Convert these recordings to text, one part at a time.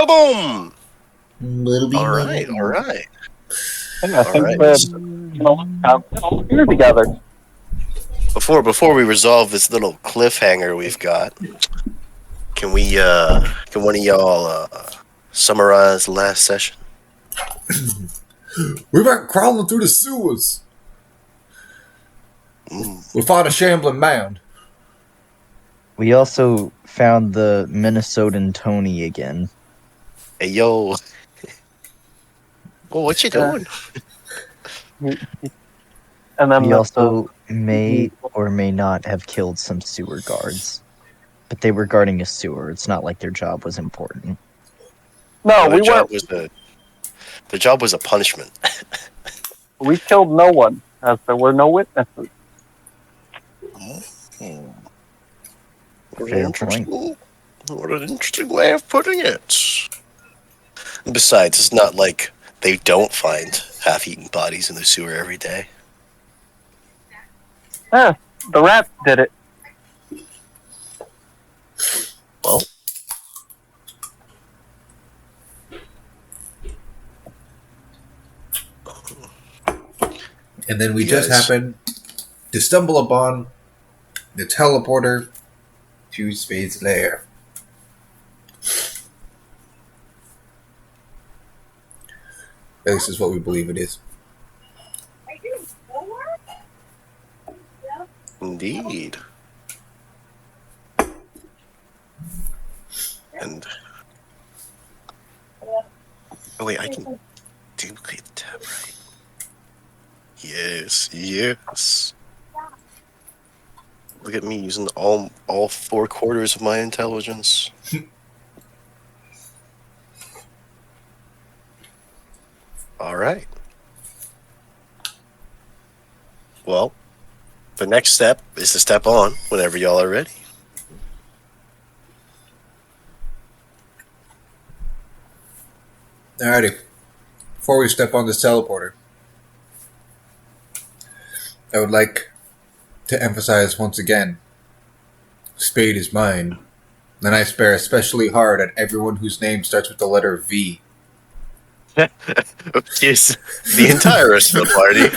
Boom! All right. And I think Alright. we're here together. Before we resolve this little cliffhanger we've got, can one of y'all summarize the last session? We went crawling through the sewers. We fought a shambling mound. We also found the Minnesotan Tony again. Hey, yo. Well, what you doing? And then We also may or may not have killed some sewer guards. But they were guarding a sewer. It's not like their job was important. no, Their we job weren't. their job was a punishment. We killed no one, as there were no witnesses. Fair point. What an interesting way of putting it. Besides, it's not like they don't find half-eaten bodies in the sewer every day. The rats did it. Well, And then we Yes. just happened to stumble upon the teleporter to Spade's lair. This is what we believe it is. indeed. And oh wait, I can duplicate the tab, right? Yes. Look at me using all 4 quarters of my intelligence. All right. Well, the next step is to step on whenever y'all are ready. Alrighty. Before we step on this teleporter, I would like to emphasize once again, Spade is mine, and I spare especially hard at everyone whose name starts with the letter V. Yes, the entire rest of the party.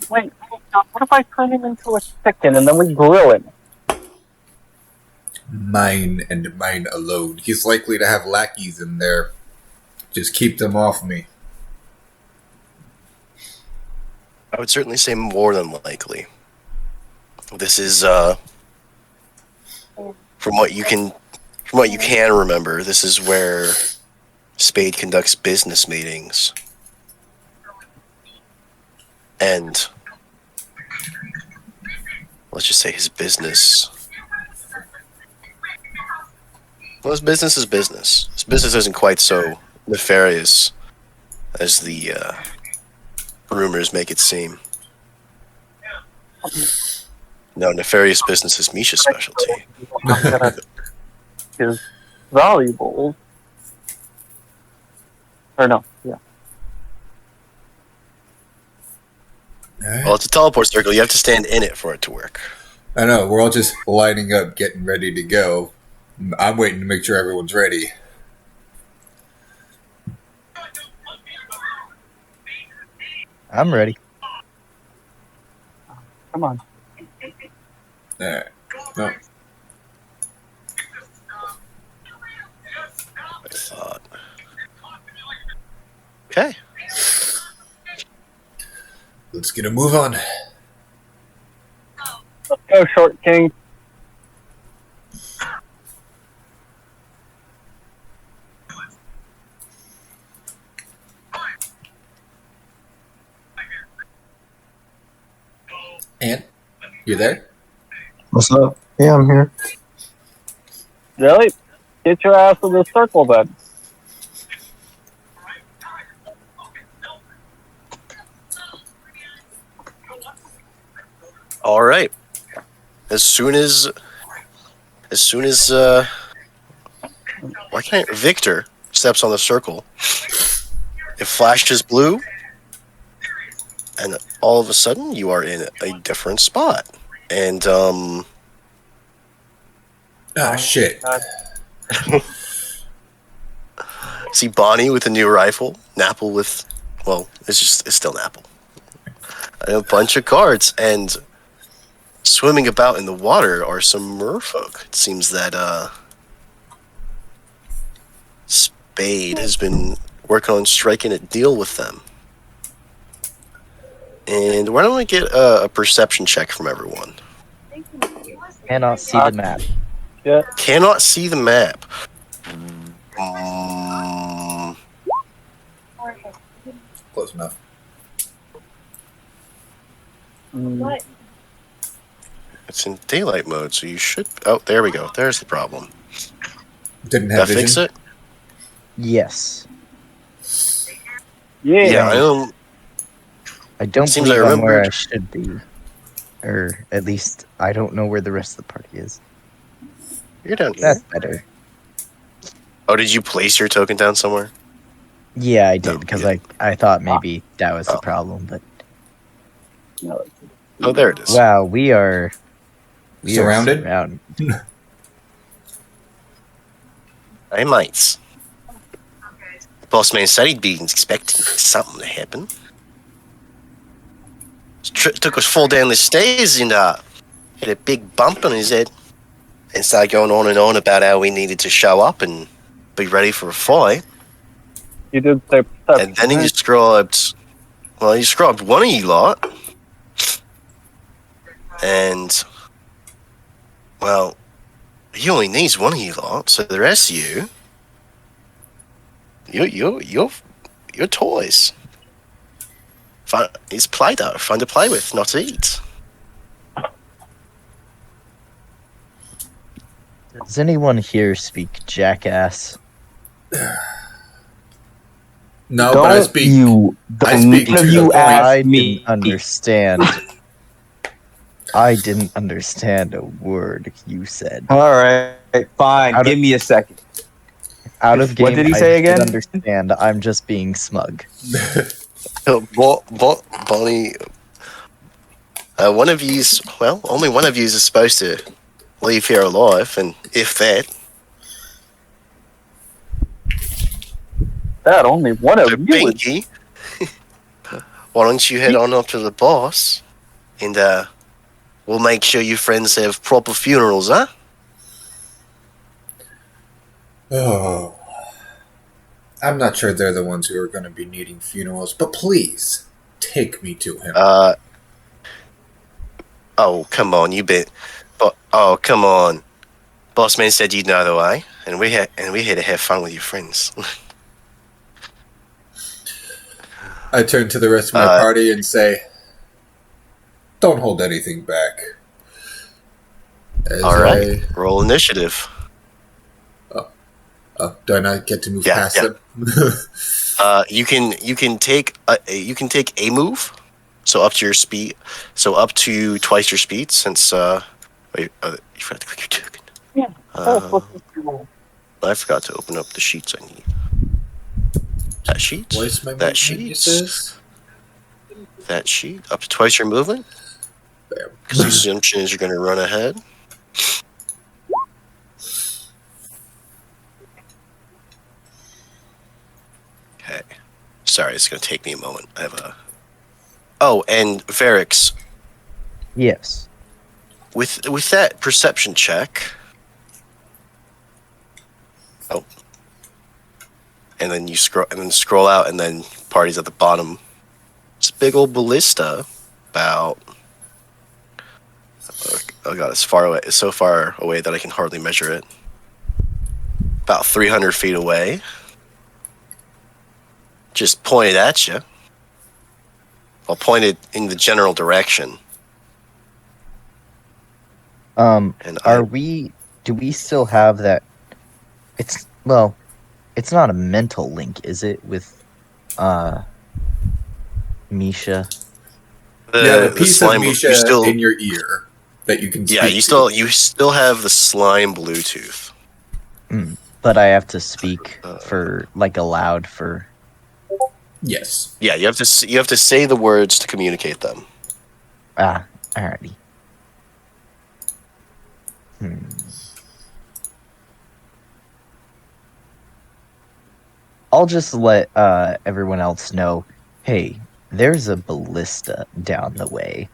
Wait, what if I turn him into a chicken and then we grill him? Mine and mine alone. He's likely to have lackeys in there. Just keep them off me. I would certainly say more than likely. This is from what you can remember, this is where Spade conducts business meetings. And let's just say his business. Well, his business is business. His business isn't quite so nefarious as the rumors make it seem. No, nefarious business is Misha's specialty. His valuables. Or no, yeah. Well, it's a teleport circle. You have to stand in it for it to work. I know, we're all just lining up, getting ready to go. I'm waiting to make sure everyone's ready. I'm ready. Come on. Alright. No. I thought. Okay. Let's get a move on. Let's go, Short King. Ant, you there? What's up? Yeah, I'm here. Really? Get your ass in the circle then. All right. As soon as Victor steps on the circle, it flashes blue, and all of a sudden you are in a different spot. And Ah, shit. See Bonnie with a new rifle. Napple with, well, it's still Napple. And a bunch of guards, and swimming about in the water are some merfolk. It seems that Spade has been working on striking a deal with them. And why don't I get a perception check from everyone? Cannot see the map. Yeah. Cannot see the map. Mm, Close enough. Mm. it's in daylight mode, so you should. Oh, there we go. There's the problem. Didn't That have fix vision. it? Yes. Yeah. Yeah, I don't. I don't Seems believe I I'm where I remembered- should be. Or at least I don't know where the rest of the party is. You're down here. That's better. Oh, did you place your token down somewhere? Yeah, I No, did because yeah. I thought maybe that was the Oh. problem, but No. Oh, there it is. wow, we are Surrounded? surrounded. Hey, mates. Boss man said he'd be expecting something to happen. Took us full down the stairs and hit a big bump on his head. And started going on and on about how we needed to show up and be ready for a fight. You did say perception. And then he right? described, well, he described one of you lot. And, well, he only needs one of you lot, so the rest of you, you're toys. It's Play-Doh, fun to play with, not to eat. Does anyone here speak jackass? No, Don't but I speak. you? I Don't speak none to of the you point. ask I me. didn't understand. I didn't understand a word you said. All right, fine. Out of- Give me a second. Out of game, What did he I say did again? understand. I'm just being smug. Bonnie, one of you's, well, only one of you's is supposed to leave here alive, and if that, That only one of so you is Binky, why don't you head on up to the boss, and we'll make sure your friends have proper funerals, huh? Oh. I'm not sure they're the ones who are going to be needing funerals, but please take me to him. Oh, come on, you bit. But oh, come on. Boss man said you'd know the way, and we're here to have fun with your friends. I turn to the rest of my party and say, "Don't hold anything back." As All right, roll initiative. Do I not get to move Yeah, past yeah. them? You can take a move, so up to your speed, so up to twice your speed. Since wait, you forgot to click your token. Yeah. I forgot to open up the sheets I need. That sheet. Voice my That movement, sheet. it says? That sheet. Up to twice your movement. Bam. Because the assumption is you're going to run ahead. Okay. Sorry, it's going to take me a moment. I have a. Oh, and Varix, Yes. with that perception check. Oh. And then you scroll out, and then party's at the bottom. It's a big old ballista, about. Oh god, it's far away. It's so far away that I can hardly measure it. About 300 feet away. Just pointed at you. Well, pointed in the general direction. And Do we still have that? It's not a mental link, is it? With, Misha. The piece slime, of Misha you still, in your ear that you can yeah, speak you still have the slime Bluetooth. But I have to speak for aloud for. Yes. Yeah, you have to say the words to communicate them. Alrighty. I'll just let everyone else know. Hey, there's a ballista down the way.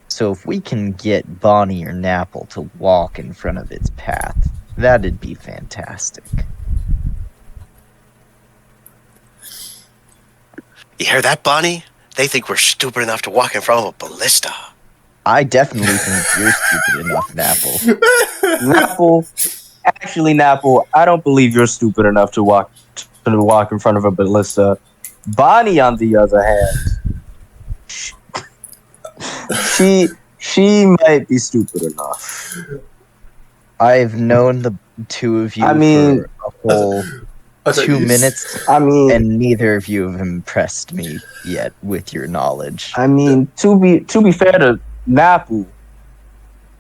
So if we can get Bonnie or Napple to walk in front of its path, that'd be fantastic. You hear that, Bonnie? They think we're stupid enough to walk in front of a ballista. I definitely think you're stupid enough, Napple. Napple, I don't believe you're stupid enough to walk in front of a ballista. Bonnie, on the other hand, she might be stupid enough. I've known the two of you I mean- for a whole I thought 2 you- minutes, I mean, and neither of you have impressed me yet with your knowledge. to be fair to Napple,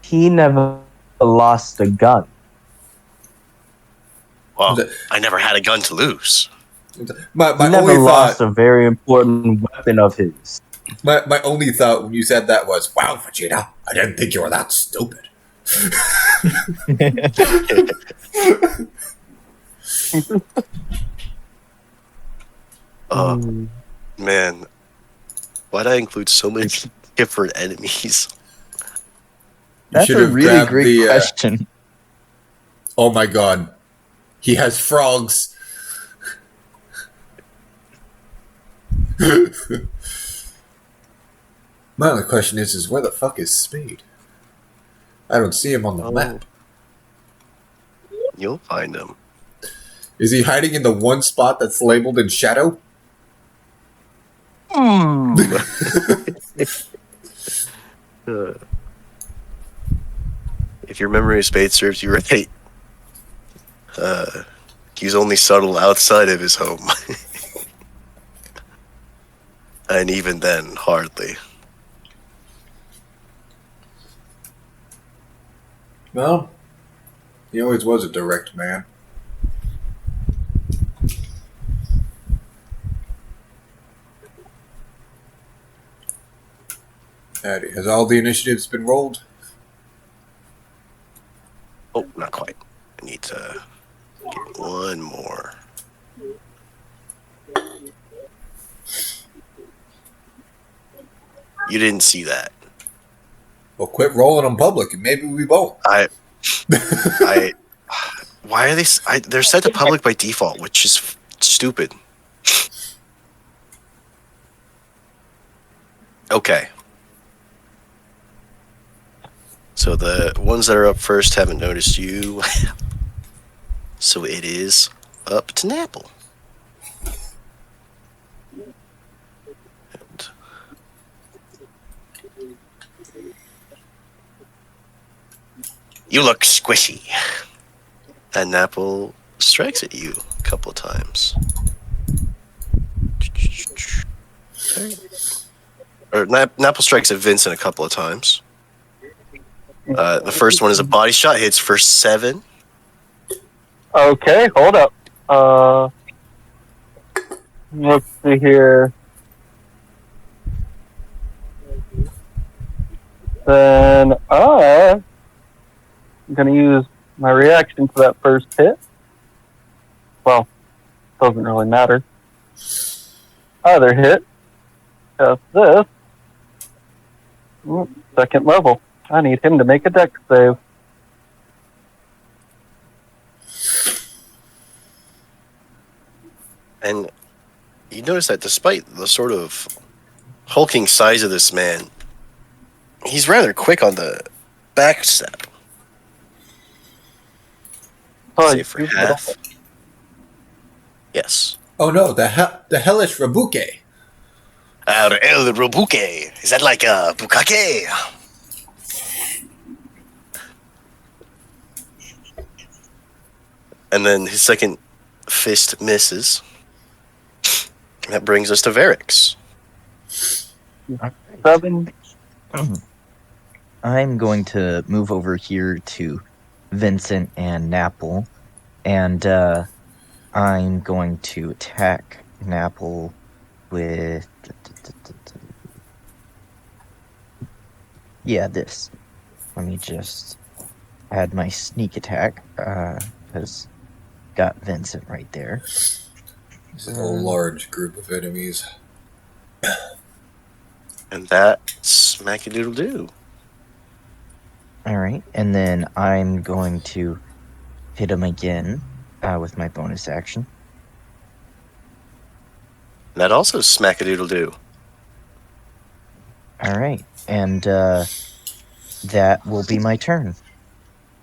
he never lost a gun. Well, I never had a gun to lose. My He never only lost thought, a very important weapon of his. my only thought when you said that was, "Wow, Vegeta, I didn't think you were that stupid." Man, why'd I include so many different enemies? That's should a have really grabbed great the, question. Oh my god, he has frogs. My only question is where the fuck is Spade? I don't see him on the map. You'll find him. Is he hiding in the one spot that's labeled in shadow? If your memory of Spade serves you right, he's only subtle outside of his home. And even then, hardly. Well, he always was a direct man. Howdy. Has all the initiatives been rolled? Oh, not quite. I need to get one more. You didn't see that. Well, quit rolling in public and maybe we won't. I. Why are they? They're set to public by default, which is stupid. Okay. So the ones that are up first haven't noticed you. So it is up to Napple. And you look squishy. And Napple strikes at you a couple of times. Or Napple strikes at Vincent a couple of times. The first one is a body shot, hits for 7. Okay, hold up. Let's see here. Then I'm gonna use my reaction to that first hit. Well, doesn't really matter. Other hit. Just this. Second level. I need him to make a dex save. And you notice that despite the sort of hulking size of this man, he's rather quick on the back step. Oh, Save for half. Yes. Oh no, the hellish Rabuke. El Robuque. Is that like a bukake? And then his second fist misses. That brings us to Varix. 7. I'm going to move over here to Vincent and Napple, and I'm going to attack Napple with this. Let me just add my sneak attack, because got Vincent right there. This is a large group of enemies. And that's Smack-a-doodle-doo. All right, and then I'm going to hit him again with my bonus action. And that also Smack-a-doodle-doo. All right, and that will be my turn.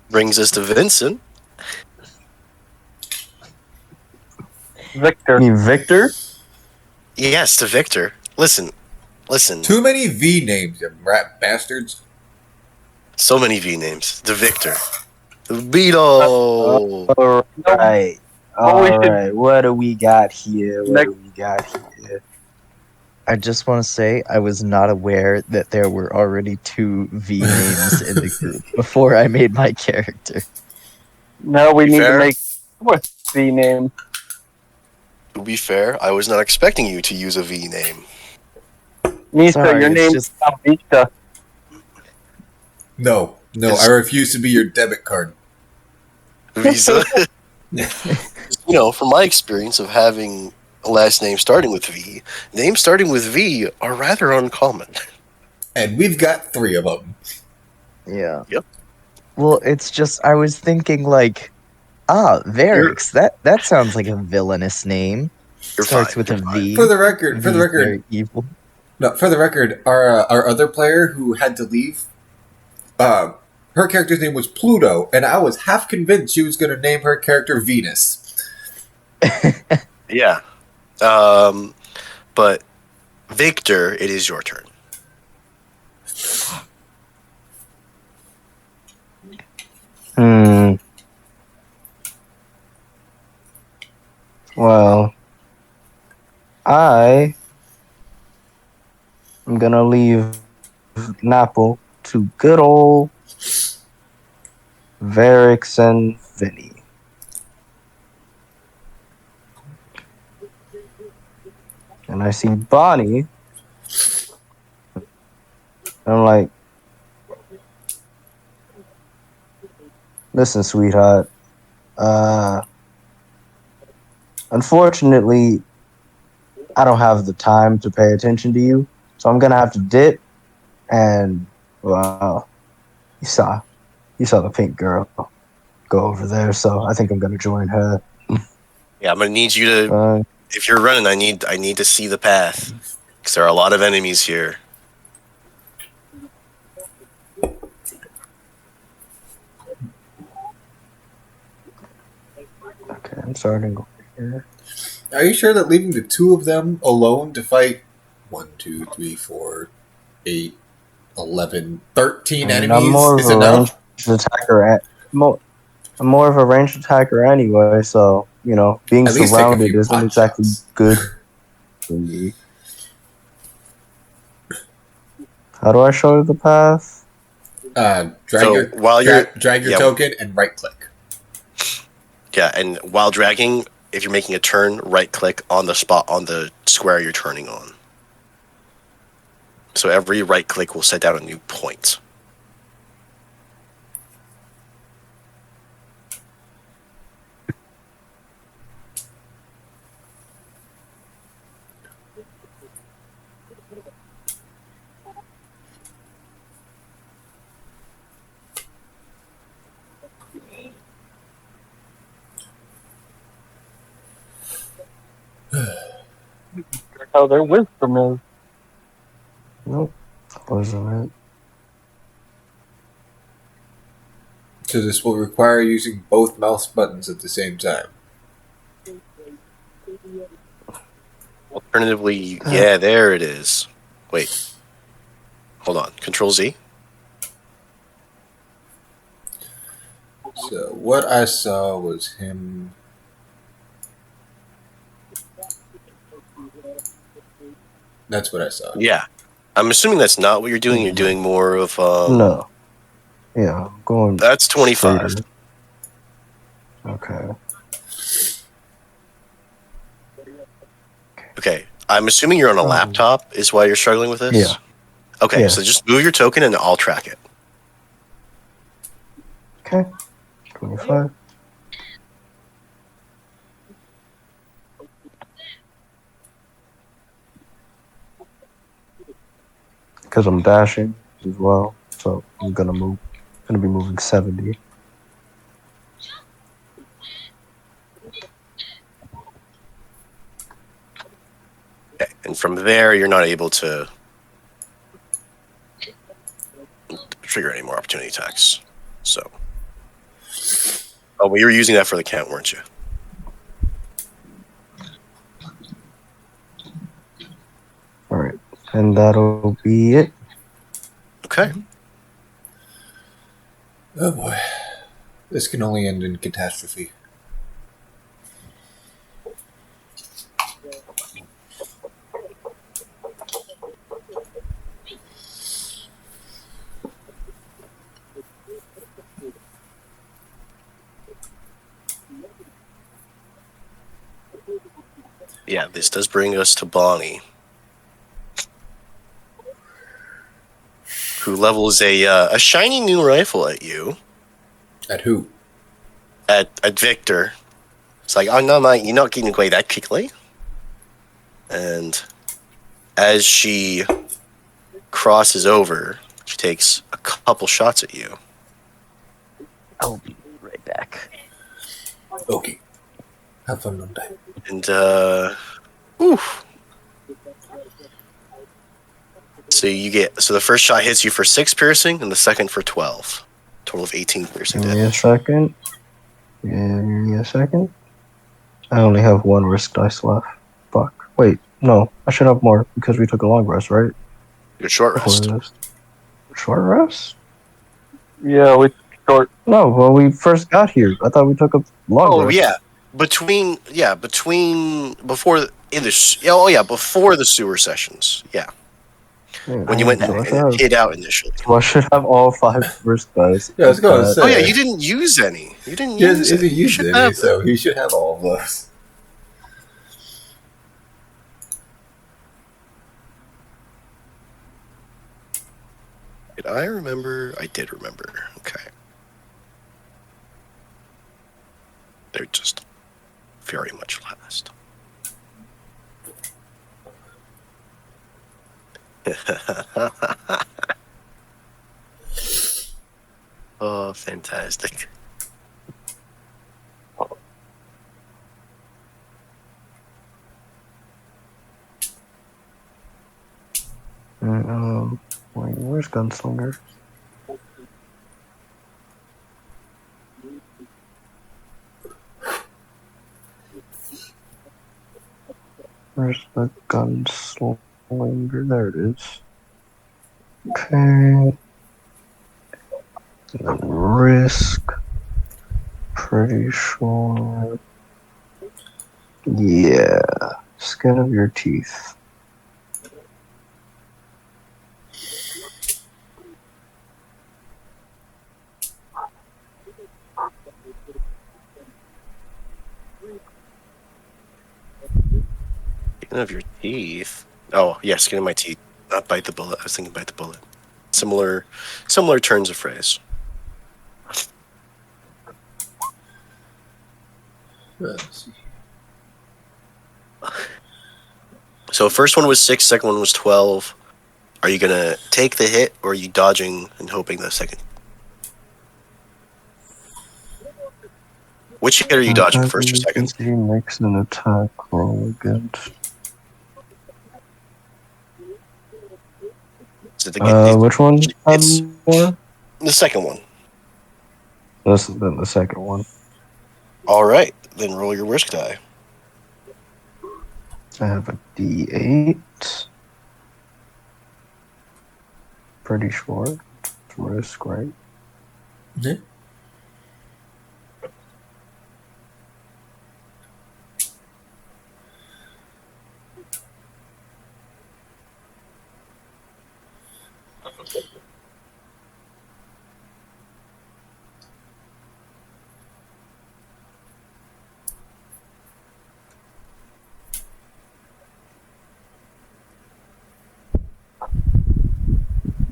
Brings us to Vincent. Victor. You mean Victor? Yes, to Victor. Listen. Too many V names, you rat bastards. So many V names. To Victor. Beetle. All right. Well, we All should- right. What do we got here? I just want to say I was not aware that there were already 2 V names in the group before I made my character. No, we Be need fair. to make with the name. To be fair, I was not expecting you to use a V name. Misa, Sorry, your it's name's just- Vista. No, It's- I refuse to be your debit card. Visa. From my experience of having a last name starting with V, names starting with V are rather uncommon. And we've got 3 of them. Yeah. Yep. Well, it's just I was thinking like, Varix. That sounds like a villainous name. You're Starts fine. with a You're fine. V. For the record, V's very evil. our other player who had to leave, her character's name was Pluto, and I was half convinced she was going to name her character Venus. Yeah. But Victor, it is your turn. Well, I am gonna leave Napple to good old Varix and Vinny. And I see Bonnie. I'm like, listen, sweetheart. Unfortunately, I don't have the time to pay attention to you, so I'm gonna have to dip. And well, you saw the pink girl go over there, so I think I'm gonna join her. Yeah, I'm gonna need you to. If you're running, I need to see the path because there are a lot of enemies here. Okay, I'm starting over here. Are you sure that leaving the 2 of them alone to fight 1, 2, 3, 4, 8, 11, 13 I mean, enemies I'm more of is a enough? ranged attacker. I'm more of a ranged attacker anyway, so being At least take a surrounded few isn't pot exactly shots. good for me. How do I show you the path? Drag your yeah. token and right click. Yeah, and while dragging, if you're making a turn, right click on the spot on the square you're turning on. So every right click will set down a new point. How their wisdom is. Nope, wasn't it? So this will require using both mouse buttons at the same time. Alternatively, yeah, there it is. Wait. Hold on. Control Z. So what I saw was him. That's what I saw. Yeah. I'm assuming that's not what you're doing. You're doing more of No. Yeah, I'm going. That's 25. straighter. Okay. Okay. I'm assuming you're on a laptop is why you're struggling with this? Yeah. Okay, Yeah. so just move your token and I'll track it. Okay. 25. because I'm dashing as well. So I'm gonna move. Gonna be moving 70. Okay. And from there, you're not able to trigger any more opportunity attacks. So. Oh, well, you were using that for the count, weren't you? All right, and that'll be it. Okay. Oh boy. This can only end in catastrophe. Yeah, this does bring us to Bonnie, who levels a shiny new rifle at you, At who? at Victor. It's like, oh no, mate, you're not getting away that quickly. And as she crosses over, she takes a couple shots at you. I'll be right back. Okay. Have fun one day. And, oof. So the first shot hits you for 6 piercing, and the second for 12. Total of 18 piercing Give me a damage. second. Give me a second. I only have 1 risk dice left. Fuck. Wait, no. I should have more because we took a long rest, right? Good short Before rest. this. Short rest? Yeah, we short. No, when we first got here, I thought we took a long Oh, rest. yeah. Before the sewer sessions. Yeah. Yeah, When you went so I should and have- hid out initially. so I should have all 5 risk dice. Yeah, I was gonna say. Oh yeah, you didn't use any. You didn't He use hasn't any. You used should any, have so he should have all of those. Did I remember? I did remember. Okay. They're just very much last. Oh, fantastic. Wait, where's Gunslinger? Where's the Gunslinger? There it is. Okay. And then risk. Pretty sure. Yeah. Skin of your teeth. Skin of your teeth. Oh, yeah, skin of my teeth. Not bite the bullet. I was thinking bite the bullet. Similar turns of phrase. Let's see. So first one was 6, second one was 12. Are you gonna take the hit, or are you dodging and hoping the second? Which hit are you dodging, first or second? He makes an attack roll against. Is it the, Which one? It's- More? the second one. This has been the second one. All right, then roll your risk die. I have a D8. Pretty sure. It's risk, right? Yeah.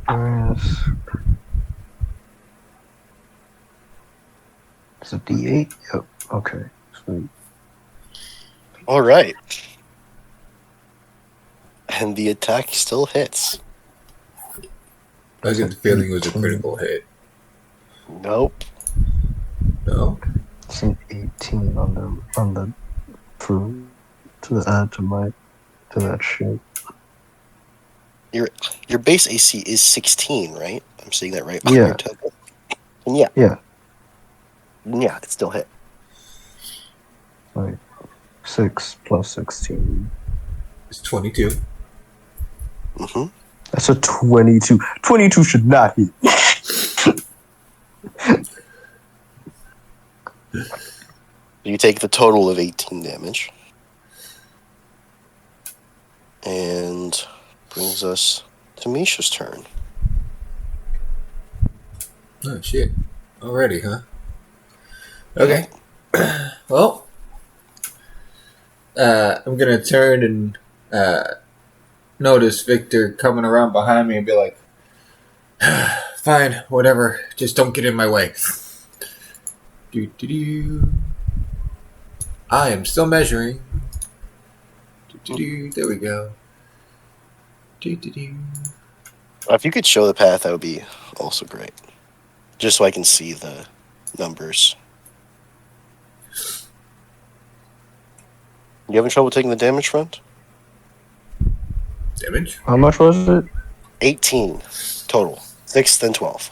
Risk. It's a D8? Yep. Okay. Sweet. All right. And the attack still hits. I get the feeling it was a critical hit. Nope. No? It's an 18 on the for to the add to that shit. Your base AC is 16, right? I'm seeing that right on Yeah. your token. And yeah. Yeah. Yeah, it still hit. Like 6 plus 16. It's 22. Mm-hmm. That's a 22. 22 should not hit. You take the total of 18 damage. And brings us to Misha's turn. Oh, shit. Already, huh? Okay. Well, I'm gonna turn and notice Victor coming around behind me and be like, fine, whatever, just don't get in my way. Do. I am still measuring. Do. There we go. Do. If you could show the path, that would be also great. Just so I can see the numbers. You having trouble taking the damage, friend? Damage? How much was it? 18 total. 6 then 12.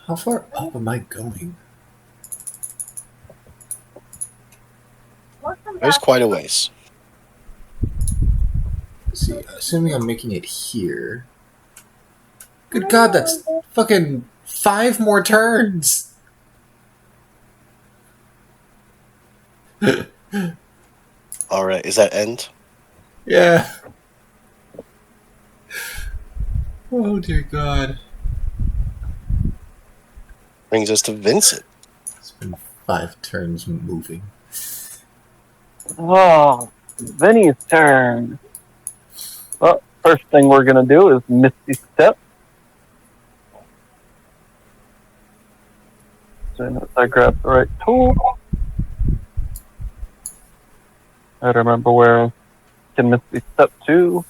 How far up am I going? There's quite a ways. Let's see, assuming I'm making it here. Good God, that's fucking 5 more turns! Alright, is that end? Yeah. Oh dear God. Brings us to Vincent. It's been 5 turns moving. Oh, Vinny's turn. Well, first thing we're gonna do is Misty Step. As soon as I grab the right tool. I remember where I can Misty Step to.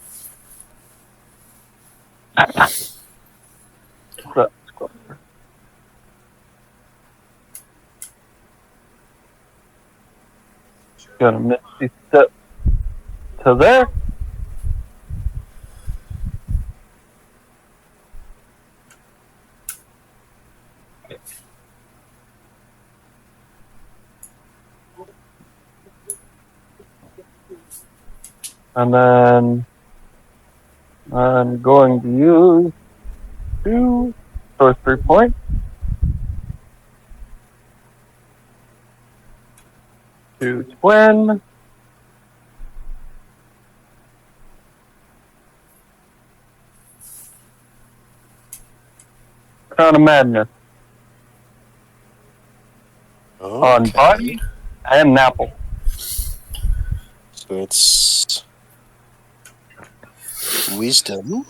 That's closer. Gonna Misty Step to there. And then I'm going to use 2 sorcery points to twin. Crown of Madness on Okay. Body and Napple. So it's Wisdom.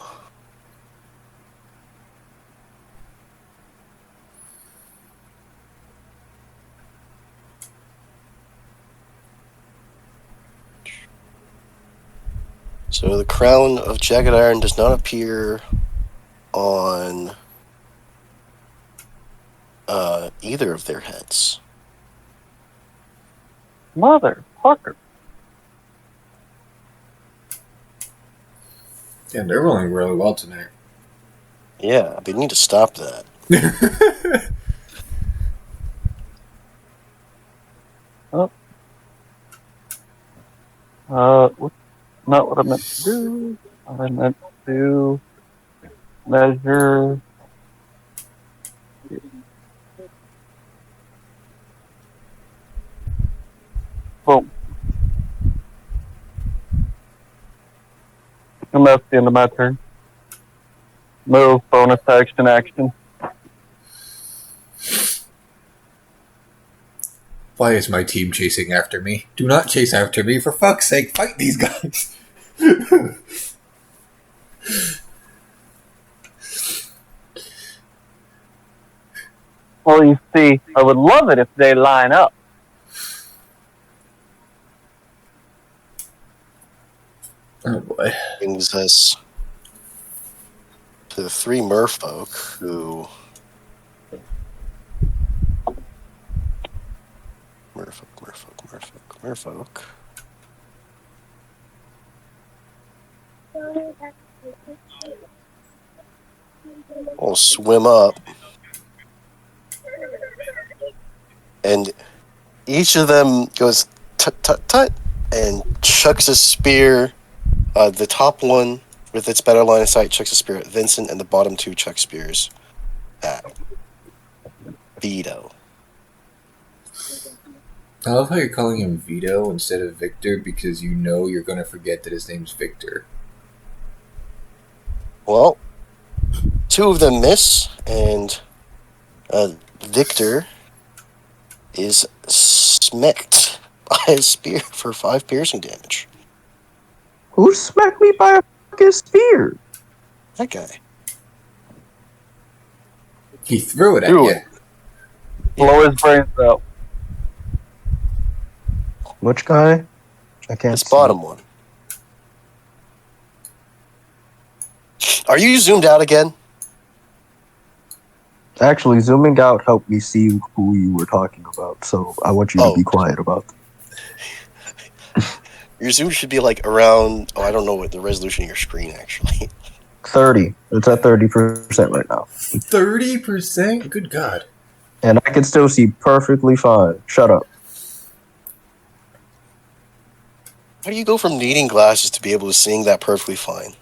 So the crown of Jagged Iron does not appear on either of their heads. Motherfucker. Damn, they're rolling really well tonight. Yeah, they need to stop that. What's not what I meant to do. I meant to measure. Boom. And that's the end of my turn. Move, bonus action, action. Why is my team chasing after me? Do not chase after me, for fuck's sake, fight these guys! Well, you see, I would love it if they line up. Oh boy. Brings us to the three merfolk who. Merfolk. Will swim up. And each of them goes tut tut tut and chucks a spear. The top one with its better line of sight chucks a spear at Vincent, and the bottom two chuck spears at Vito. I love how you're calling him Vito instead of Victor because you know you're going to forget that his name's Victor. Well, two of them miss, and Victor is smacked by a spear for 5 piercing damage. Who smacked me by a fucking spear? That guy. He threw it at Threw you. it. Blow his brains out. Which guy? I can't This see. bottom one. Are you zoomed out again? Actually, zooming out helped me see who you were talking about, so I want you to be quiet about that. Your zoom should be like around. I don't know what the resolution of your screen actually. 30. It's at 30% right now. 30%? Good God. And I can still see perfectly fine. Shut up. How do you go from needing glasses to be able to seeing that perfectly fine?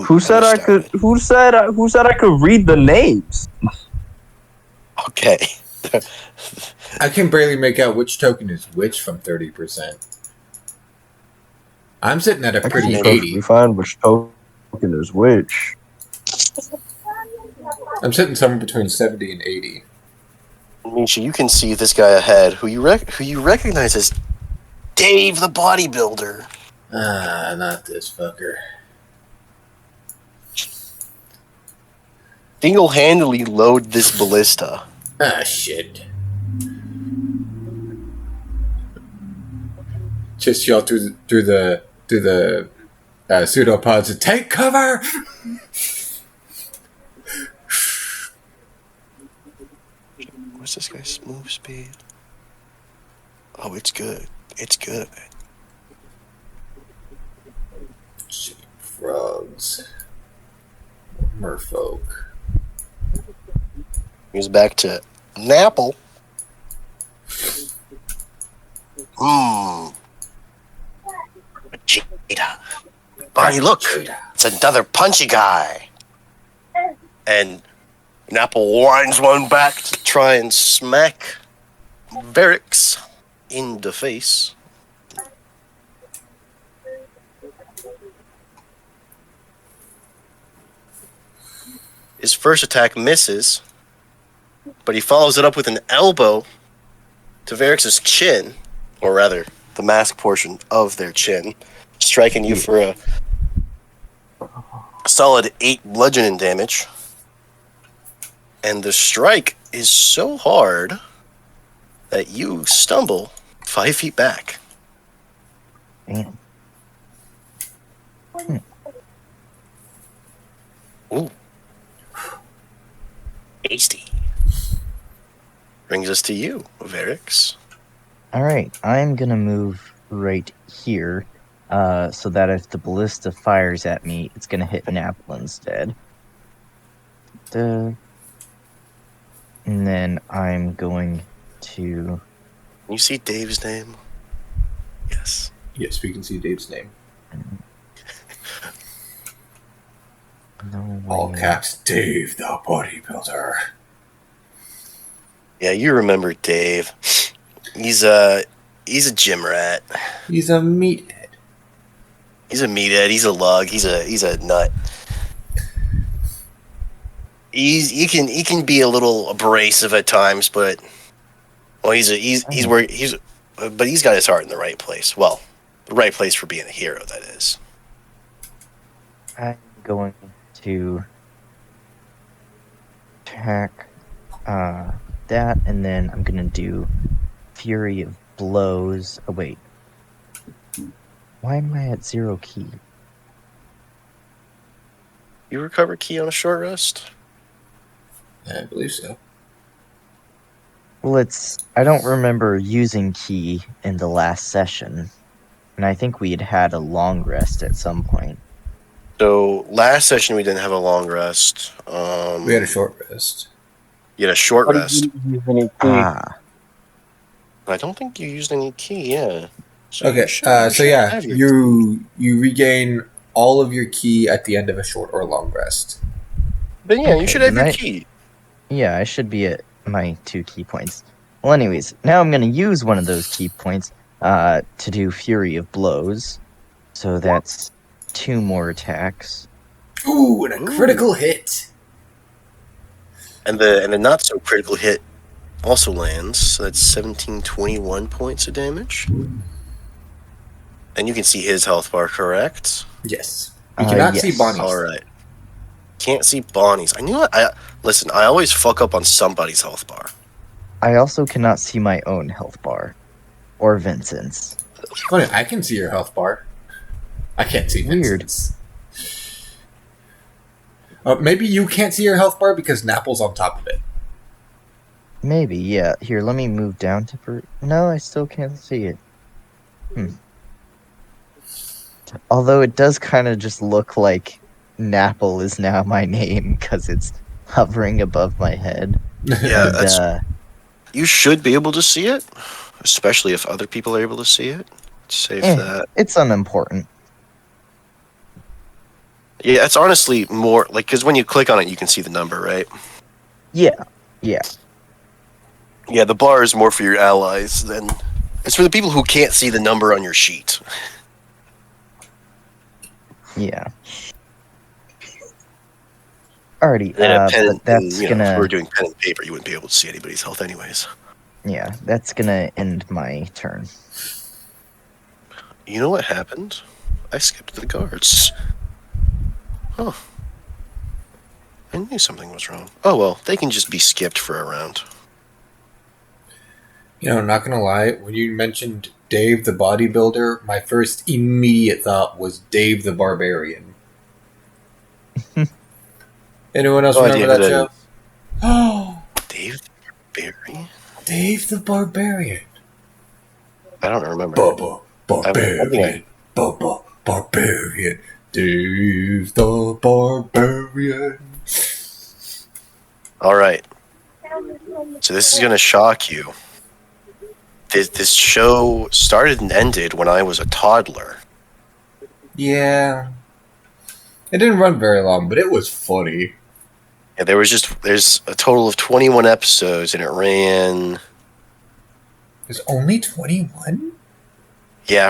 Who said I could? Who said I could read the names? Okay. I can barely make out which token is which from 30%. I'm sitting at a I can pretty see 80. perfectly fine which token is which. I'm sitting somewhere between 70 and 80. Misha, you can see this guy ahead, who you recognize as Dave the bodybuilder. Ah, not this fucker. Single-handedly load this ballista. Ah, shit. Just yell through the pseudopods to take cover. What's this guy's move speed? Oh, it's good. It's good. Shit, frogs. Merfolk. He's back to Napple. Vegeta. Barney, look! It's another punchy guy. And Napple winds one back to try and smack Varix in the face. His first attack misses, but he follows it up with an elbow to Varix's chin, or rather, the mask portion of their chin, striking you for a solid 8 bludgeoning damage. And the strike is so hard that you stumble 5 feet back. Damn. Ooh. Tasty. Brings us to you, Varix. Alright, I'm gonna move right here, so that if the ballista fires at me, it's gonna hit Napple instead. And then I'm going to... Can you see Dave's name? Yes. Yes, we can see Dave's name. No All way. caps, Dave the bodybuilder. Yeah, you remember Dave. He's a gym rat. He's a meathead. He's a meathead. He's a lug. He's a nut. He can be a little abrasive at times, but well, but he's got his heart in the right place. Well, the right place for being a hero, that is. I'm going to attack that, and then I'm gonna do Fury of Blows. Oh wait, Why am I at 0 key? You recover key on a short rest? I believe so. Well, I don't remember using key in the last session. And I think we had a long rest at some point. So last session we didn't have a long rest. We had a short rest. You had a short What rest. did you use any key? Ah, I don't think you used any key. Yeah. So Okay, you should so yeah, have your you regain all of your key at the end of a short or long rest. But yeah, you Okay, should have then your I- key. yeah, I should be at my 2 key points. Well, anyways, now I'm going to use one of those key points to do Fury of Blows. So that's 2 more attacks. Ooh, and a Ooh. critical hit. And the not so critical hit also lands. So that's 1721 points of damage. And you can see his health bar, correct? Yes. You cannot see yes. Bonnie's. All right. Can't see Bonnie's. I knew it. Listen, I always fuck up on somebody's health bar. I also cannot see my own health bar. Or Vincent's. Funny, I can see your health bar. I can't see Weird. Vincent's. Maybe you can't see your health bar because Napple's on top of it. Maybe, yeah. Here, let me move down to... No, I still can't see it. Although it does kind of just look like Napple is now my name because it's hovering above my head. Yeah, And, that's, you should be able to see it, especially if other people are able to see it. Save that. It's unimportant. Yeah, it's honestly more like because when you click on it, you can see the number, right? Yeah, yeah. Yeah, the bar is more for your allies than it's for the people who can't see the number on your sheet. Yeah. Alrighty, And a pen, but that's if gonna... we were doing pen and paper, you wouldn't be able to see anybody's health anyways. Yeah, that's gonna end my turn. You know what happened? I skipped the guards. Huh. I knew something was wrong. Oh well, they can just be skipped for a round. You know, not gonna lie, when you mentioned Dave the bodybuilder, my first immediate thought was Dave the Barbarian. Anyone else No remember idea that who show? that Oh, Dave Barry? Dave the Barbarian. I don't remember. Bubba I think Barbarian. Bubba Barbarian. Dave the Barbarian. All right. So this is gonna shock you. This show started and ended when I was a toddler. Yeah. It didn't run very long, but it was funny. Yeah, there's a total of 21 episodes, and it ran There's only 21?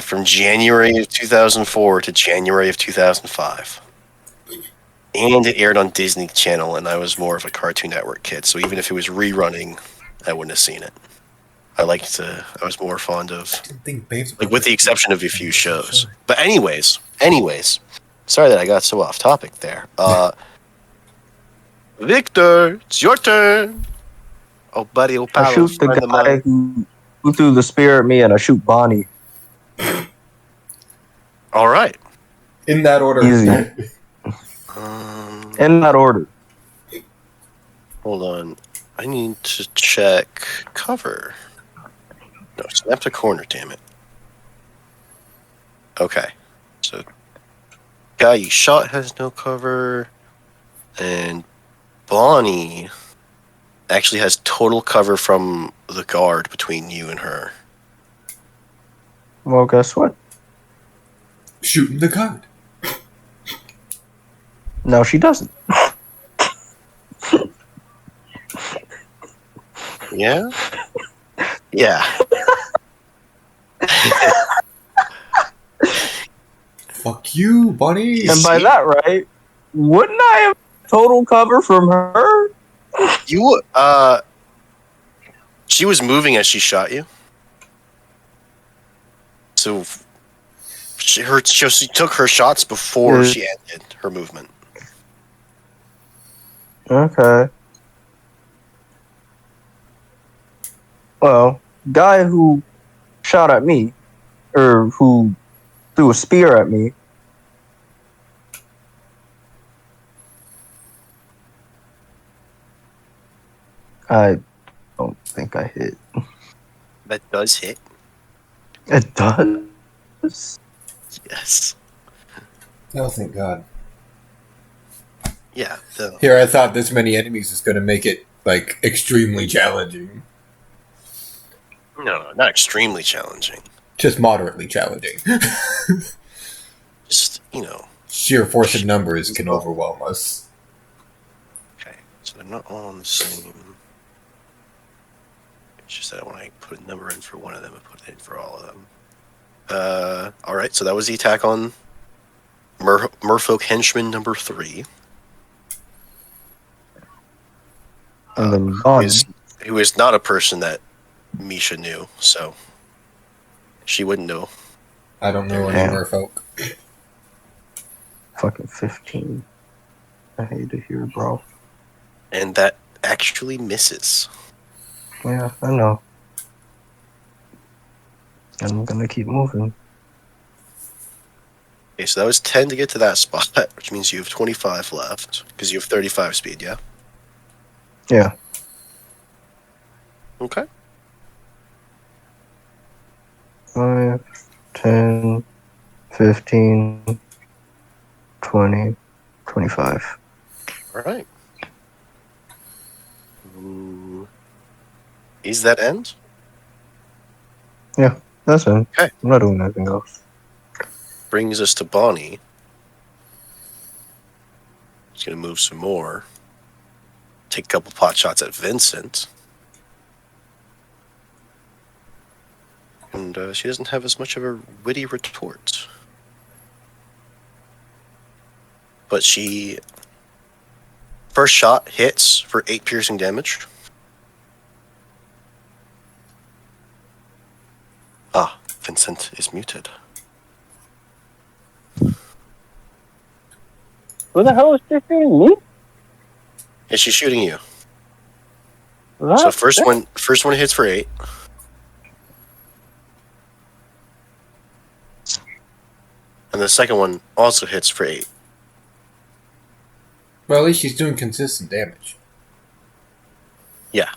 from January of 2004 to January of 2005. And it aired on Disney Channel, and I was more of a Cartoon Network kid, so even if it was rerunning, I wouldn't have seen it. I was more fond of, I didn't think Dave's like, with the exception of a few shows. But anyways, sorry that I got so off topic there. Victor, it's your turn. Oh, buddy, oh, I pal, shoot the friend of guy mine. who threw the spear at me, and I shoot Bonnie. All right. In that order. Easy. In that order. Hold on. I need to check cover. No, snap to corner, damn it. Okay. So, guy you shot has no cover, and Bonnie actually has total cover from the guard between you and her. Well, guess what? Shooting the guard. No, she doesn't. Yeah? Yeah. Fuck you, Bonnie. And by that, right, wouldn't I have total cover from her? You, she was moving as she shot you. So, she took her shots before Yeah. she ended her movement. Okay. Well, guy who shot at me, or who threw a spear at me. I don't think I hit. That does hit. It does. Yes. Oh, thank God. Yeah. Here, I thought this many enemies is going to make it, like, extremely challenging. No, not extremely challenging. Just moderately challenging. Just, Sheer force of numbers can overwhelm us. Okay. So they're not all on the same. It's just that when I put a number in for one of them, I put it in for all of them. Alright, so that was the attack on Merfolk Henchman number 3. And then Bonnie. Who is not a person that Misha knew, so she wouldn't know. I don't know any Damn. merfolk. Fucking 15. I hate to hear, bro. And that actually misses. Yeah, I know. I'm gonna keep moving. Okay, so that was 10 to get to that spot, which means you have 25 left, because you have 35 speed, yeah? Yeah. Okay. 5, 10, 15, 20, 25. Alright. Is that end? That's it. Okay. I'm not doing anything else. Brings us to Bonnie. He's going to move some more. Take a couple pot shots at Vincent. And she doesn't have as much of a witty retort. But she... First shot hits for 8 piercing damage. Ah, Vincent is muted. Who the hell is shooting me? Is she shooting you? What? So first one hits for 8. And the second one also hits for 8. Well, at least she's doing consistent damage. Yeah.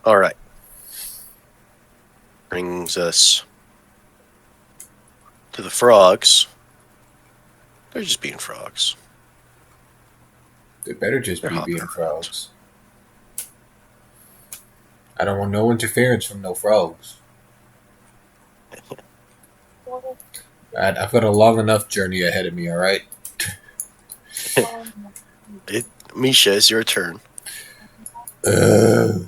Alright. Brings us to the frogs. They're just being frogs. They better just They're be hopping being around. frogs. I don't want no interference from no frogs. I've got a long enough journey ahead of me, alright? Misha, it's your turn. Yeah.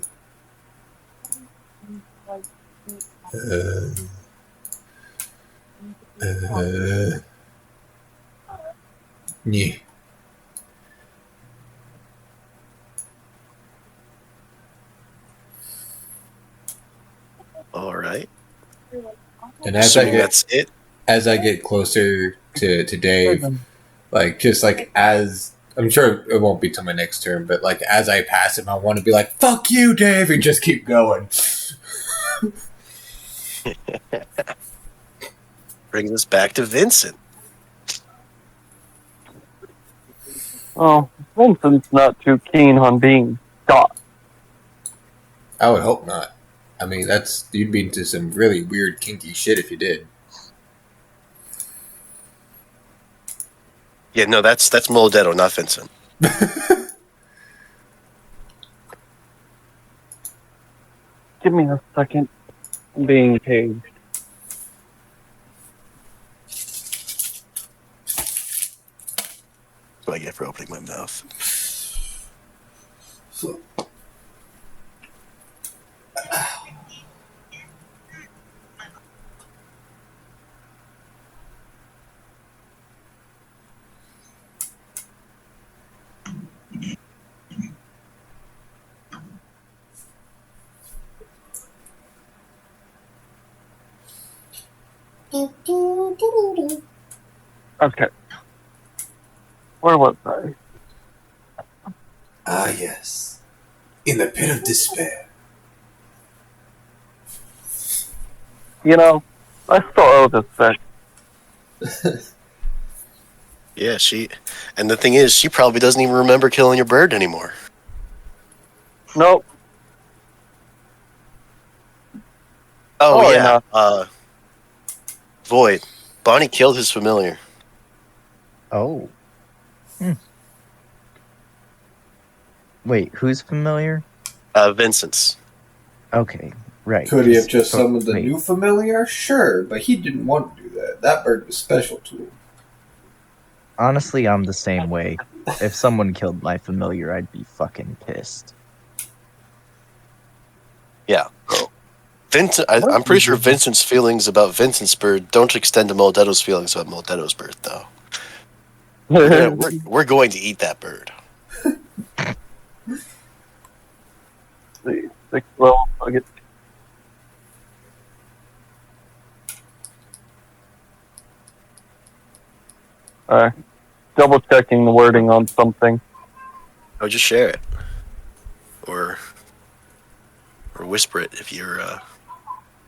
Alright. And as I Assuming get that's it. as I get closer to Dave, like just like as I'm sure it won't be till my next turn, but like as I pass him, I want to be like, "Fuck you, Dave," and just keep going. Brings us back to Vincent. Oh, Vincent's not too keen on being shot. I would hope not. I mean, you'd be into some really weird, kinky shit if you did. Yeah, no, that's Molodetto, not Vincent. Give me a second. I'm being caged. That's what I get for opening my mouth. Okay. Where was I? Ah, yes. In the pit of despair. You know, I still owe this back. Yeah, and the thing is, she probably doesn't even remember killing your bird anymore. Nope. Oh, Probably yeah. not. Void. Bonnie killed his familiar. Oh. Wait, who's familiar? Vincent's. Okay, right. Could he have just So- summoned the wait. new familiar? Sure, but he didn't want to do that. That bird was special to him. Honestly, I'm the same way. If someone killed my familiar, I'd be fucking pissed. Vincent, I'm pretty sure Vincent's feelings about Vincent's bird don't extend to Moldetto's feelings about Moldetto's bird, though. We're going to eat that bird. The 6 level nugget. Double checking the wording on something. Oh, just share it. Or whisper it if you're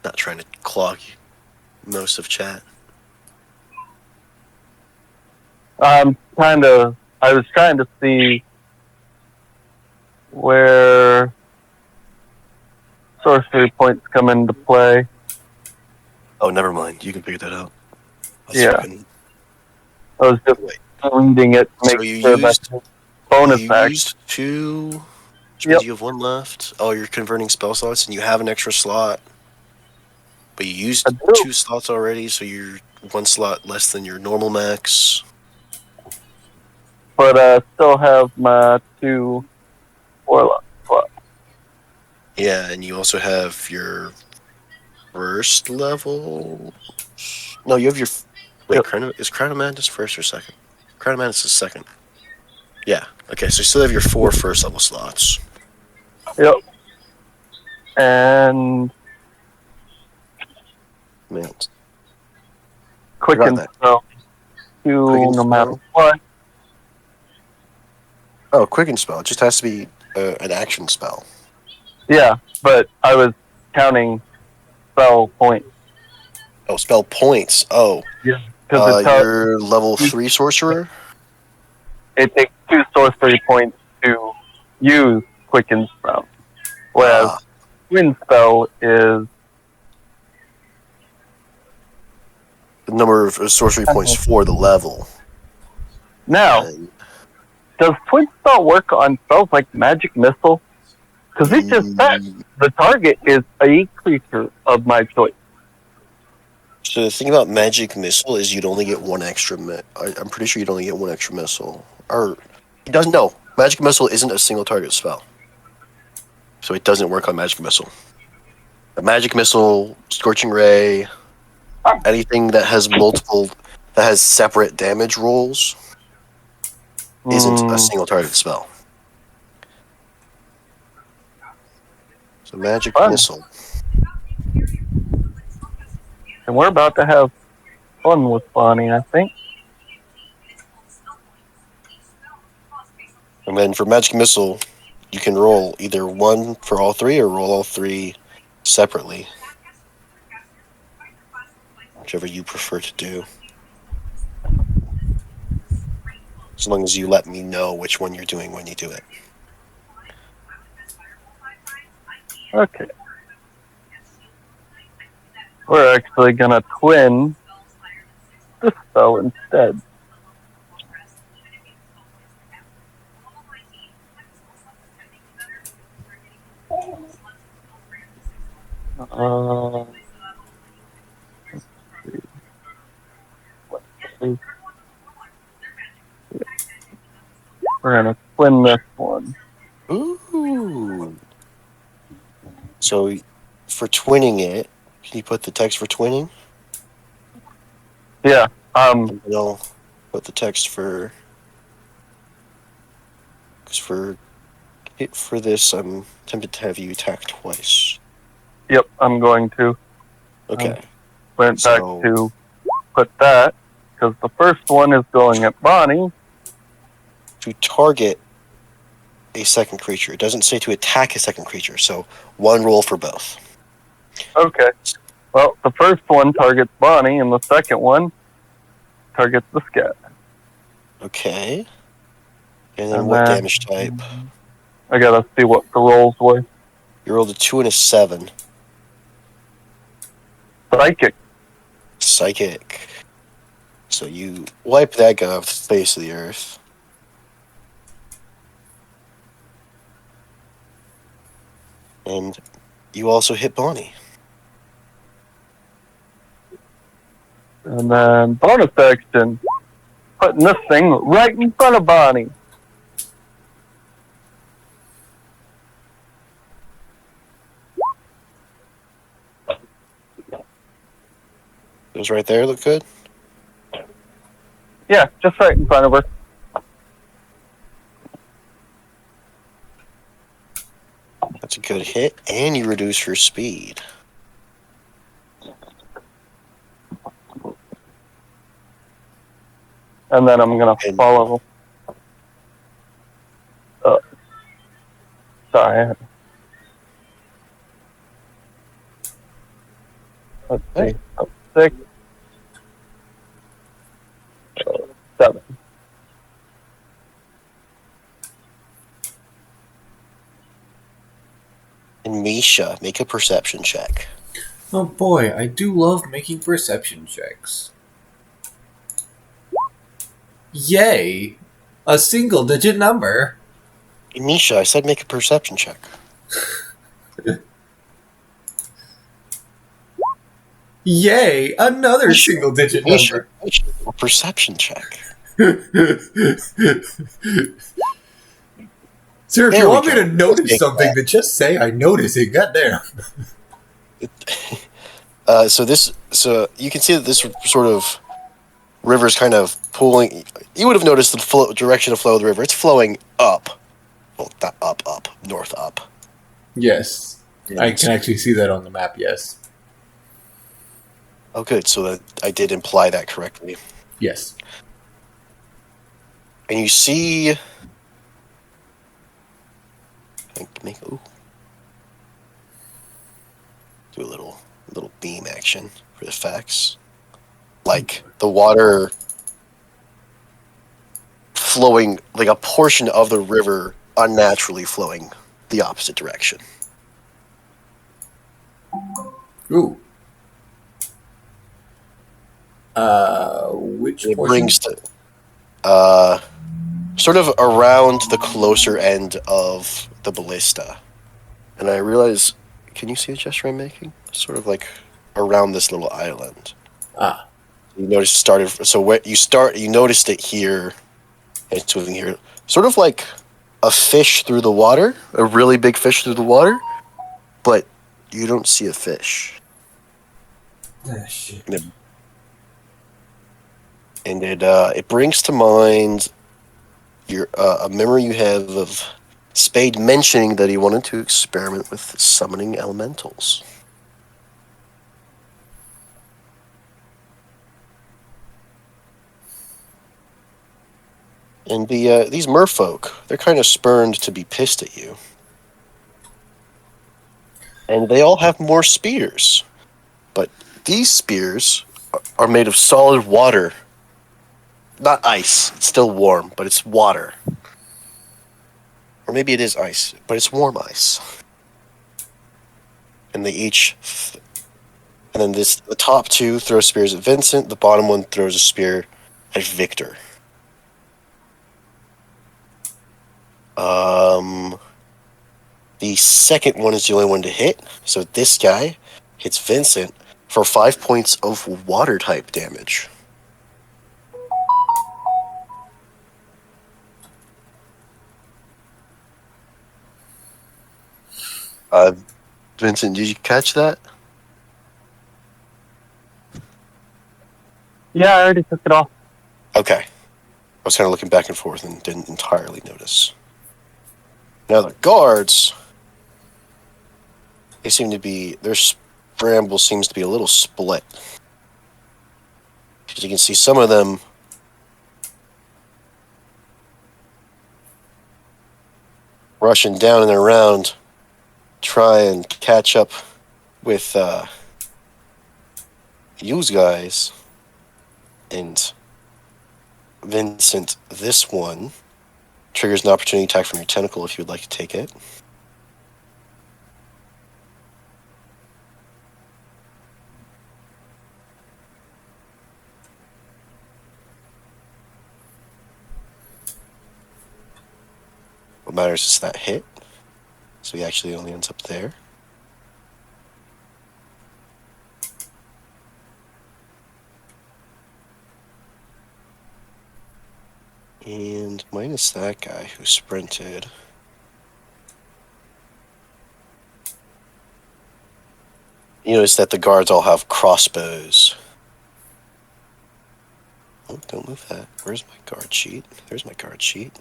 not trying to clog most of chat. I was trying to see where sorcery points come into play. Oh, never mind. You can figure that out. Yeah. fucking- I was just reading it to So make you sure that used- bonus you action. used 2, which Yep. means you have 1 left. Oh, you're converting spell slots, and you have an extra slot. But you used I do. 2 slots already, so you're 1 slot less than your normal max. But I still have my 2 warlock slots. Yeah, and you also have your first level. No, you have your. Wait, Yep. is Crown of Madness first or second? Crown of Madness is second. Yeah. Okay, so you still have your 4 first level slots. Yep. And Man, quicken that. spell 2 Quicken no matter spell? what. oh, quicken spell. It just has to be an action spell. Yeah, but I was counting spell points. Oh, spell points. Oh, Because you're level 3 sorcerer. it takes 2 sorcery points to use quicken spell. Whereas Ah, wind spell is the number of sorcery points for the level. now. And- Does twin spell work on spells like magic missile? Because it just said the target is a creature of my choice. So the thing about magic missile is you'd only get 1 extra. I'm pretty sure you'd only get 1 extra missile. Or it doesn't. No, magic missile isn't a single target spell, so it doesn't work on magic missile. A magic missile, scorching ray, anything that has separate damage rolls isn't a single target spell. So magic Fun. missile. And we're about to have fun with Bonnie, I think. And then for magic missile, you can roll either 1 for all 3 or roll all 3 separately. Whichever you prefer to do. As long as you let me know which one you're doing when you do it. Okay. We're actually gonna twin this spell instead. Let's see. We're gonna twin this one. Ooh. So for twinning it, can you put the text for twinning? Yeah. And then I'll put the text for. Because for this, I'm tempted to have you attack twice. Yep. I'm going to. Okay. Went back So- to put that because the first one is going at Bonnie. To target a second creature. It doesn't say to attack a second creature, so one roll for both. Okay. Well, the first one targets Bonnie, and the second one targets the scat. Okay. And then And what then- damage type? I gotta see what the rolls were. You rolled a 2 and a 7. Psychic. Psychic. So you wipe that guy off the face of the earth. And you also hit Bonnie. And then bonus action. Putting this thing right in front of Bonnie. Those right there look good? Yeah, just right in front of her. That's a good hit. And you reduce her speed. And then I'm gonna And- follow. Sorry. Let's see. 6. 7. And Misha, make a perception check. Oh boy, I do love making perception checks. Yay! A single digit number. Hey, Misha, I said make a perception check. Yay! Another single digit Misha, number. Misha, a perception check. Sir, if There you we want me go. to notice Take something, that. then just say I notice it. Goddamn. So you can see that this sort of river is kind of pulling. You would have noticed the direction of flow of the river. It's flowing up. Well, not up, north up. Yes. I can actually see that on the map, yes. Oh, good. So that I did imply that correctly. Yes. And you see. Ooh. Do a little beam action for the effects. Like the water flowing, like a portion of the river unnaturally flowing the opposite direction. Ooh. Which It portion? brings to, sort of around the closer end of the ballista. And I realize, can you see the gesture I'm making? Sort of like around this little island. Ah. You noticed it started. So where you noticed it here, and it's moving here. Sort of like a fish through the water, a really big fish through the water, but you don't see a fish. Ah, shit. And it brings to mind your a memory you have of Spade mentioning that he wanted to experiment with summoning elementals. And these merfolk, they're kind of spurned to be pissed at you. And they all have more spears. But these spears are made of solid water. Not ice. It's still warm, but it's water. Or maybe it is ice, but it's warm ice. And they each... And then the top two throw spears at Vincent. The bottom one throws a spear at Victor. The second one is the only one to hit. So this guy hits Vincent for 5 points of water type damage. Vincent, did you catch that? Yeah, I already took it off. Okay. I was kind of looking back and forth and didn't entirely notice. Now the guards, they seem to be, their scramble seems to be a little split. As you can see, some of them rushing down and around, try and catch up with you guys. And Vincent, this one triggers an opportunity attack from your tentacle if you would like to take it. What matters is that hit. So he actually only ends up there. And minus that guy who sprinted. You notice that the guards all have crossbows. Oh, don't move that. Where's my guard sheet? There's my guard sheet.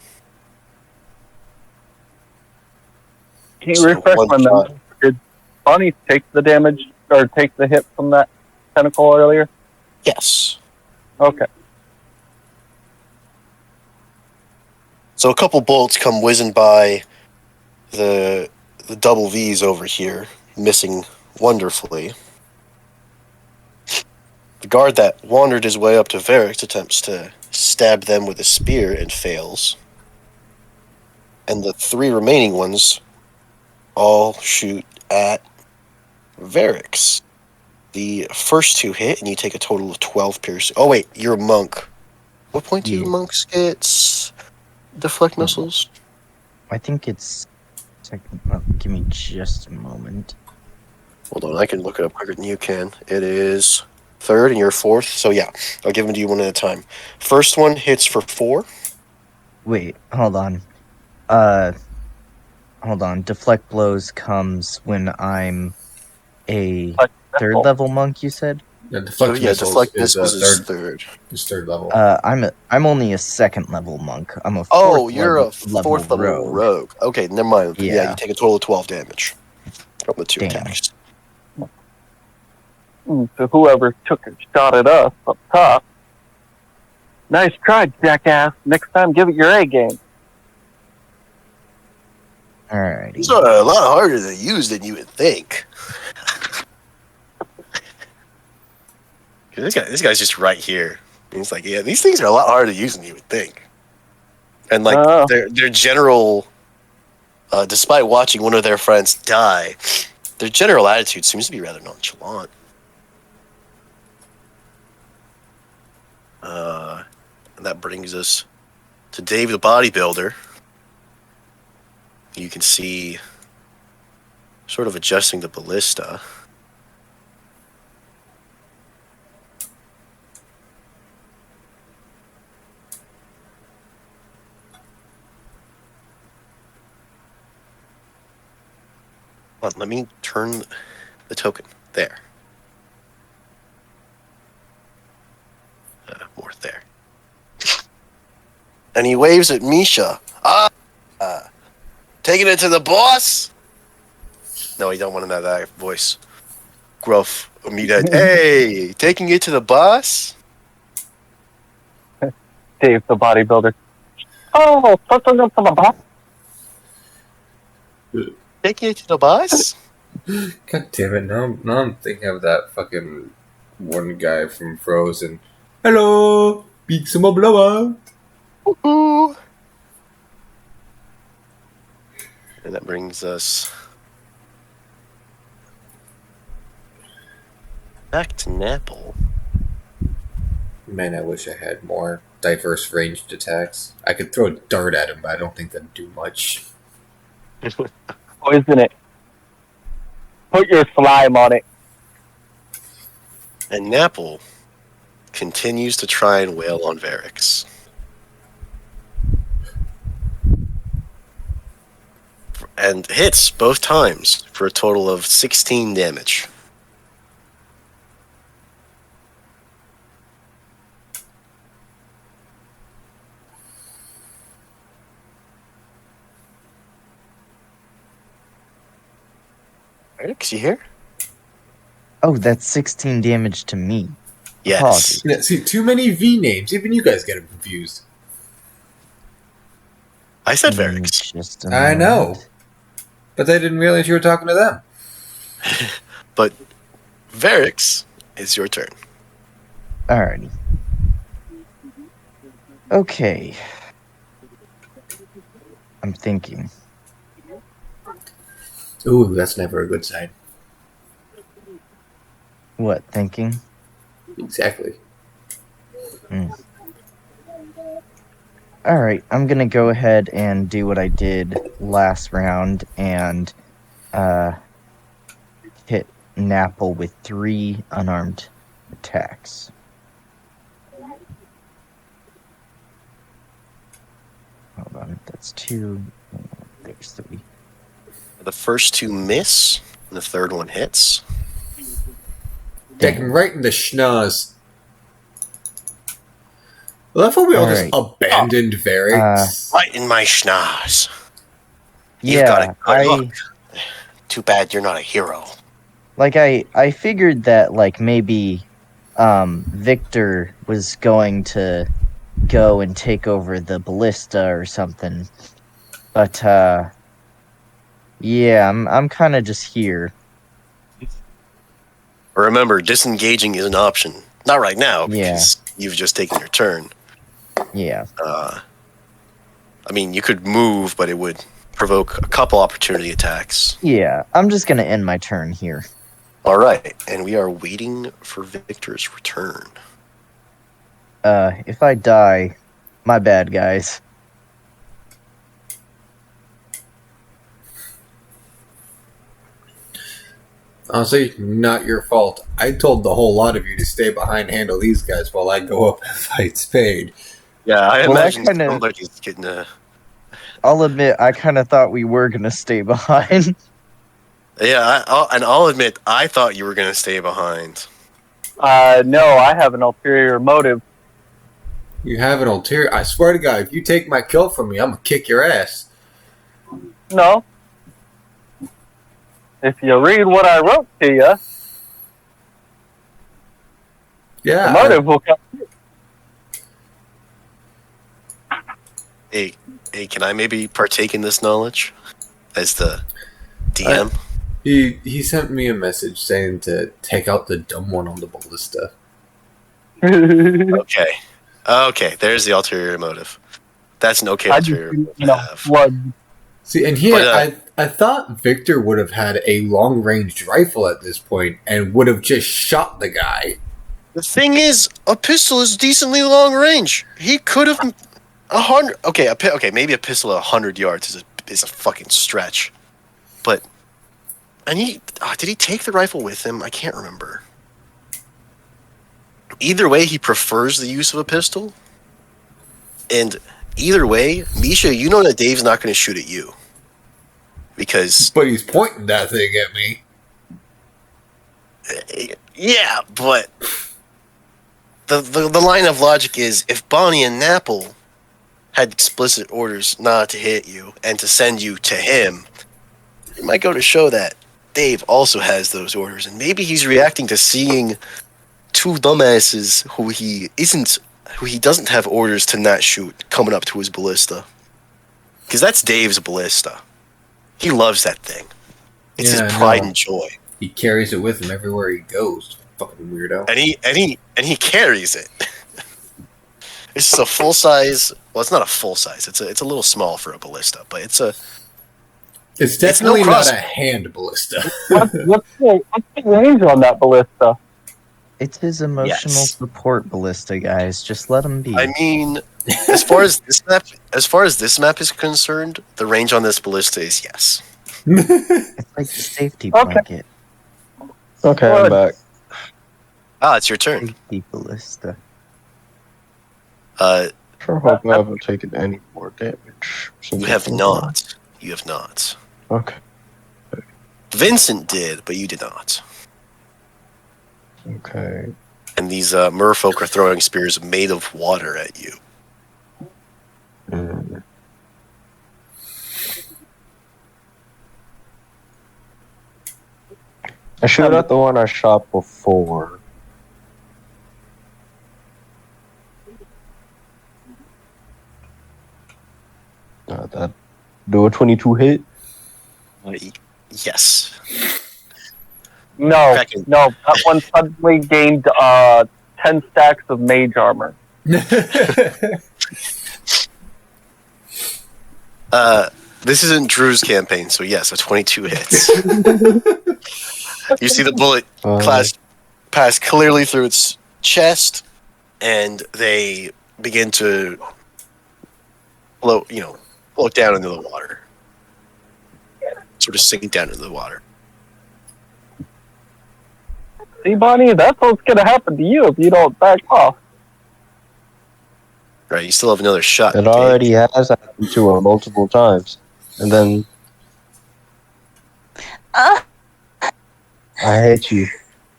Can you So refresh one my shot. memory? Did Bonnie take the damage or take the hit from that tentacle earlier? Yes. Okay. So a couple bolts come whizzing by the double V's over here, missing wonderfully. The guard that wandered his way up to Varix attempts to stab them with a spear and fails. And the 3 remaining ones all shoot at Varix. The first 2 hit, and you take a total of 12 piercing. Oh wait, you're a monk. What point do Yeah. monks get deflect missiles? I think it's. Give me just a moment. Hold on, I can look it up quicker than you can. It is 3rd and you're 4th. So yeah, I'll give them to you one at a time. First one hits for 4. Wait, hold on. Hold on. Deflect blows comes when I'm a third level monk. You said. Yeah, So deflect yeah, missiles deflect is missiles is third. 3rd. Is third level. I'm only a 2nd level monk. I'm a 4th Oh, you're level, a 4th level rogue. Okay, never mind. Yeah. Yeah. You take a total of 12 damage from the 2 Damn. attacks. So whoever took a shot at us up top, nice try, jackass. Next time, give it your A game. Alrighty. These are a lot harder to use than you would think. This guy's just right here. He's like, yeah, these things are a lot harder to use than you would think. And like Oh. their general, despite watching one of their friends die, their general attitude seems to be rather nonchalant. And that brings us to Dave the bodybuilder. You can see sort of adjusting the ballista. Hold on, let me turn the token. There. More there. And he waves at Misha. Taking it to the boss? No, he don't want to know that voice. Gruff, meathead. Hey, taking it to the boss? Dave, the bodybuilder. Oh, something up to the boss. Taking it to the boss? God damn it! Now I'm thinking of that fucking one guy from Frozen. Hello, big summer blowout. Ooh. And that brings us back to Napple. Man, I wish I had more diverse ranged attacks. I could throw a dart at him, but I don't think that'd do much. Poison it. Put your slime on it. And Napple continues to try and wail on Varix. And hits both times for a total of 16 damage. Varix, you here? Oh, that's 16 damage to me. Yes. Apologies. Yeah, see, too many V names. Even you guys get them confused. I said Mm, Varix. just a I know. moment. But they didn't realize you were talking to them. But Varix, it's your turn. Alrighty. Okay. I'm thinking. Ooh, that's never a good sign. What, thinking? Exactly. Alright, I'm gonna go ahead and do what I did last round and hit Napple with 3 unarmed attacks. Hold on, that's 2. There's 3. The first 2 miss, and the third one hits. Taking right in the schnoz. Well, I thought we all just Alright. abandoned Varix. Right in my schnoz. You've got Yeah, a good look. Too bad you're not a hero. like I figured that like maybe Victor was going to go and take over the ballista or something. But yeah, I'm kind of just here. Remember, disengaging is an option. Not right now, Yeah. because you've just taken your turn. Yeah. I mean, you could move, but it would provoke a couple opportunity attacks. Yeah, I'm just going to end my turn here. All right, and we are waiting for Victor's return. If I die, my bad, guys. Honestly, not your fault. I told the whole lot of you to stay behind, handle these guys while I go up and fight Spade. Yeah, I Well, I imagine kinda- somebody's getting a... I'll admit, I kind of thought we were going to stay behind. Yeah, I'll admit, I thought you were going to stay behind. No, I have an ulterior motive. You have an ulterior. I swear to God, if you take my kill from me, I'm gonna kick your ass. No. If you read what I wrote to you, Yeah. the motive will come. Hey, can I maybe partake in this knowledge as the DM? He sent me a message saying to take out the dumb one on the ballista. Okay, there's the ulterior motive. That's an okay I just, ulterior motive you to know, have. what? See, and here But, I thought Victor would have had a long range rifle at this point and would have just shot the guy. The thing is, a pistol is decently long range. He could have 100. Okay, maybe a pistol at 100 yards is a fucking stretch. But did he take the rifle with him? I can't remember. Either way, he prefers the use of a pistol. And either way, Misha, you know that Dave's not going to shoot at you. Because, But he's pointing that thing at me. yeah, but the line of logic is if Bonnie and Napple had explicit orders not to hit you and to send you to him, it might go to show that Dave also has those orders. And maybe he's reacting to seeing 2 dumbasses who he doesn't have orders to not shoot coming up to his ballista. Because that's Dave's ballista. He loves that thing. It's Yeah, his I pride know. and joy. He carries it with him everywhere he goes. Fucking weirdo. And he carries it. It's just a full size. Well, it's not a full size. It's a little small for a ballista, but it's a. It's definitely no not cross- a hand ballista. What's the range on that ballista? It's his emotional Yes. support ballista, guys. Just let him be. I mean, as far as this map is concerned, the range on this ballista is yes. It's like the safety Okay. blanket. Okay, Good. I'm back. It's your turn. Safety ballista. Sure hope I haven't taken any more damage. You have not. You have not. Okay. Vincent did, but you did not. Okay. And these merfolk are throwing spears made of water at you. Mm. I shoot at the one I shot before. That do a 22 hit? Yes. No, Cracking. no, that one suddenly gained 10 stacks of mage armor. This isn't Drew's campaign, so yes, a 22 hits. You see the bullet pass clearly through its chest, and they begin to float down into the water. Sort of sink down into the water. See, Bonnie, that's what's going to happen to you if you don't back off. Right, you still have another shot. It already has happened to her multiple times. And then Ah. I hate you.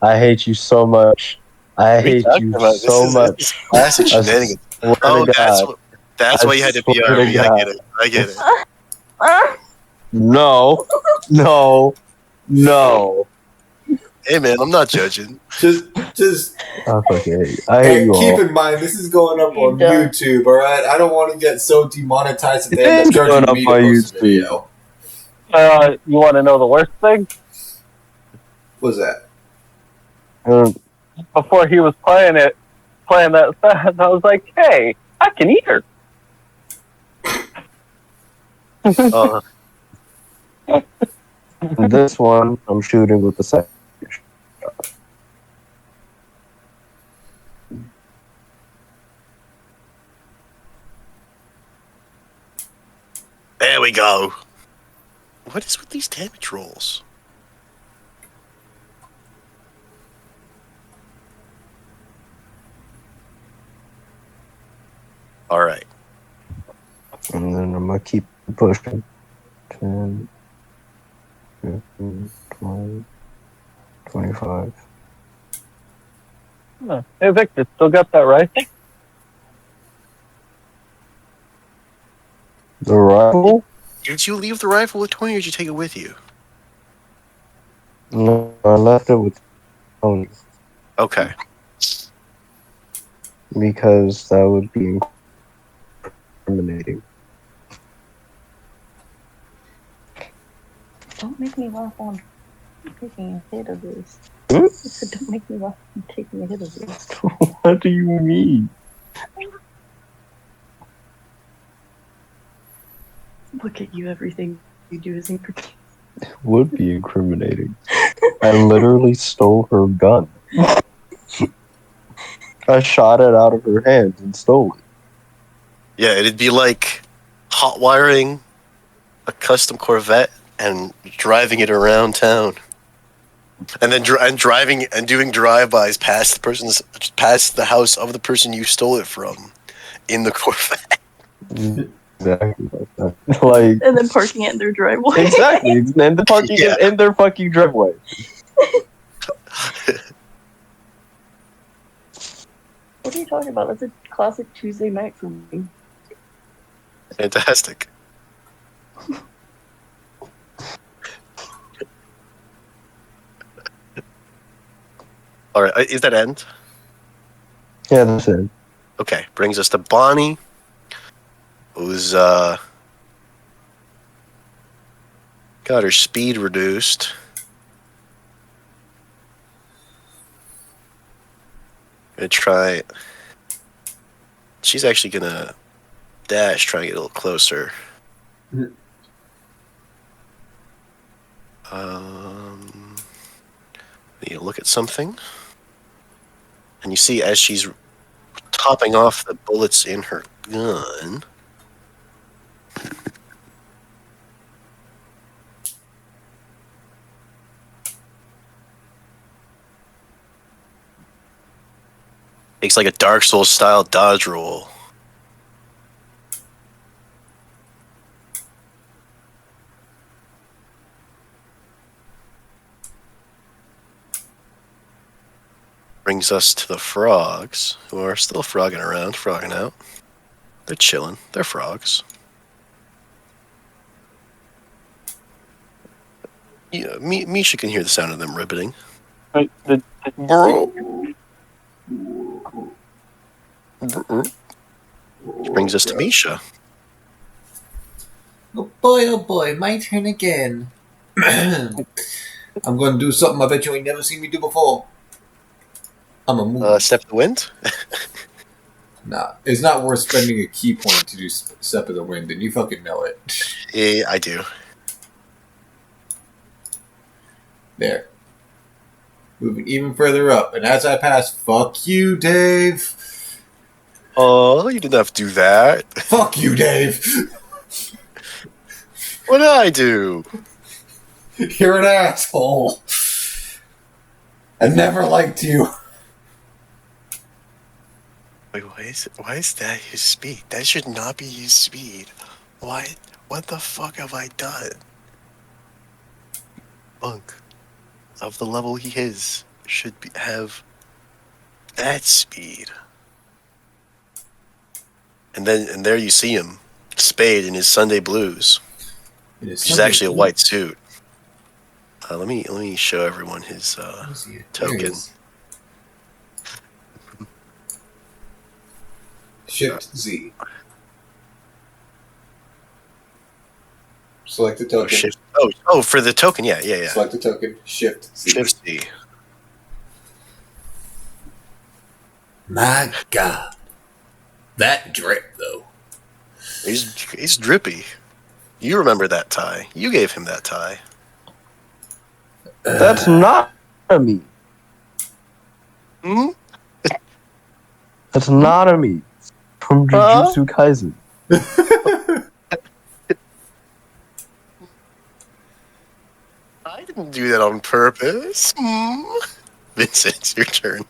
I hate you so much. I hate you so much. Classic I shenanigans. swear Oh, to God. that's I why you had to swear to BRB. I God. get it. I get it. Ah. No. No. No. Hey man, I'm not judging. just I fucking hate you. I hate you keep all. in mind, this is going up on He does. YouTube, all right? I don't want to get so demonetized that It they end is up charging going up me to on post a YouTube. video. You want to know the worst thing? What's that? Before he was playing that fast, I was like, hey, I can eat her. Uh, This one, I'm shooting with the second. there we go. What is with these damage rolls? All right. And then I'm going to keep pushing. 10, 15, 20, 25. Hey, Victor, still got that rifle? The rifle? Did you leave the rifle with Tony, or did you take it with you? No, I left it with Tony Okay. because that would be incriminating. Don't make me laugh on taking a hit of this. Hmm? I said, don't make me laugh on taking a hit of this. What do you mean? Look at you, everything you do is incriminating. It would be incriminating. I literally stole her gun. I shot it out of her hands and stole it. Yeah, it'd be like hot wiring a custom Corvette and driving it around town, and then driving and doing drive-bys past the house of the person you stole it from in the Corvette. Exactly like that. Like And then parking it in their driveway. exactly, and the parking Yeah. in their fucking driveway. What are you talking about? That's a classic Tuesday night for me. Fantastic. All right, is that end? Yeah, that's it. Okay, brings us to Bonnie, who's got her speed reduced. Gonna try. She's actually gonna dash, try and get a little closer. Mhm. You look at something, and you see as she's topping off the bullets in her gun. Takes like a Dark Souls style dodge roll. Brings us to the frogs, who are still frogging around, frogging out. They're chilling. They're frogs. Yeah, Misha can hear the sound of them ribbiting. Wait, Brings us to Misha. boy, oh boy, my turn again. I'm going to do something I bet you ain't never seen me do before. I'm a move. Step of the wind. Nah, it's not worth spending a key point to do Step of the Wind, and you fucking know it. Yeah, I do. There. Moving even further up, and as I pass, fuck you, Dave. Oh, you didn't have to do that. Fuck you, Dave. What did I do? You're an asshole. I never liked you. Wait, why is that his speed? That should not be his speed. Why? What the fuck have I done? Monk, of the level he is, should have that speed. And there you see him, Spade in his Sunday blues. Which is actually a white suit. Let me show everyone his token. Shift Z. Select the token. Shift. Oh, for the token, yeah. Select the token. Shift Z. Shift Z. My God, that drip though. He's drippy. You remember that tie? You gave him that tie. That's not me. Hmm? That's not me. From Jujutsu Kaisen. I didn't do that on purpose. Vincent, it's your turn.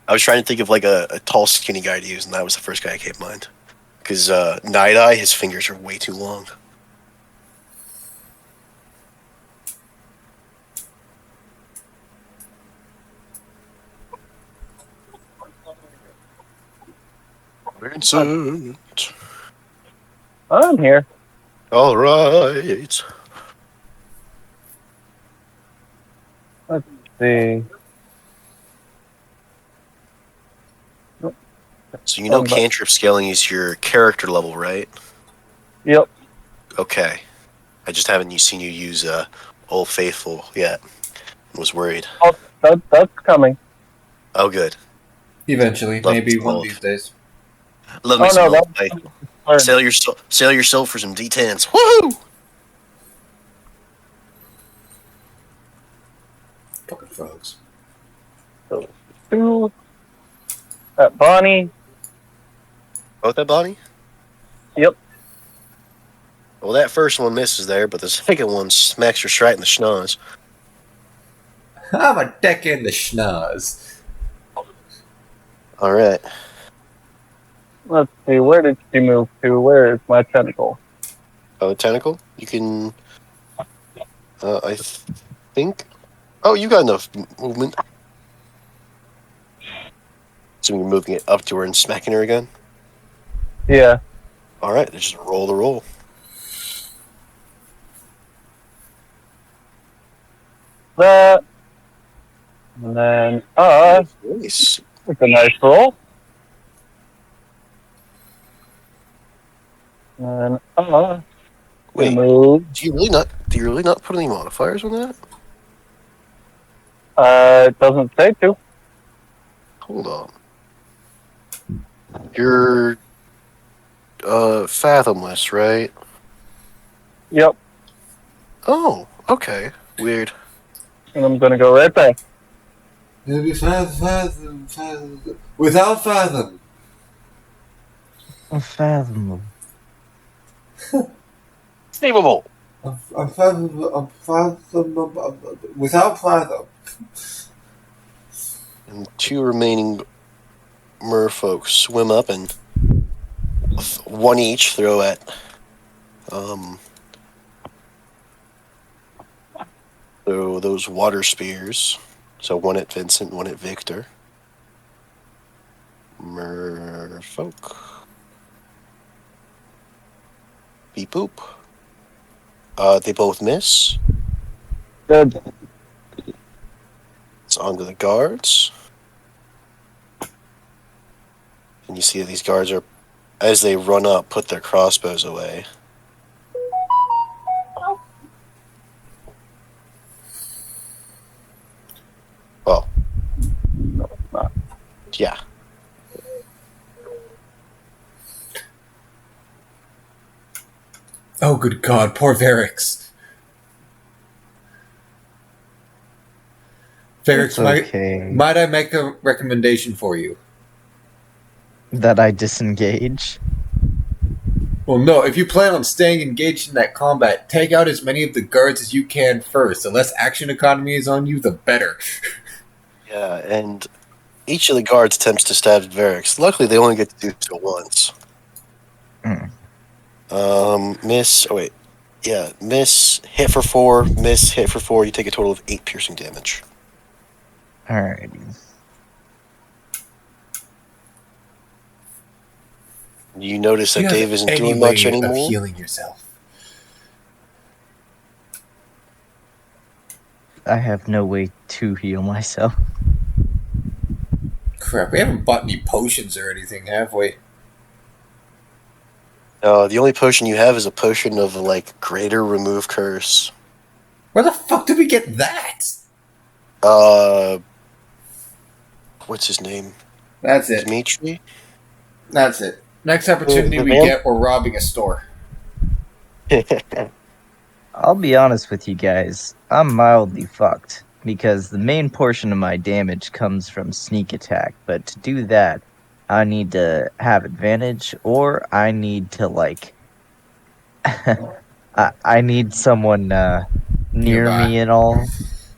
I was trying to think of like a tall, skinny guy to use, and that was the first guy that came to mind. Because Night Eye, his fingers are way too long. Vincent. I'm here. All right. See. So you know cantrip scaling is your character level, right? Yep. Okay. I just haven't seen you use Old Faithful yet. I was worried. Oh, that's coming. Oh, good. Eventually, Love maybe to one solve. of these days. Love me Oh, some no, Old Faithful. Sail your soul for some D10s. Woohoo! Fucking frogs. Two. That Bonnie. Both that, Bonnie? Yep. Well, that first one misses there, but the second one smacks her straight in the schnoz. I'm a deck in the schnoz. All right. Let's see. Where did she move to? Where is my tentacle? Oh, tentacle? You can... I think... Oh, you got enough movement. So you're moving it up to her and smacking her again? Yeah. All right, just roll the roll. That. And then, Nice. it's a nice roll. And Wait, move. do you really not put any modifiers on that? It doesn't say to. Hold on. You're fathomless, right? Yep. Oh, okay. Weird. And I'm gonna go right back. Maybe fathom. Without fathom. Unfathomable. Conceivable. Without fathom. And two remaining merfolk swim up and one each throw at so those water spears. So one at Vincent, one at Victor. Merfolk. Beep boop. They both miss. Good. It's on to the guards. And you see that these guards are as they run up, put their crossbows away. Well, yeah. Oh, good God, poor Varix. Varix, It's okay might I make a recommendation for you? that I disengage. Well, no, if you plan on staying engaged in that combat, take out as many of the guards as you can first. The less action economy is on you, the better. Yeah, and each of the guards attempts to stab Varix. Luckily, they only get to do so once. Miss. Oh, wait. Yeah, miss, hit for 4, miss, hit for 4. You take a total of 8 piercing damage. Alrighty. You notice that You have Dave isn't any doing much way of anymore. healing yourself. I have no way to heal myself. Crap, we haven't bought any potions or anything, have we? The only potion you have is a potion of, like, greater remove curse. Where the fuck did we get that? What's his name? That's it. Dimitri? That's it. Next opportunity The we vamp- get, we're robbing a store. I'll be honest with you guys. I'm mildly fucked because the main portion of my damage comes from sneak attack. But to do that, I need to have advantage, or I need to like. I need someone near Nearby. me and all.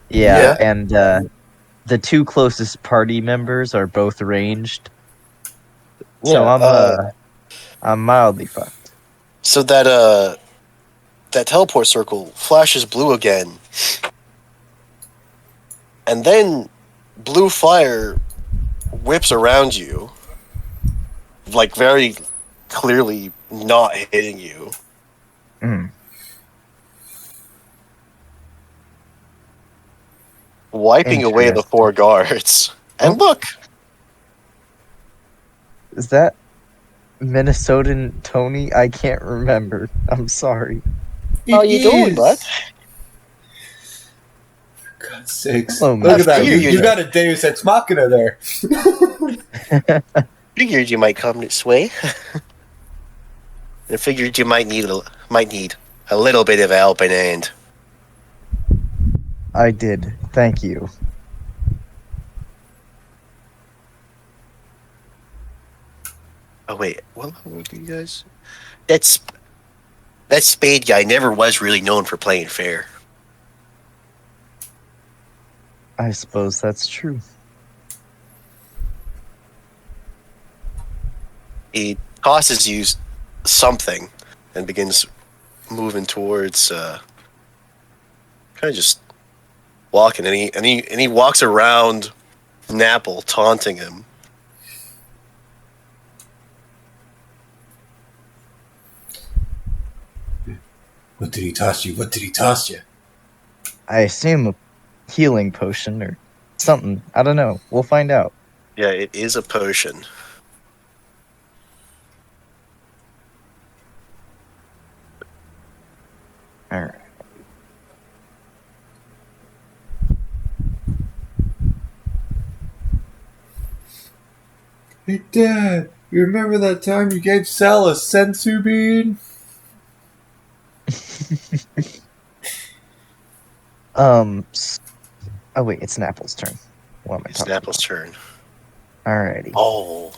Yeah, and the two closest party members are both ranged. So I'm mildly fucked. So that teleport circle flashes blue again. And then blue fire whips around you. Like, very clearly not hitting you. Mm. Wiping away the 4 guards. And look! Is that Minnesotan Tony? I can't remember. I'm sorry. How you doing, bud? For God's sakes. Hello, Look at that. Matthew. You got a Deus Ex Machina there. Figured you might come this way. I figured you might need a little bit of a helping hand. I did. Thank you. Oh wait, what level do you guys? That Spade guy never was really known for playing fair. I suppose that's true. He tosses you something and begins moving towards kind of just walking, and he walks around Napple, taunting him. What did he toss you? What did he toss you? I assume a healing potion or something. I don't know. We'll find out. Yeah, it is a potion. Alright. Hey, Dad, you remember that time you gave Sal a sensu bean? Oh wait, it's Apple's turn. What am I It's talking Apple's turn. about? Alrighty. Oh.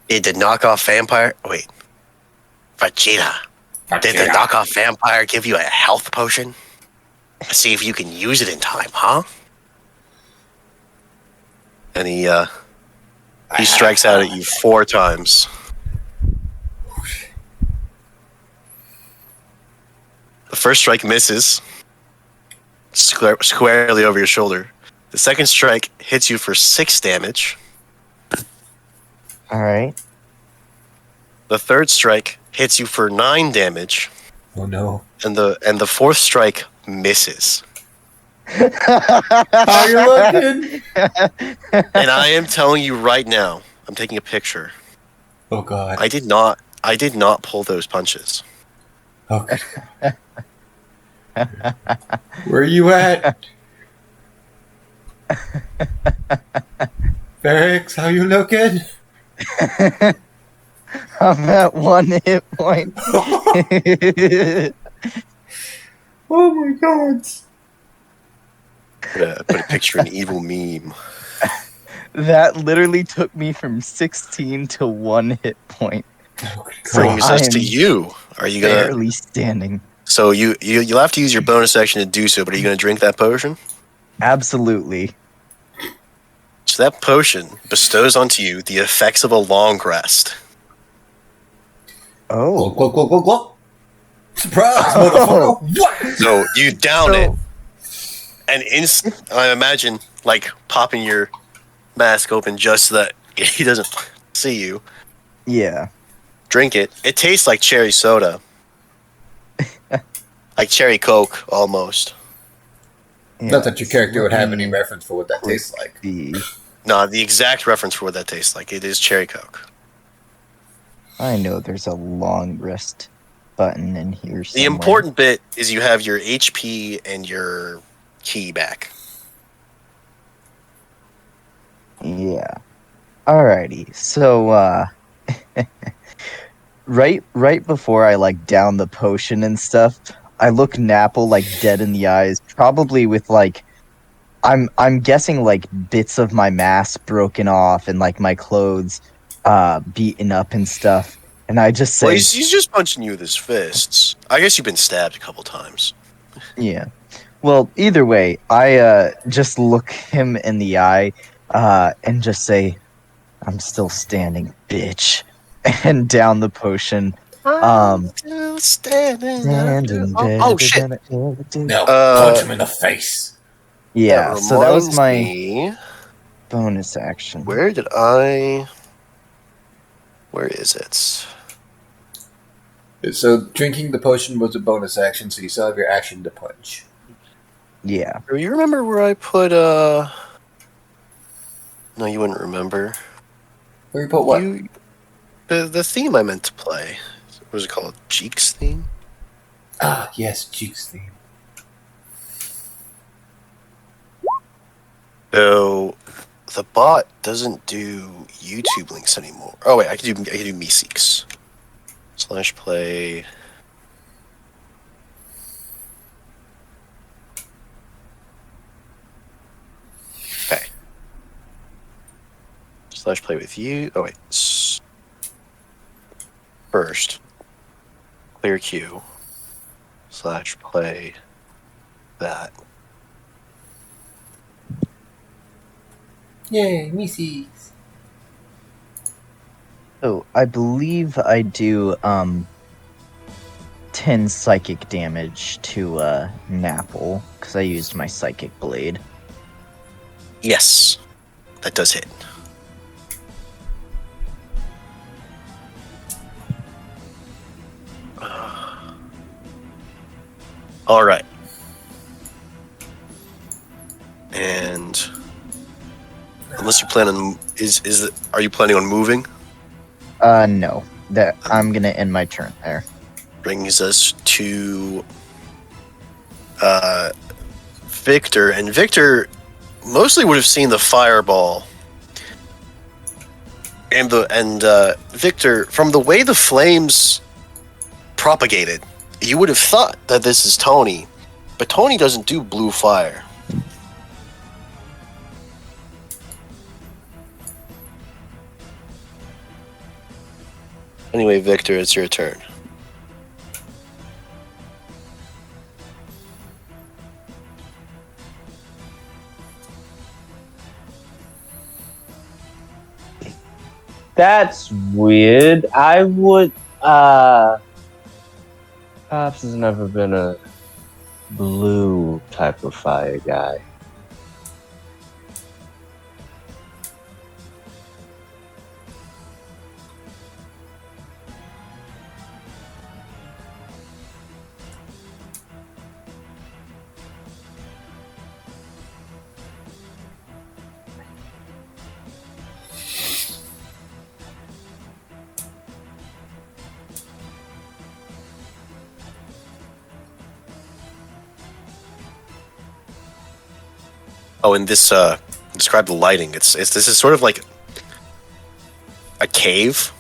Did the knockoff vampire... Wait. Vegeta. Did the knockoff vampire give you a health potion? See if you can use it in time, huh? And he strikes out at you 4 times. The first strike misses, squarely over your shoulder. The second strike hits you for 6 damage. Alright. The third strike hits you for 9 damage. Oh no. And the fourth strike misses. How you looking? And I am telling you right now, I'm taking a picture. Oh god. I did not pull those punches. Okay. Where you at? Ferrix, how you looking? I'm at 1 hit point. Oh my god. Put a picture in evil meme. That literally took me from 16 to 1 hit point. Oh, Brings us to I'm you. Are you gonna? barely standing. So you'll have to use your bonus action to do so. But are you gonna drink that potion? Absolutely. So that potion bestows onto you the effects of a long rest. Oh. Glug, glug, glug, glug. Surprise, motherfucker! What? So you down So- it, and I imagine like popping your mask open just so that he doesn't see you. Yeah. Drink it. It tastes like cherry soda, like cherry Coke almost. Yeah. Not that your character would have any reference for what that Quick. tastes like. No, the exact reference for what that tastes like. It is cherry Coke. I know there's a long rest button in here The somewhere. important bit is you have your HP and your key back. Yeah. Alrighty. So right before I like down the potion and stuff, I look Napple like dead in the eyes, probably with like I'm guessing like bits of my mask broken off and like my clothes beaten up and stuff. And I just say, Well, he's just punching you with his fists. I guess you've been stabbed a couple times. yeah. Well, either way, I just look him in the eye and just say, I'm still standing, bitch. And down the potion. Still standing. Standing Oh shit! Now, Uh, punch him in the face. Yeah, so that was reminds my me- bonus action. Where did I? Where is it? So, drinking the potion was a bonus action, so you still have your action to punch. Yeah. Do you remember where I put? No, you wouldn't remember. Where you put what? The theme I meant to play. What is it called? Cheeks theme. Ah, yes, Cheeks theme. So the bot doesn't do YouTube links anymore. Oh wait, I can do Meeseeks. / play. Okay. / play with you. Oh wait. First, clear queue. / play that. Yay, Meeseeks. So I believe I do 10 psychic damage to Napple because I used my psychic blade. Yes, that does hit. All right. And unless you plan on are you planning on moving? No. That I'm gonna end my turn there. Brings us to Victor, and Victor mostly would have seen the fireball. And Victor, from the way the flames propagated, you would have thought that this is Tony, but Tony doesn't do blue fire. Anyway, Victor, it's your turn. That's weird. I would perhaps has never been a blue type of fire guy. Oh, and this describe the lighting. It's this is sort of like a cave.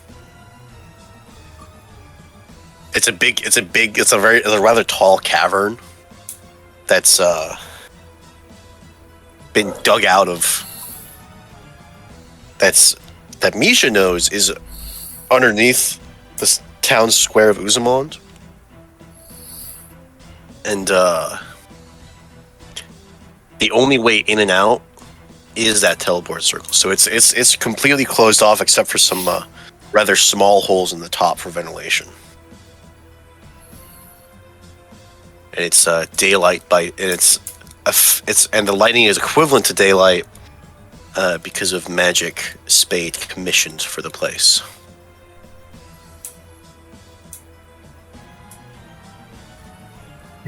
It's a rather tall cavern that's been dug out of. That Misha knows is underneath this town square of Uzumond. And the only way in and out is that teleport circle. So it's completely closed off except for some rather small holes in the top for ventilation. And it's daylight and and the lighting is equivalent to daylight because of magic Spade commissioned for the place.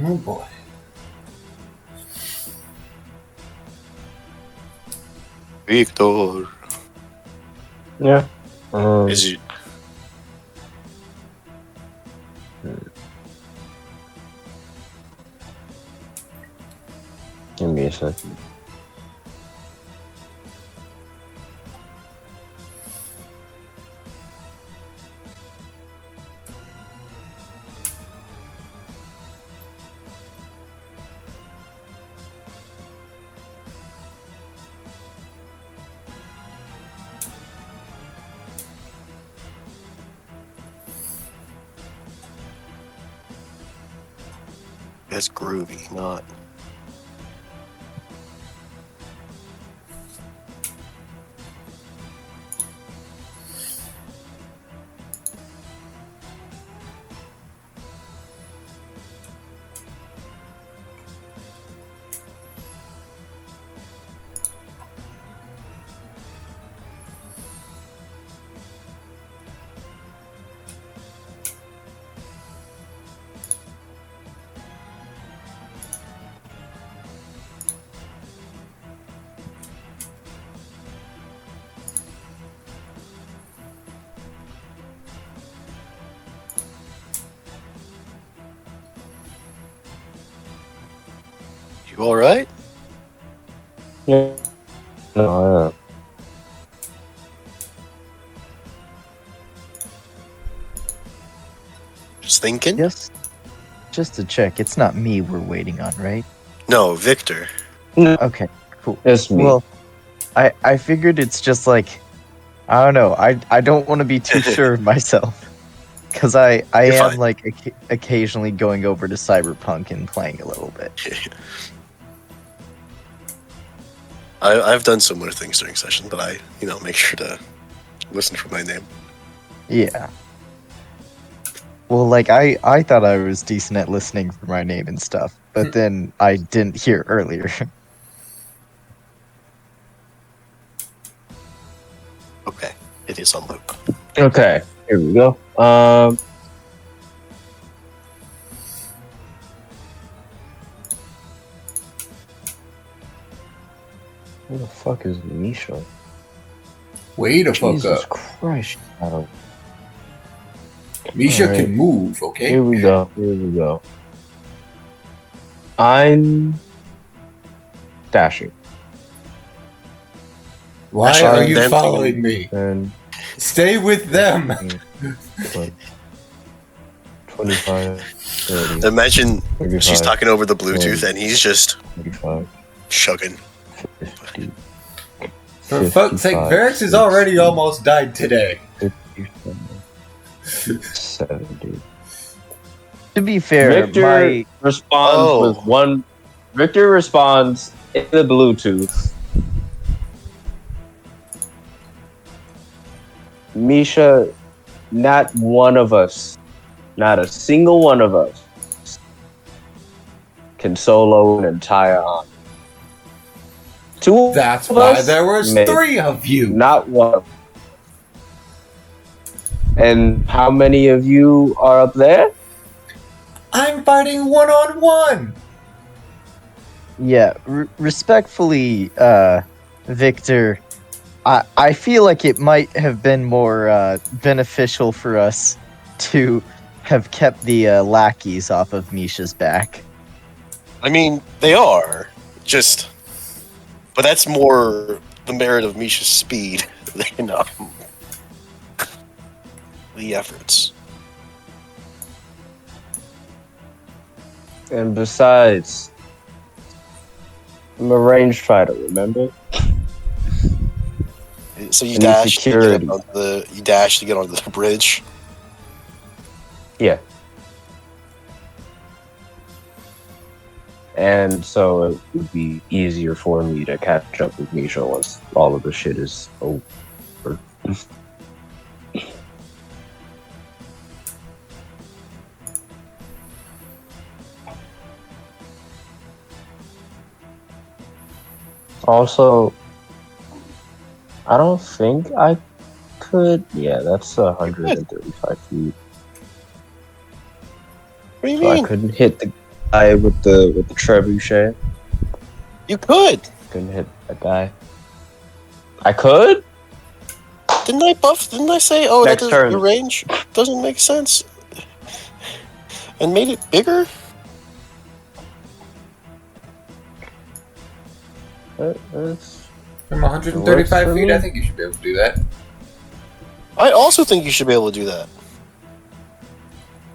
Oh boy. Victor, Yeah. is it? Give me a second. That's groovy, not. You all right? Yeah. No, Just thinking. Yes. Just to check, it's not me we're waiting on, right? No, Victor. Okay, cool. it's me. Well, I figured it's just like, I don't know. I don't want to be too sure of myself, because I You're am fine. like occasionally going over to Cyberpunk and playing a little bit. I've done similar things during session, but I make sure to listen for my name. Yeah. Well, like I thought I was decent at listening for my name and stuff, but then I didn't hear earlier. Okay, it is on loop. Okay, here we go. Who the fuck is Misha? Wait the fuck Jesus up. Christ! I don't. Misha Alright. can move, okay? Here we go. Here we go. I'm dashing Why Actually, are you then- following me? and Stay with them. 25, 30, Imagine 35, she's talking over the Bluetooth and he's just 35, chugging. 50, For fuck's sake, 55, Varix has already almost died today. 70. To be fair, Victor my responds Oh. with one. Victor responds in the Bluetooth. Misha, not one of us, not a single one of us, can solo an entire army. Two That's of why us, there was maybe. 3 of you. Not one. And how many of you are up there? I'm fighting one-on-one. yeah, respectfully, Victor, I feel like it might have been more beneficial for us to have kept the lackeys off of Misha's back. I mean, they are just But that's more the merit of Misha's speed than the efforts. And besides, I'm a ranged fighter, remember? So you Any dash to get security. onto the bridge. Yeah. And so it would be easier for me to catch up with Misha once all of the shit is over. Also, I don't think I could. Yeah, that's 135 feet. What do you So I mean? couldn't hit the guy with the trebuchet. You could. Couldn't hit that guy. I could. Didn't I say, oh, Next turn. your range doesn't make sense? And made it bigger? It's From 135 Works for feet, me. I think you should be able to do that. I also think you should be able to do that.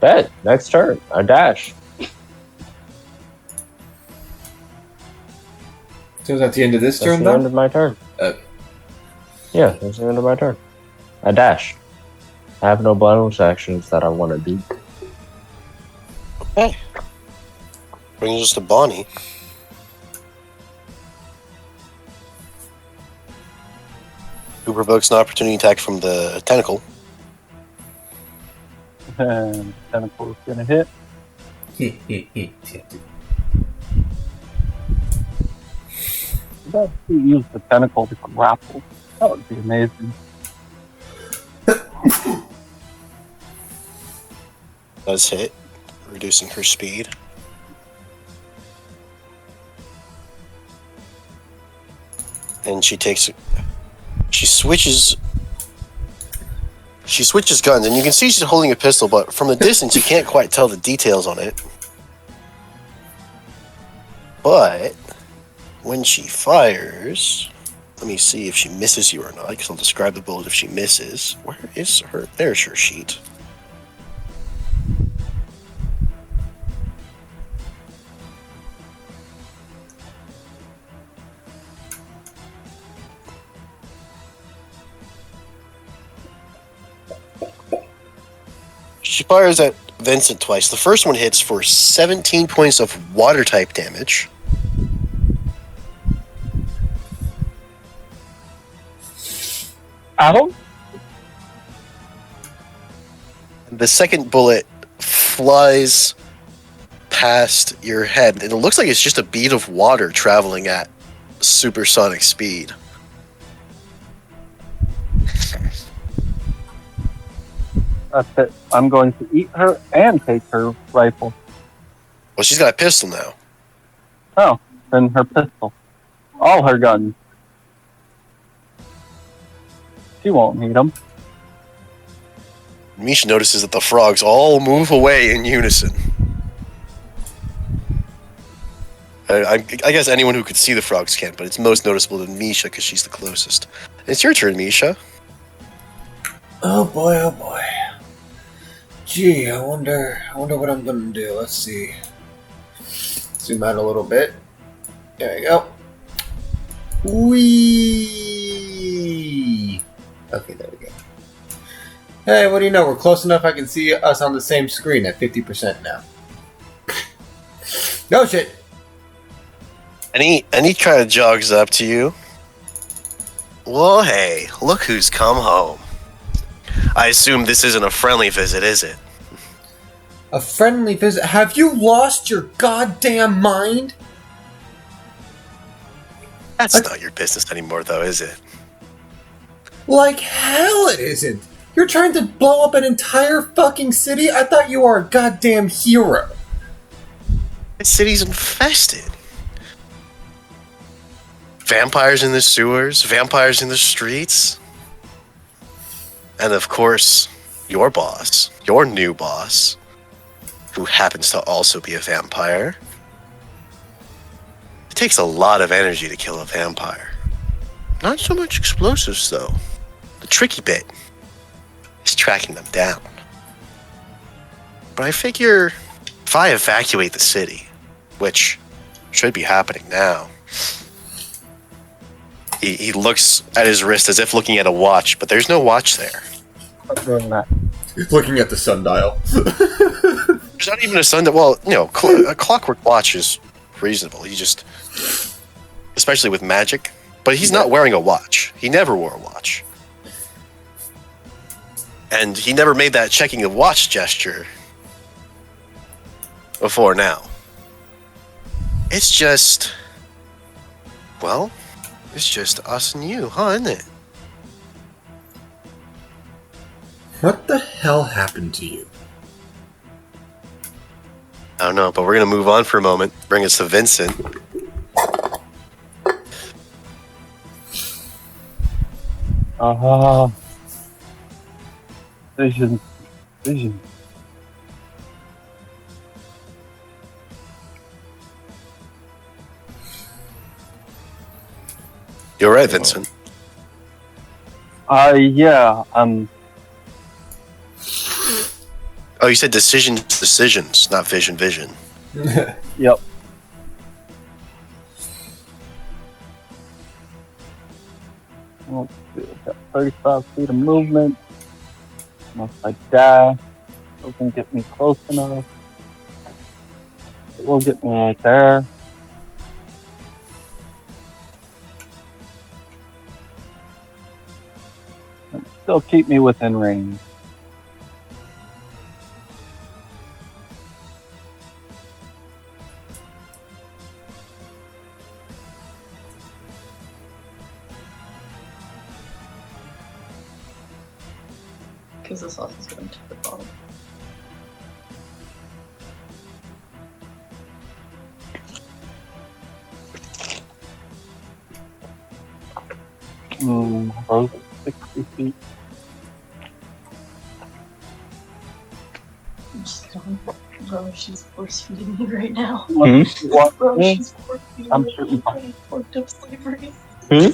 bet. Next turn, I dash. So is that the end of this That's turn, the end though? of my turn. Okay. Yeah, that's the end of my turn. I dash. I have no bonus actions that I want to do. Okay. Brings us to Bonnie. Who provokes an opportunity attack from the tentacle. And tentacle's gonna hit. Let's use the tentacle to grapple. That would be amazing. Does hit, reducing her speed. And she switches guns, and you can see she's holding a pistol, but from the distance you can't quite tell the details on it. But when she fires, let me see if she misses you or not, because I'll describe the bullet if she misses. Where is her? There's her sheet. She fires at Vincent twice. The first one hits for 17 points of water type damage. Ow! The second bullet flies past your head, and it looks like it's just a bead of water traveling at supersonic speed. That's it. I'm going to eat her and take her rifle. Well, she's got a pistol now. Oh, then her pistol. All her guns. She won't need them. Misha notices that the frogs all move away in unison. I guess anyone who could see the frogs can, but it's most noticeable to Misha because she's the closest. It's your turn, Misha. Oh boy, oh boy. Gee, I wonder what I'm gonna do. Let's see. Zoom out a little bit. There we go. Whee! Okay, there we go. Hey, what do you know? We're close enough I can see us on the same screen at 50% now. No shit! And he kind of jogs up to you. Well, hey, look who's come home. I assume this isn't a friendly visit, is it? A friendly visit? Have you lost your goddamn mind? That's not your business anymore, though, is it? Like hell it isn't! You're trying to blow up an entire fucking city? I thought you were a goddamn hero. This city's infested. Vampires in the sewers, vampires in the streets. And of course, your boss, your new boss, who happens to also be a vampire. takes a lot of energy to kill a vampire. Not so much explosives, though. The tricky bit is tracking them down. But I figure if I evacuate the city, which should be happening now, he looks at his wrist as if looking at a watch, but there's no watch there. Stop doing that. Looking at the sundial. There's not even a sundial. Well, a clockwork watch is reasonable. He just, especially with magic, but he's not wearing a watch. He never wore a watch. And he never made that checking the watch gesture before now. It's just, well, it's just us and you, huh, isn't it? What the hell happened to you? I don't know, but we're going to move on for a moment. Bring us to Vincent. Vision. You're right, Vincent. Yeah, Oh, you said decisions, not vision. yep. Let's see, I've got 35 feet of movement. Unless I die, doesn't get me close enough. It will get me right there. And still keep me within range. Because the sauce is going to the bottom. About 60 feet. I'm just kidding. Bro, she's force feeding me right now. What? Bro, she's force feeding I'm me. shooting. Fucked up slavery. Hmm?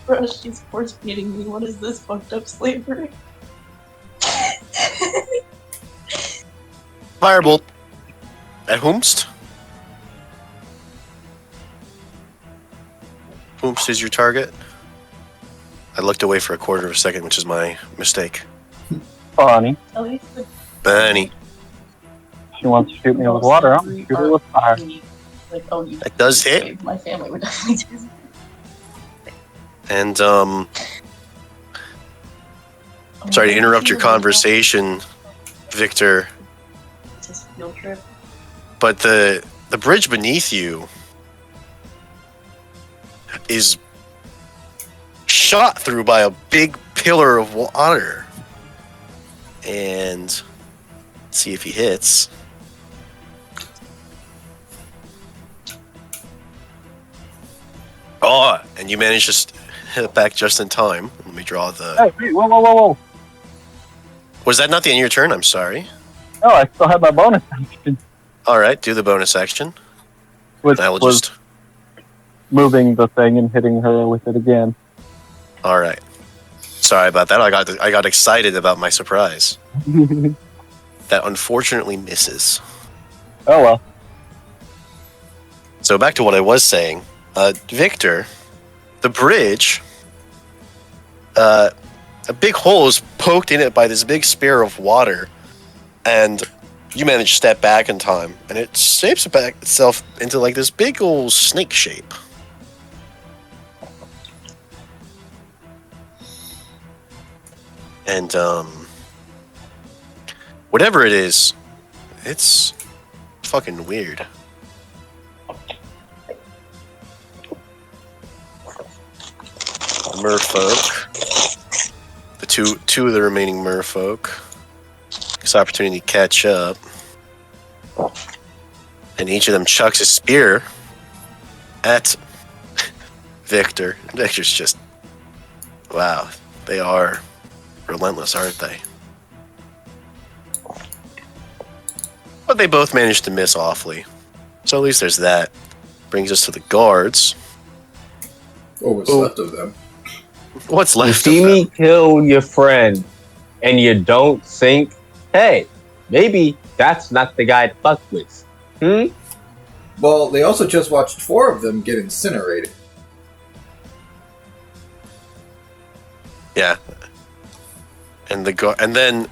Bro, she's force feeding me. What is this fucked up slavery? Firebolt. At whomst? Whomst is your target? I looked away for a quarter of a second, which is my mistake. Funny. At least the Benny. She wants to shoot me with water. I'm gonna shoot her with fire. like, oh, you That does hit. saved my family would definitely do that. And, sorry to interrupt your conversation, Victor, It's just field trip. but the bridge beneath you is shot through by a big pillar of water. And let's see if he hits. Oh, and you managed to hit it back just in time. Let me draw the... Hey, wait, whoa. Was that not the end of your turn? I'm sorry. No, I still have my bonus action, All right, do the bonus action. which I will was just... moving the thing and hitting her with it again. All right. Sorry about that. I got excited about my surprise. That unfortunately misses. Oh well. So back to what I was saying. Victor, the bridge, a big hole is poked in it by this big spear of water, and you manage to step back in time, and it shapes back itself into like this big old snake shape. And whatever it is, it's fucking weird. Merfolk. The two of the remaining merfolk. This opportunity to catch up. And each of them chucks a spear at Victor. Victor's just... Wow. They are relentless, aren't they? But they both managed to miss awfully. So at least there's that. brings us to the guards. Or what's Oh. left of them. What's You left see of me them? kill your friend, and you don't think, hey, maybe that's not the guy to fuck with. Well, they also just watched 4 of them get incinerated. Yeah. And and then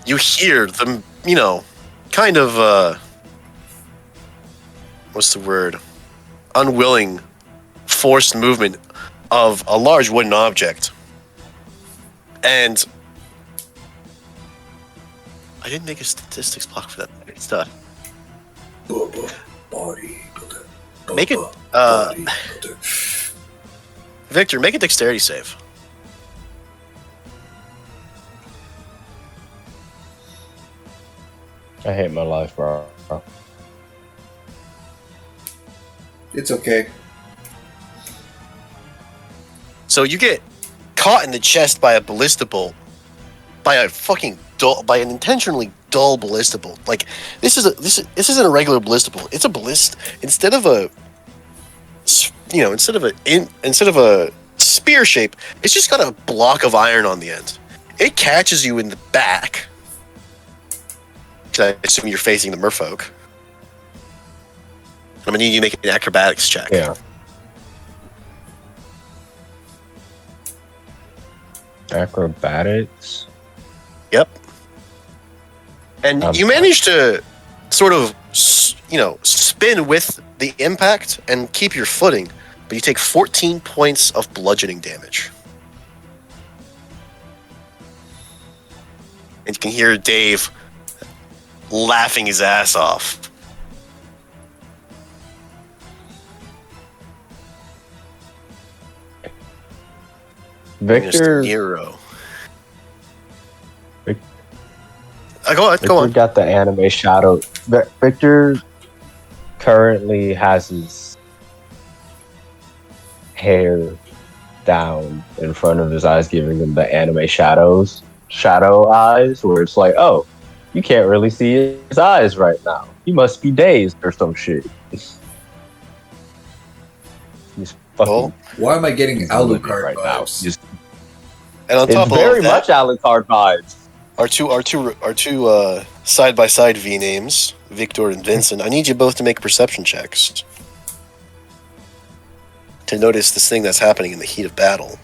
you hear them, kind of what's the word? Unwilling, forced movement of a large wooden object. And I didn't make a statistics block for that. It's done. Make it Victor, make a dexterity save. I hate my life, bro. It's okay. So you get caught in the chest by a ballista bolt, by an intentionally dull ballista bolt. Like this isn't a regular ballista bolt. It's a ballista instead of a spear shape. It's just got a block of iron on the end. It catches you in the back. 'Cause I assume you're facing the merfolk. I'm gonna need you to make an acrobatics check. Yeah. Acrobatics. Yep. And you manage to sort of, spin with the impact and keep your footing, but you take 14 points of bludgeoning damage. And you can hear Dave laughing his ass off. Victor, Mr. Nero. Vic- Go Victor on. got the anime shadow. Victor currently has his hair down in front of his eyes, giving him the anime shadow eyes, where it's like, oh, you can't really see his eyes right now. He must be dazed or some shit. He's fucking Well, Why am I getting livid Alucard right now. vibes? Just- and on top It's of all very of that, much Alucard vibes. our two side by side V names, Victor and Vincent. I need you both to make perception checks to notice this thing that's happening in the heat of battle.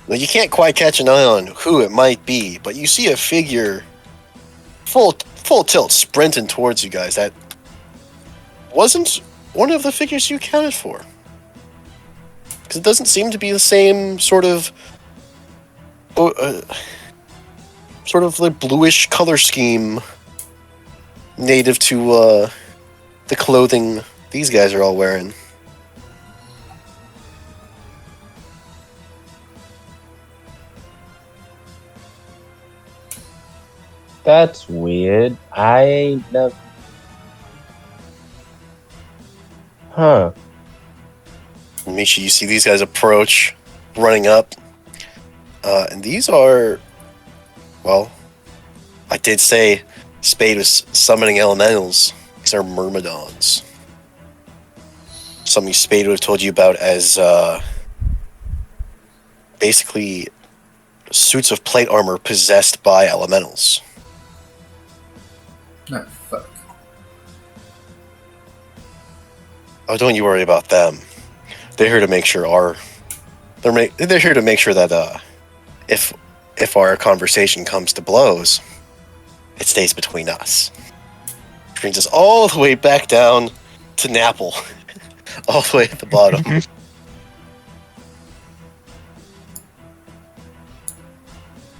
Well, you can't quite catch an eye on who it might be, but you see a figure full tilt sprinting towards you guys that wasn't one of the figures you accounted for. Because it doesn't seem to be the same sort of like bluish color scheme native to the clothing these guys are all wearing. That's weird. I never. Huh. Misha, you see these guys approach, running up. And these are, well, I did say Spade was summoning elementals. These are myrmidons. Something Spade would have told you about as basically suits of plate armor possessed by elementals. Ah, fuck. Oh, don't you worry about them. They're here to make sure they're here to make sure that if our conversation comes to blows, it stays between us. Which brings us all the way back down to Napple, all the way at the bottom.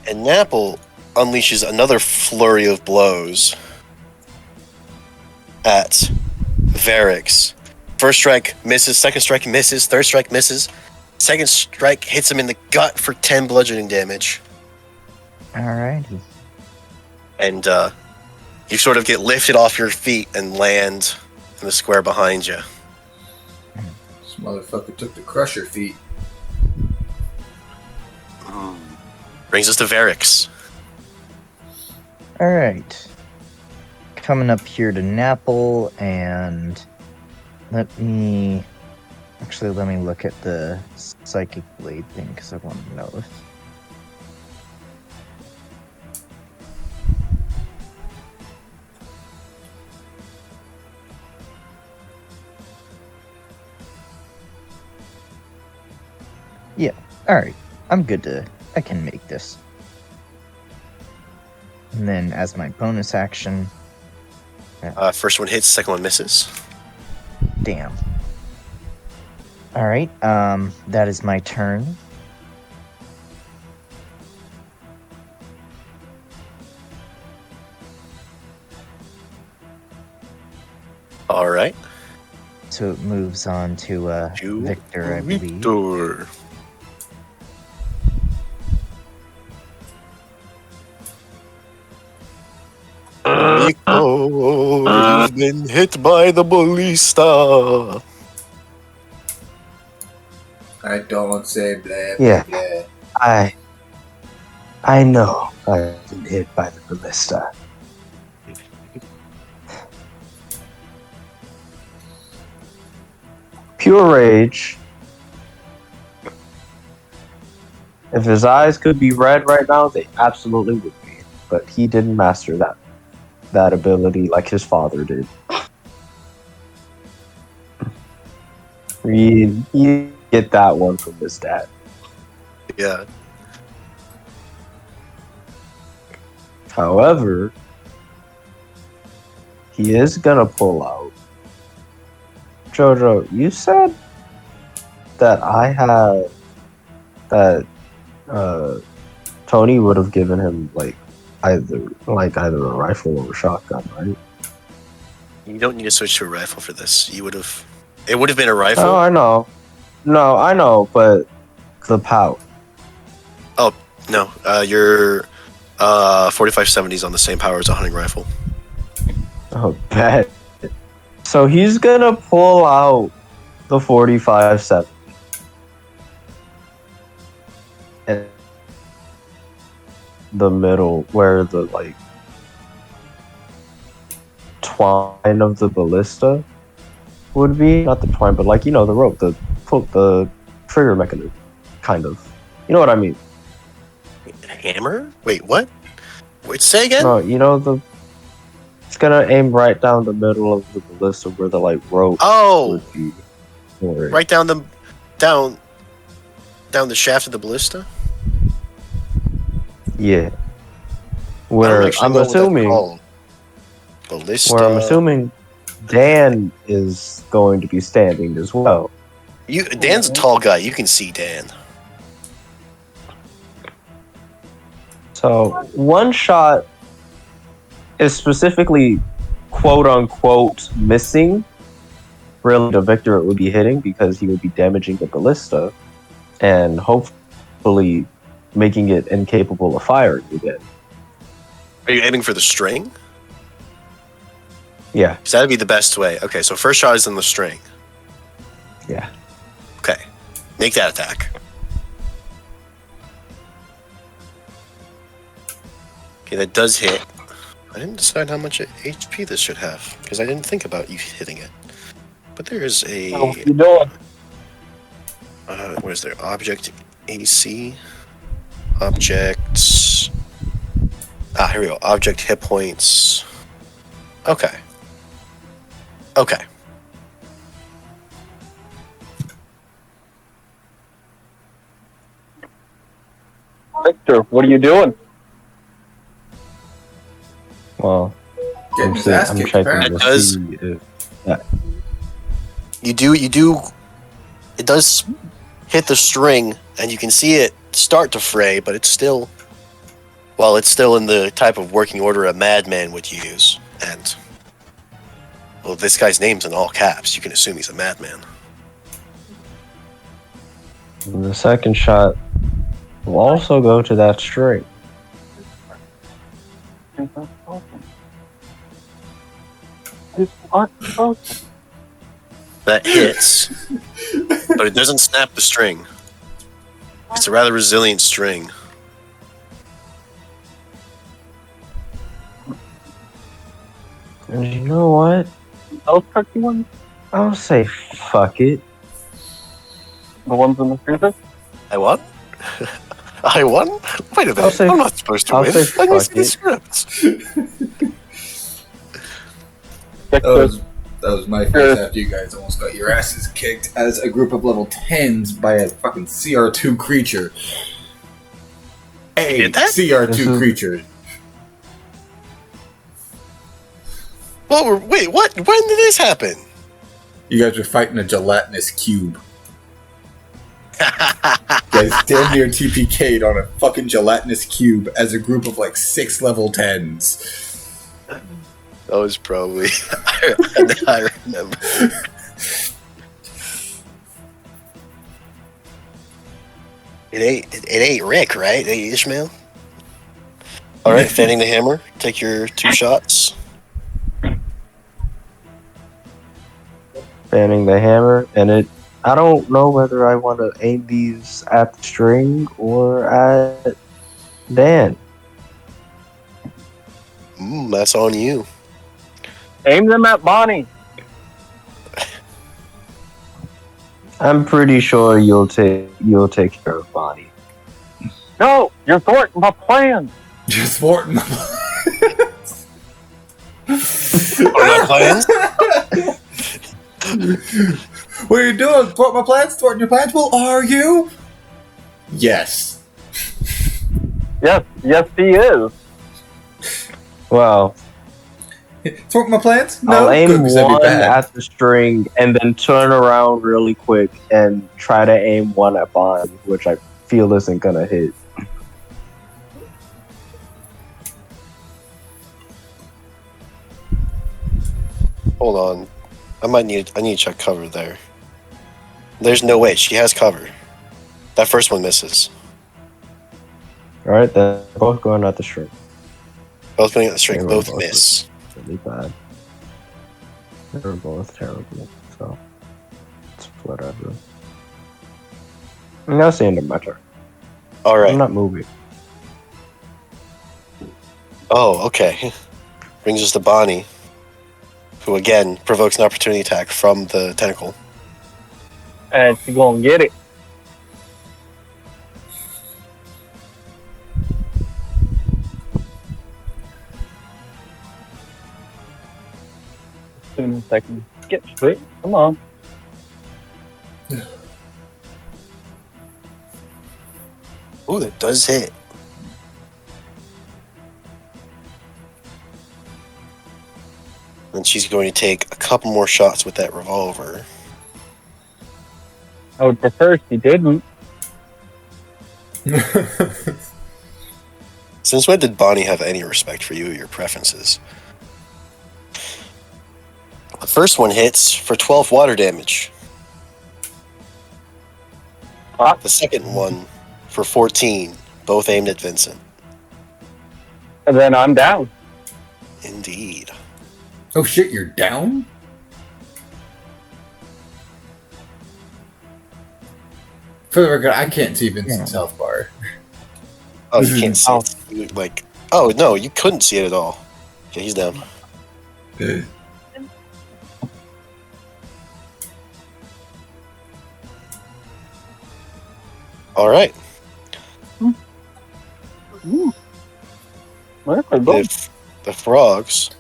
And Napple unleashes another flurry of blows at Varix. First strike misses, second strike misses, third strike misses. Second strike hits him in the gut for 10 bludgeoning damage. Alrighty. And you sort of get lifted off your feet and land in the square behind you. This motherfucker took the crusher feet. Brings us to Varix. All right. Coming up here to Napple, and let me look at the psychic blade thing because I want to know if. Yeah. All right. I'm good to. I can make this. And then, as my bonus action, First one hits, second one misses. damn. All right. That is my turn. All right. So it moves on to To Victor, I believe. Victor. Victor, you've been hit by the ballista. I don't say blah, Yeah. blah. I know I've been hit by the ballista. Pure rage. If his eyes could be red right now, they absolutely would be. But he didn't master that ability like his father did. He get that one from his dad. Yeah. However, he is gonna pull out. Jojo, you said that Tony would have given him either a rifle or a shotgun, right? You don't need to switch to a rifle for this. You would have. It would have been a rifle. Oh, I know. No, I know, but the pout. No, your 4570 is on the same power as a hunting rifle. Oh, bet. So he's gonna pull out the 45-7. And the middle, where the twine of the ballista would be. Not the twine, but the rope, the trigger mechanism, kind of. You know what I mean? Hammer? Wait, what? Wait, say again? No, it's gonna aim right down the middle of the ballista where the rope Oh, would be. For it. right down the shaft of the ballista. Yeah. I don't Where actually I'm know what that's assuming, called. Ballista. where I'm assuming Dan is going to be standing as well. Dan's a tall guy. You can see Dan. So one shot is specifically quote unquote missing. Really, to Victor it would be hitting because he would be damaging the ballista and hopefully making it incapable of firing again. Are you aiming for the string? Yeah. Because that'd be the best way. Okay, so first shot is in the string. Yeah. Okay. Make that attack. Okay, that does hit. I didn't decide how much HP this should have, because I didn't think about you hitting it. But there is a... What you doing? what is there? Object AC? Objects... here we go. Object hit points. Okay. Okay. Victor, what are you doing? Well, Getting his ass kicked, checking apparently. to It does. see if You do... It does hit the string, and you can see it start to fray, but it's still... Well, it's still in the type of working order a madman would use. And... Well, this guy's name's in all caps. You can assume he's a madman. the second shot will also go to that string. It's not broken. That hits, but it doesn't snap the string. It's a rather resilient string. And you know what? Those turkey ones? I'll say fuck it. The ones in the freezer? I won? I won? Wait a minute. say- I'm not supposed to I'll win. say I didn't see fuck the it. script. That was my face after you guys almost got your asses kicked as a group of level 10s by a fucking CR2 creature. A Did that? CR2 This is- creature. Well, wait, what? When did this happen? You guys were fighting a gelatinous cube. You guys damn near TPK'd on a fucking gelatinous cube as a group of like 6 level 10s. That was probably. I remember. It ain't Rick, right? It ain't Ishmael. All right, fanning the hammer. Take your 2 shots. Fanning the hammer, and it. I don't know whether I want to aim these at the string or at Dan. That's on you. Aim them at Bonnie. I'm pretty sure you'll take care of Bonnie. No, you're thwarting my plan. Just thwarting What are my plans? What are you doing? Thwart my plans? Thwarting your plans? Well, are you? Yes. Yes, he is. Well, Thwart my plans? No. I'll aim Good, 'cause that'd be one bad. at the string and then turn around really quick and try to aim one at Bonnie, which I feel isn't gonna hit. Hold on. I need to check cover there. There's no way. She has cover. That first one misses. All right, then both going at the string. Both going at the string. They were Both both miss. Really bad. They were both terrible, so it's whatever. And that's the end of my turn. All right. I'm not moving. Oh, okay. Brings us to Bonnie, who again provokes an opportunity attack from the tentacle. And she gonna get it. As soon as I can get straight. Come on. Ooh, that does hit. And she's going to take a couple more shots with that revolver. I would prefer she didn't. Since when did Bonnie have any respect for you or your preferences? The first one hits for 12 water damage. Ah. The second one for 14, both aimed at Vincent. And then I'm down. Indeed. Oh shit, you're down? For the record, I can't see Vincent's health bar. Oh, you can't see it. You, like, oh no, you couldn't see it at all. Okay, he's down. All right. Where are they? If the frogs,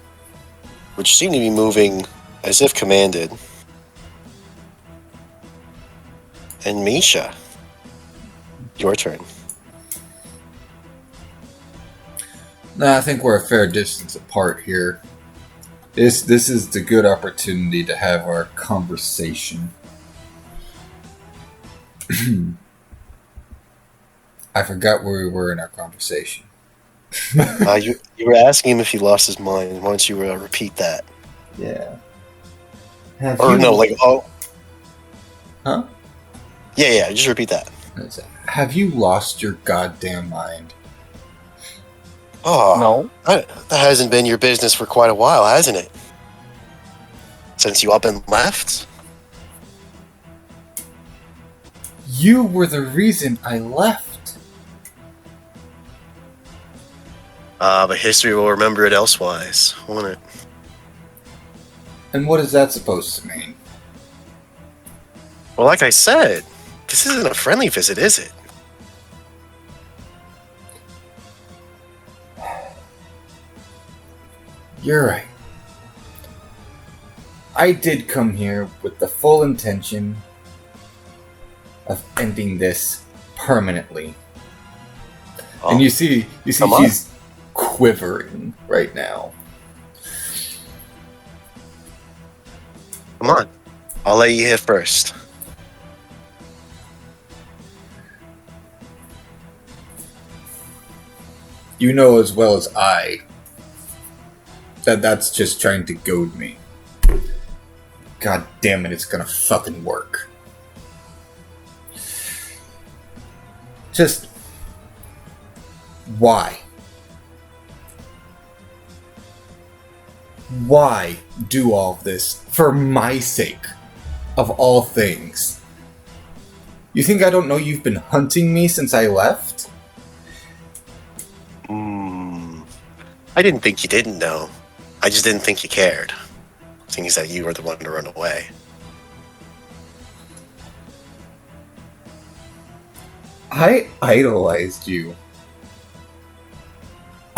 which seem to be moving as if commanded, and Misha, your turn. Nah, I think we're a fair distance apart here. This is the good opportunity to have our conversation. I forgot where we were in our conversation. You were asking him if he lost his mind. Why don't you repeat that? Yeah. Or no, like Huh? Yeah, just repeat that. Have you lost your goddamn mind? Oh, No. that hasn't been your business for quite a while, hasn't it? Since you up and left? You were the reason I left. But history will remember it elsewise, won't it? And what is that supposed to mean? Well, like I said, this isn't a friendly visit, is it? You're right. I did come here with the full intention of ending this permanently. Oh, And you see come on. he's quivering right now. come on. I'll let you hit first. You know as well as I that that's just trying to goad me. God damn it, it's gonna fucking work. Just why? Why do all of this for my sake, of all things? You think I don't know you've been hunting me since I left? I didn't think you didn't know. I just didn't think you cared. Seeing as that you were the one to run away. I idolized you.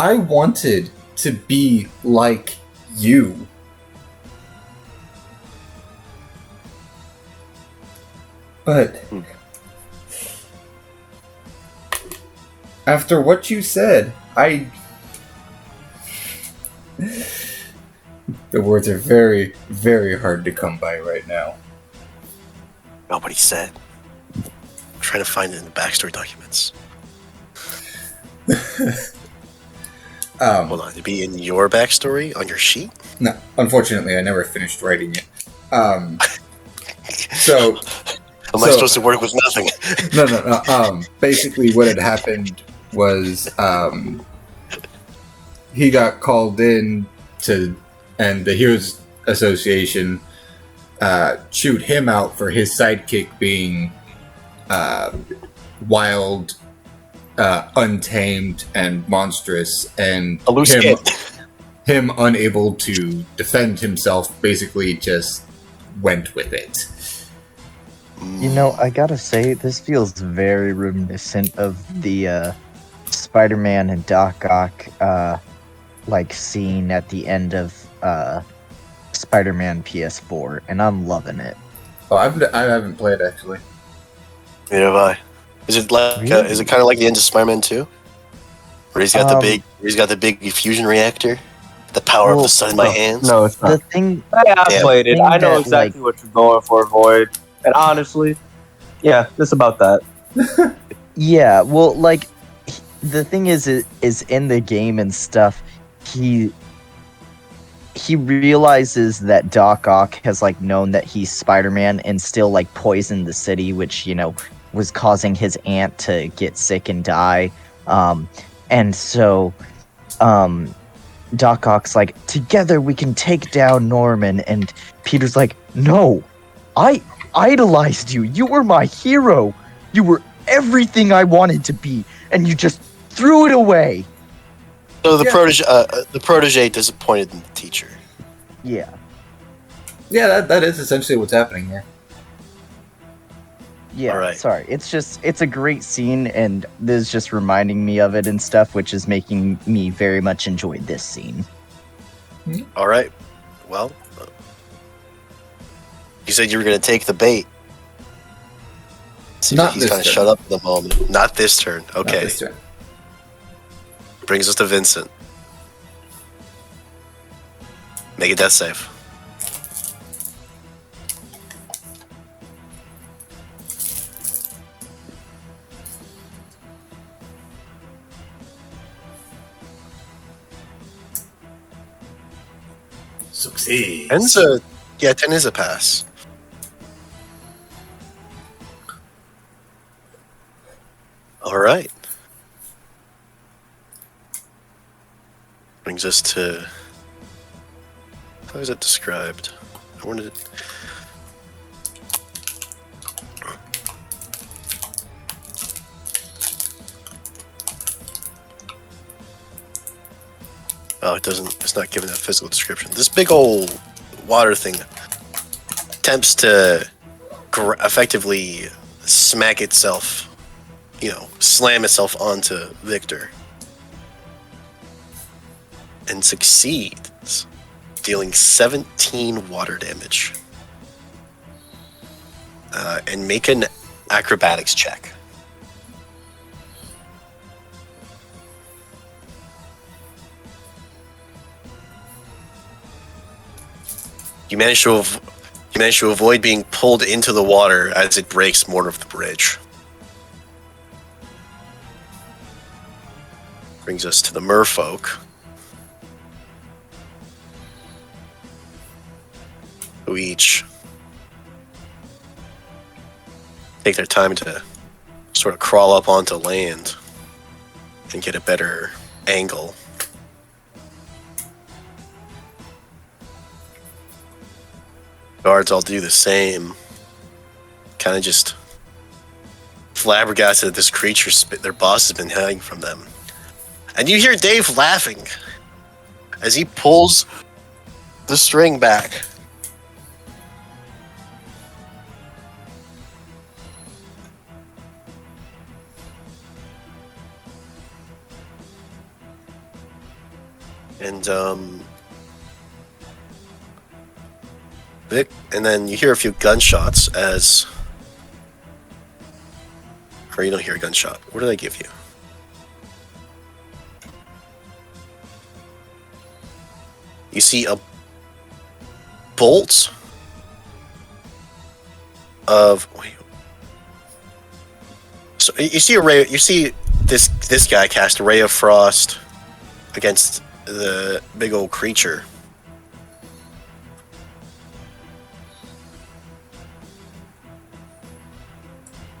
I wanted to be like you. But after what you said, the words are very, very hard to come by right now. Nobody said. I'm trying to find it in the backstory documents. Hold on, to be in your backstory on your sheet? No, unfortunately, I never finished writing it. So Am I supposed to work with nothing? No. Basically, what had happened was he got called in and the Heroes Association chewed him out for his sidekick being wild, untamed, and monstrous, and A loose kid. him unable to defend himself basically just went with it. You know, I gotta say, this feels very reminiscent of the Spider-Man and Doc Ock like scene at the end of Spider-Man PS4, and I'm loving it. Oh, I haven't played actually. Neither have I. Is it like? Really? Is it kind of like the end of Spider-Man 2? Where he's got the big fusion reactor, the power of Well, the sun in my hands. No, it's The not. thing, I Damn. played it. I know That, exactly what you're going for, Void. And honestly, yeah, it's about that. yeah, well, like the thing is in the game and stuff, he realizes that Doc Ock has like known that he's Spider-Man and still like poisoned the city, which, you know, was causing his aunt to get sick and die. And so Doc Ock's like, together we can take down Norman, and Peter's like, no, I idolized you. You were my hero. You were everything I wanted to be, and you just threw it away. So the protege disappointed in the teacher. Yeah. Yeah, that is essentially what's happening here. Yeah, Alright. sorry. It's a great scene, and this is just reminding me of it and stuff, which is making me very much enjoy this scene. All right. Well, you said you were going to take the bait. Seems Not like he's this kind of turn. shut up at the moment. Not this turn. Not Okay. this turn. Brings us to Vincent. Make a death save. Succeed. 10 is a pass. All right. Brings us to. How is it described? I wanted it. Oh, it doesn't. It's not giving a physical description. This big old water thing attempts to effectively smack itself, slam itself onto Victor. And succeeds, dealing 17 water damage. And make an acrobatics check. You manage to avoid being pulled into the water as it breaks more of the bridge. Brings us to the merfolk, who each take their time to sort of crawl up onto land and get a better angle. Guards all do the same. Kind of just flabbergasted that this creature, their boss, has been hiding from them. And you hear Dave laughing as he pulls the string back. And Vic, and then you hear a few gunshots as, or you don't hear a gunshot. What did I give you? You see a bolt of, wait. So you see a ray. You see this guy cast a ray of frost against the big old creature.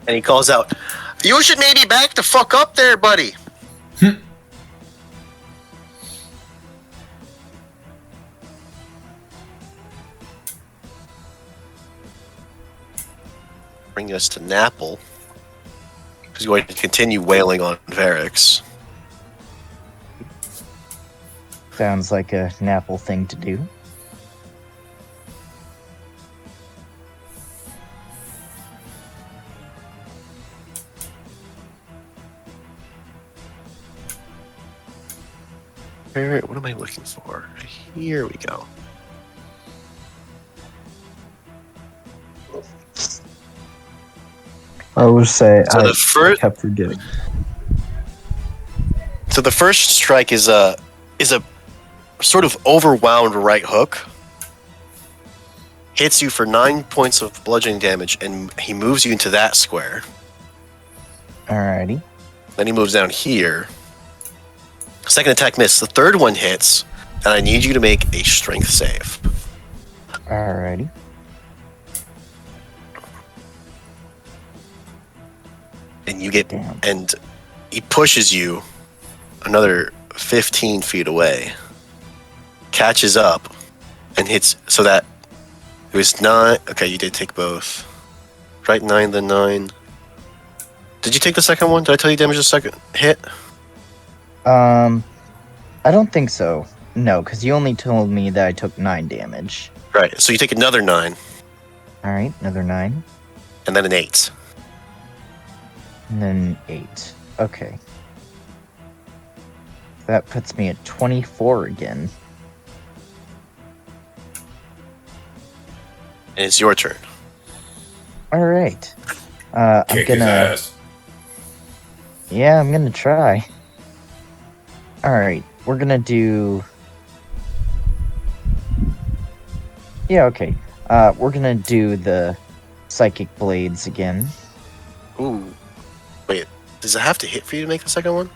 And he calls out, "You should maybe back the fuck up there, buddy." Bring us to Napple, who's going to continue wailing on Varix. Sounds like a Napple thing to do. Alright, what am I looking for? Here we go. I would say So I the first, kept forgetting. so the first strike is a sort of overwound right hook. Hits you for 9 points of bludgeoning damage, and he moves you into that square. Alrighty. Then he moves down here. Second attack miss. The third one hits, and I need you to make a strength save. Alrighty. And you get, Damn. and he pushes you another 15 feet away, catches up, and hits, so that it was 9. Okay, you did take both. Right, 9, then 9. Did you take the second one? Did I tell you damage the second hit? I don't think so. No, because you only told me that I took 9 damage. Right, so you take another 9, Alright, another 9. and then an 8. And then 8. Okay. That puts me at 24 again. And it's your turn. Alright. I'm Kick his gonna... ass. Yeah, I'm gonna try. Alright, we're gonna do... Yeah, okay. We're gonna do the Psychic Blades again. Ooh. Wait, does it have to hit for you to make the second one?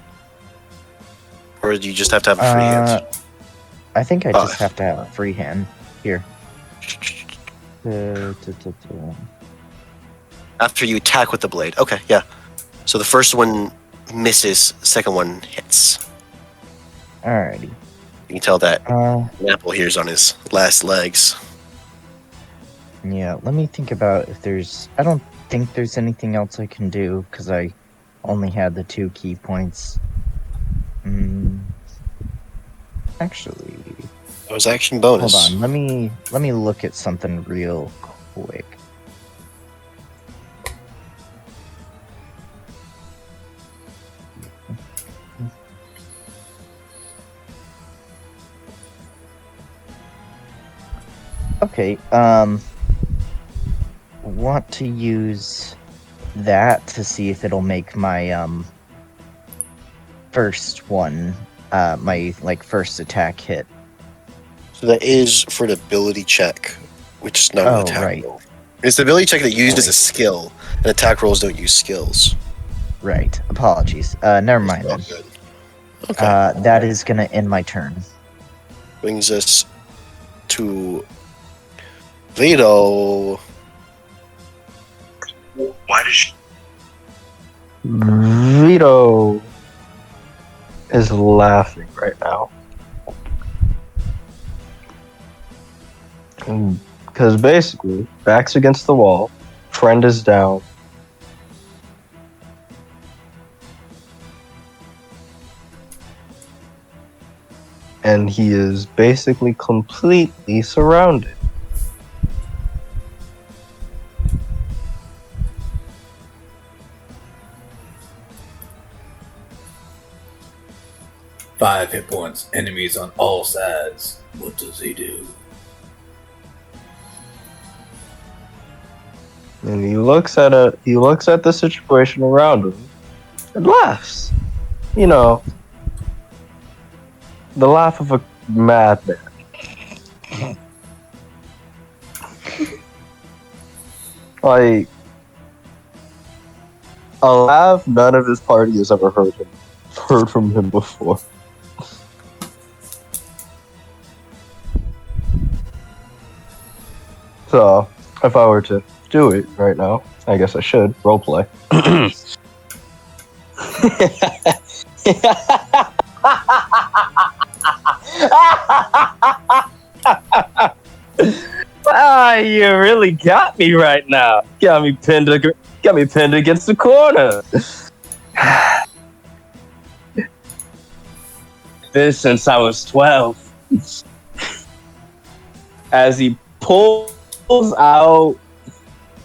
Or do you just have to have a free hand? I think I Oh. just have to have a free hand. Here. After you attack with the blade. Okay, yeah. So the first one misses, second one hits. Alrighty. You can tell that Uh, Apple here's on his last legs. yeah, let me think about if there's... I don't think there's anything else I can do, because I only had the 2 key points. Actually... was action bonus. Hold on, let me look at something real quick. Okay, want to use that to see if it'll make my first one, my like first attack hit. So that is for an ability check, which is not an Oh, attack right. roll. It's the ability check that used as a skill, and attack rolls don't use skills. Right. Apologies. Never mind All then. good. Okay. That is gonna end my turn. Brings us to Vito. Why did you... Vito is laughing right now. Because basically, back's against the wall, friend is down. And he is basically completely surrounded. Five hit points. Enemies on all sides. What does he do? And he looks at the situation around him and laughs. You know, the laugh of a madman. Like a laugh none of his party has ever heard from him before. So, if I were to do it right now, I guess I should roleplay. You really got me right now. Got me pinned against the corner. This since I was 12. As he pulls out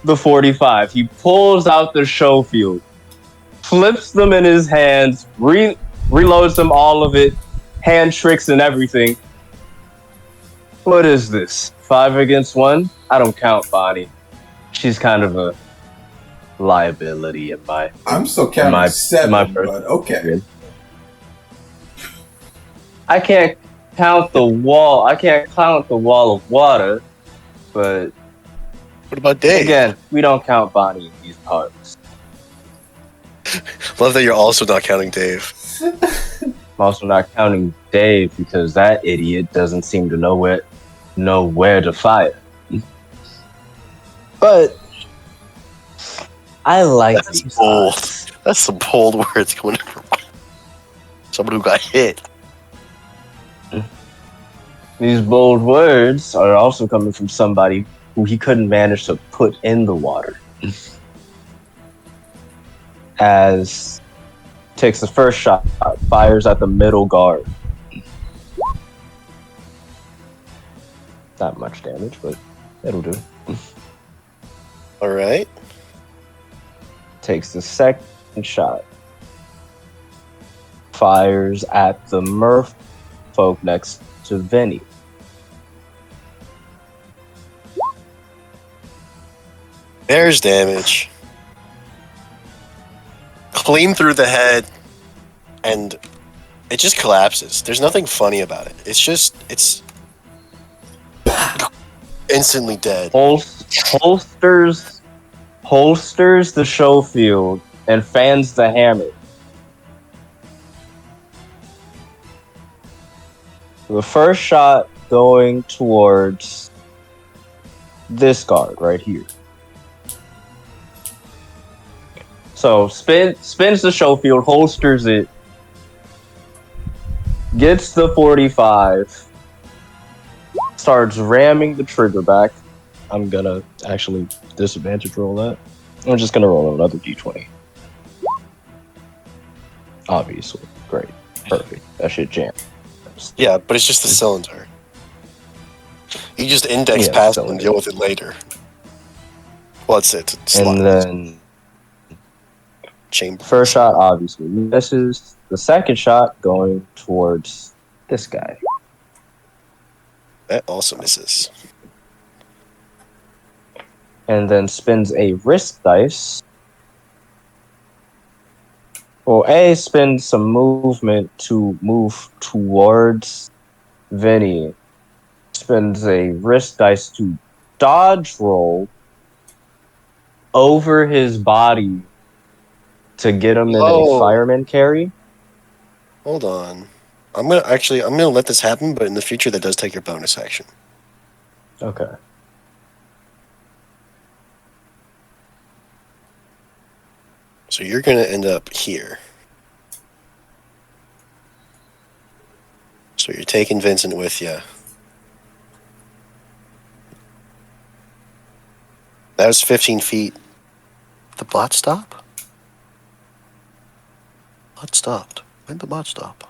the 45, he pulls out the show field, flips them in his hands, reloads them, all of it, hand tricks and everything. What is this? 5 against 1? I don't count Bonnie. She's kind of a liability in my... I'm still counting My- 7, my but okay. I can't count the wall. I can't count the wall of water, but What about Dave? again, we don't count Bonnie in these parts. Love that you're also not counting Dave. I'm also not counting Dave because that idiot doesn't seem to know where to fire. But I like That's these bold. odds. That's some bold words coming from someone who got hit. These bold words are also coming from somebody who he couldn't manage to put in the water. As takes the first shot, fires at the middle guard. Not much damage, but it'll do. All right. Takes the second shot. Fires at the merfolk next to Vinny. There's damage. Clean through the head, and it just collapses. There's nothing funny about it. It's instantly dead. Holsters the show field and fans the hammer. The first shot going towards this guard right here. So spins the show field, holsters it, gets the 45, starts ramming the trigger back. I'm gonna actually disadvantage roll that. I'm just gonna roll another d20. Obviously. Great. Perfect. That shit jams. Yeah, but it's just the cylinder. You just index Yeah, past so and it deal is. with it later. What's it? And then Chamber. first shot obviously misses. The second shot going towards this guy. That also misses. And then spins a risk dice. Well, A spends some movement to move towards Vinny. Spends a risk dice to dodge roll over his body to get him in a Oh. fireman carry. Hold on. I'm gonna let this happen, but in the future that does take your bonus action. Okay. So you're gonna end up here. So you're taking Vincent with you. That was 15 feet. The bot stop? Bot stopped. When did the bot stop?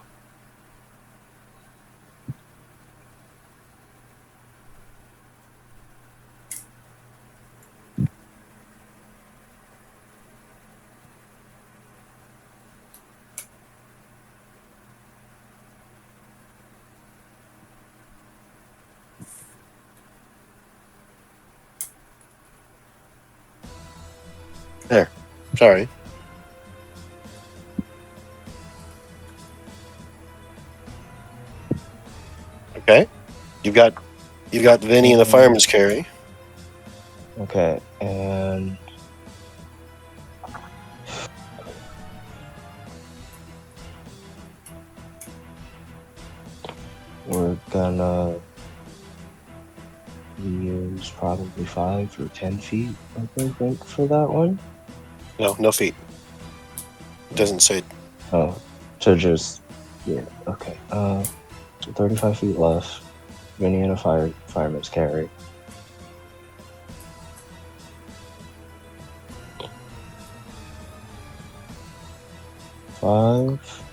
There. Sorry. Okay. You've got Vinny in the fireman's carry. Okay. And we're gonna use probably 5 or 10 feet, I think, for that one. No feet. It doesn't say. Oh, to just, yeah, okay. So 35 feet left. Vinny and a fireman's carry. Five,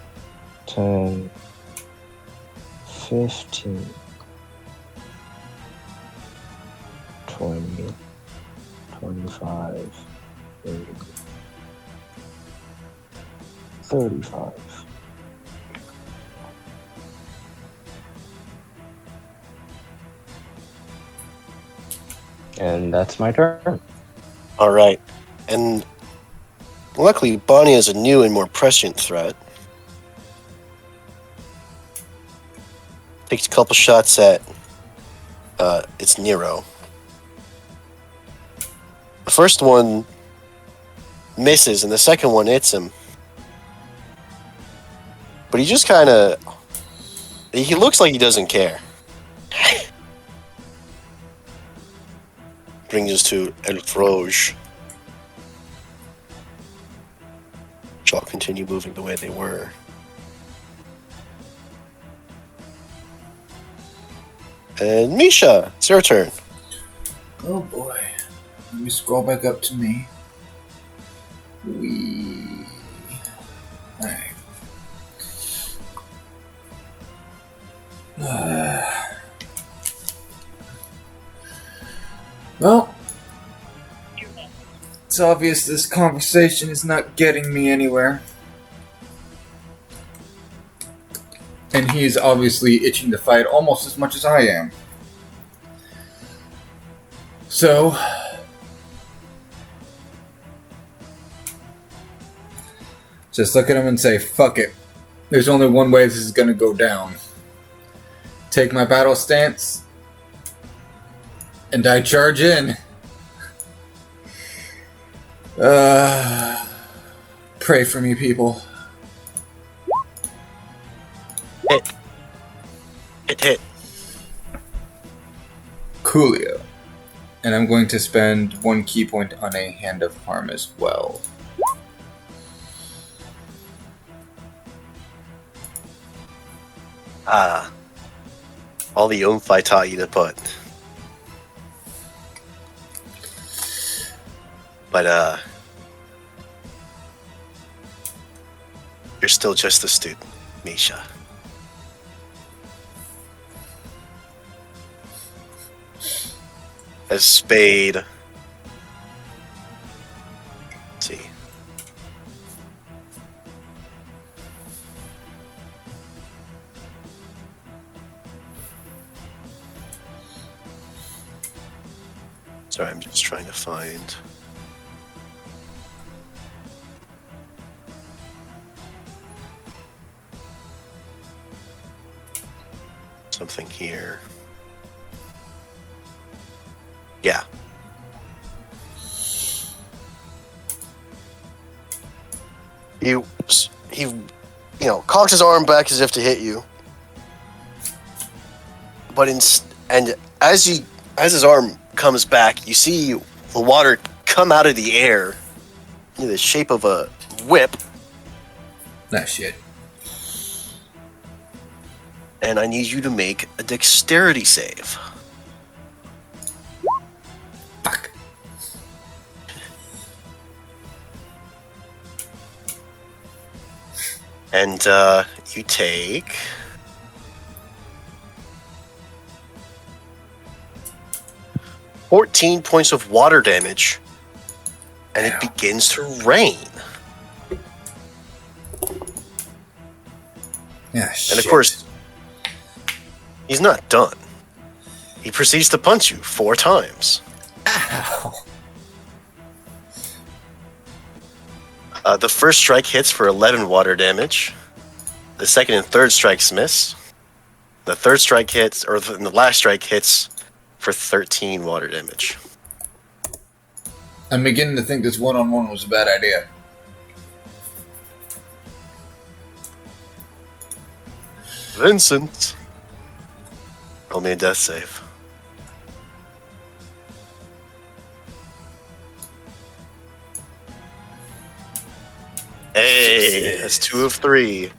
10, 15, 20, 25, 30, 35. And that's my turn. All right. And luckily, Bonnie is a new and more prescient threat. Takes a couple shots at it's Nero. The first one misses, and the second one hits him. But he just kind of... He looks like he doesn't care. Brings us to El Froge. Shall continue moving the way they were. And Misha, it's your turn. Oh boy. Let me scroll back up to me. Alright. Well, it's obvious this conversation is not getting me anywhere. And he is obviously itching to fight almost as much as I am. So, just look at him and say, fuck it. There's only one way this is gonna go down. Take my battle stance, and I charge in. Pray for me, people. Hit. Coolio. And I'm going to spend 1 key point on a Hand of Harm as well. All the oomph I taught you to put. But, you're still just a student, Misha. as Spade. Let's see. Sorry, I'm just trying to find. Something here. Yeah. He cocks his arm back as if to hit you. But as his arm comes back, you see the water come out of the air in the shape of a whip, Nah, shit. and I need you to make a dexterity save. Fuck. And you take 14 points of water damage, and it begins to rain. Yeah, shit. And of course, he's not done. He proceeds to punch you 4 times. Ow. The first strike hits for 11 water damage. The second and third strikes miss. The third strike hits, or the last strike hits for 13 water damage. I'm beginning to think this one-on-one was a bad idea. Vincent, roll me a death save. Hey, that's 2 of 3.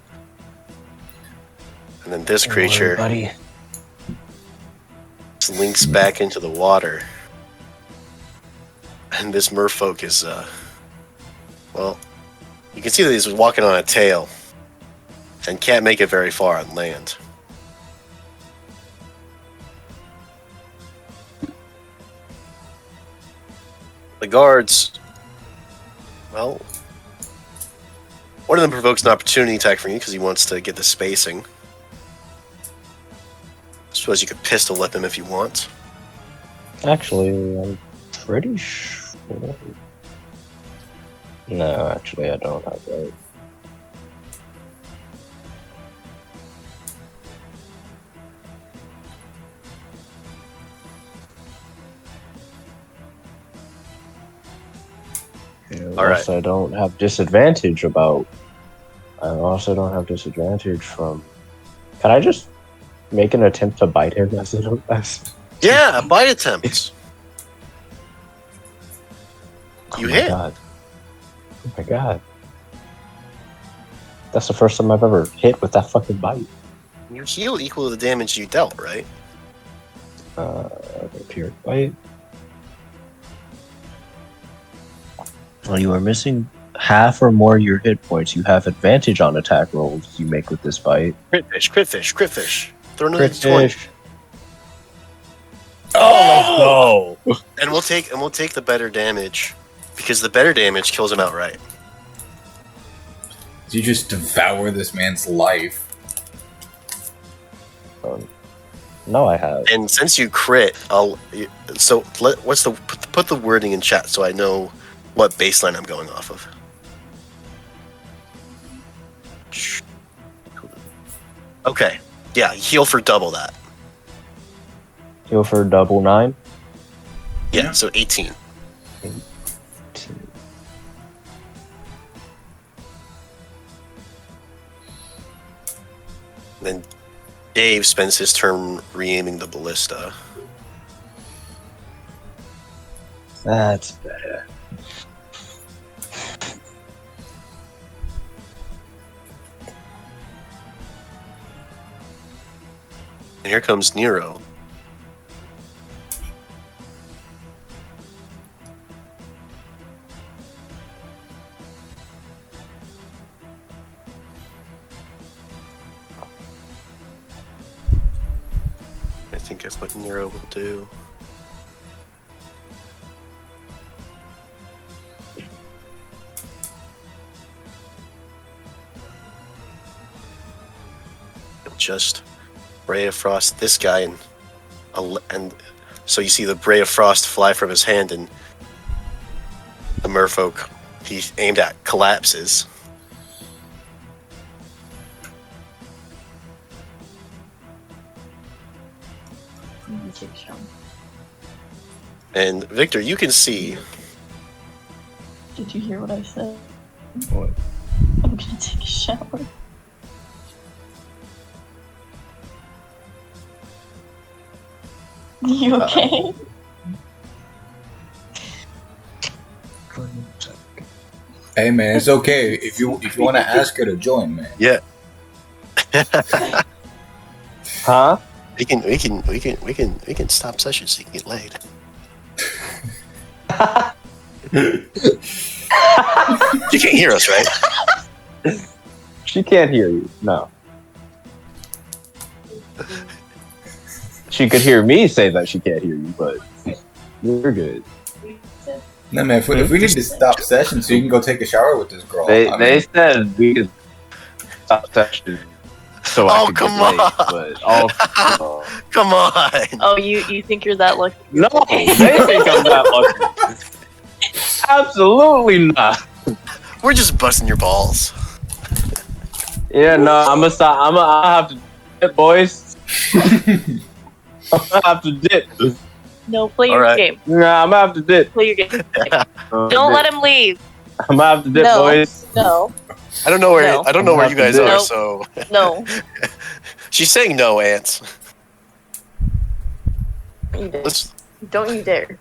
And then this creature buddy. slinks back into the water. And this merfolk is, well, you can see that he's walking on a tail and can't make it very far on land. The guards, well, one of them provokes an opportunity attack from you because he wants to get the spacing. I suppose you could pistol whip him if you want. Actually, I'm pretty sure. No, actually, I don't have that. All right. Also, I don't have disadvantage about. I also don't have disadvantage from. Can I just make an attempt to bite him as Yeah, bite attempts. You my hit. God. Oh my god. That's the first time I've ever hit with that fucking bite. You heal equal to the damage you dealt, right? Period bite. Well, you are missing half or more of your hit points. You have advantage on attack rolls you make with this bite. Crit fish. Throw another Crit 20. fish. Oh, let's go. And we'll take the better damage because the better damage kills him outright. You just devour this man's life. No, I have. And since you crit, put the wording in chat so I know what baseline I'm going off of. Okay. Yeah, heal for double that. Heal for double 9. Yeah, so 18. Then Dave spends his turn re-aiming the ballista. That's better. And here comes Nero. I think that's what Nero will do. just Ray of Frost this guy, and so you see the Ray of Frost fly from his hand, and the merfolk he aimed at collapses. Let me take a shower. And Victor, you can see Did you hear what I said? What? I'm gonna take a shower. You okay? Hey man, it's okay if you want to ask her to join, man. yeah. Huh? We can stop session so you can get laid. You can't hear us, right? She can't hear you. No. She could hear me say that she can't hear you, but you're good. No man, if we need to stop session so you can go take a shower with this girl. I mean, They said we could stop session so I Oh, could come get laid, on. but also Come on. Oh, you think you're that lucky? no, they think I'm that lucky. Absolutely not. We're just busting your balls. Yeah, no, I'm gonna stop. I'm gonna have to dip, boys. I'm gonna have to dip. No, play your Alright. game. Nah, I'm gonna have to dip. Play your game. Don't let him leave. I'm gonna have to dip, No. boys. No, I don't know where No. I don't know where you guys Nope. are, so no. she's saying no, Ants. You did. Let's Don't you dare.